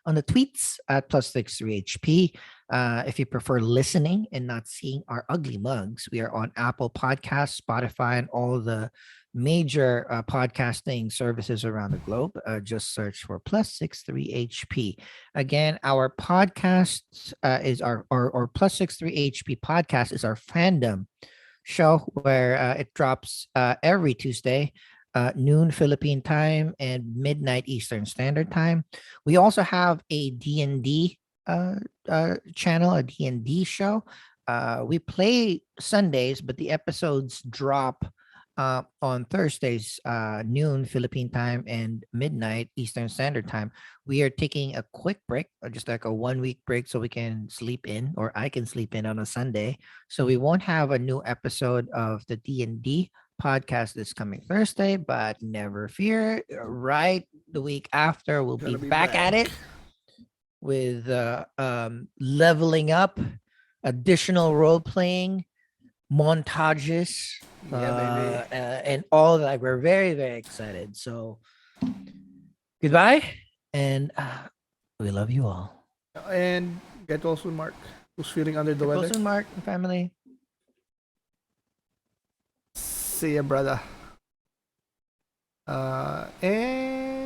on the tweets at +63HP. If you prefer listening and not seeing our ugly mugs, we are on Apple Podcasts, Spotify, and all the major podcasting services around the globe. Just search for +63HP. Again, our podcast is our +63HP podcast is our fandom show where it drops every Tuesday. Noon Philippine time and midnight Eastern Standard Time. We also have a D&D channel, a D&D show. We play Sundays, but the episodes drop on Thursdays, noon Philippine time and midnight Eastern Standard Time. We are taking a quick break, just like a 1 week break, so we can sleep in, or I can sleep in on a Sunday. So we won't have a new episode of the D&D podcast this coming Thursday, but never fear. Right the week after, we'll be back at it with leveling up, additional role playing, montages, and all that. We're very, very excited. So goodbye, and we love you all. And get well soon, Mark, who's feeling under the Get well weather. soon, Mark and family. See ya, brother. And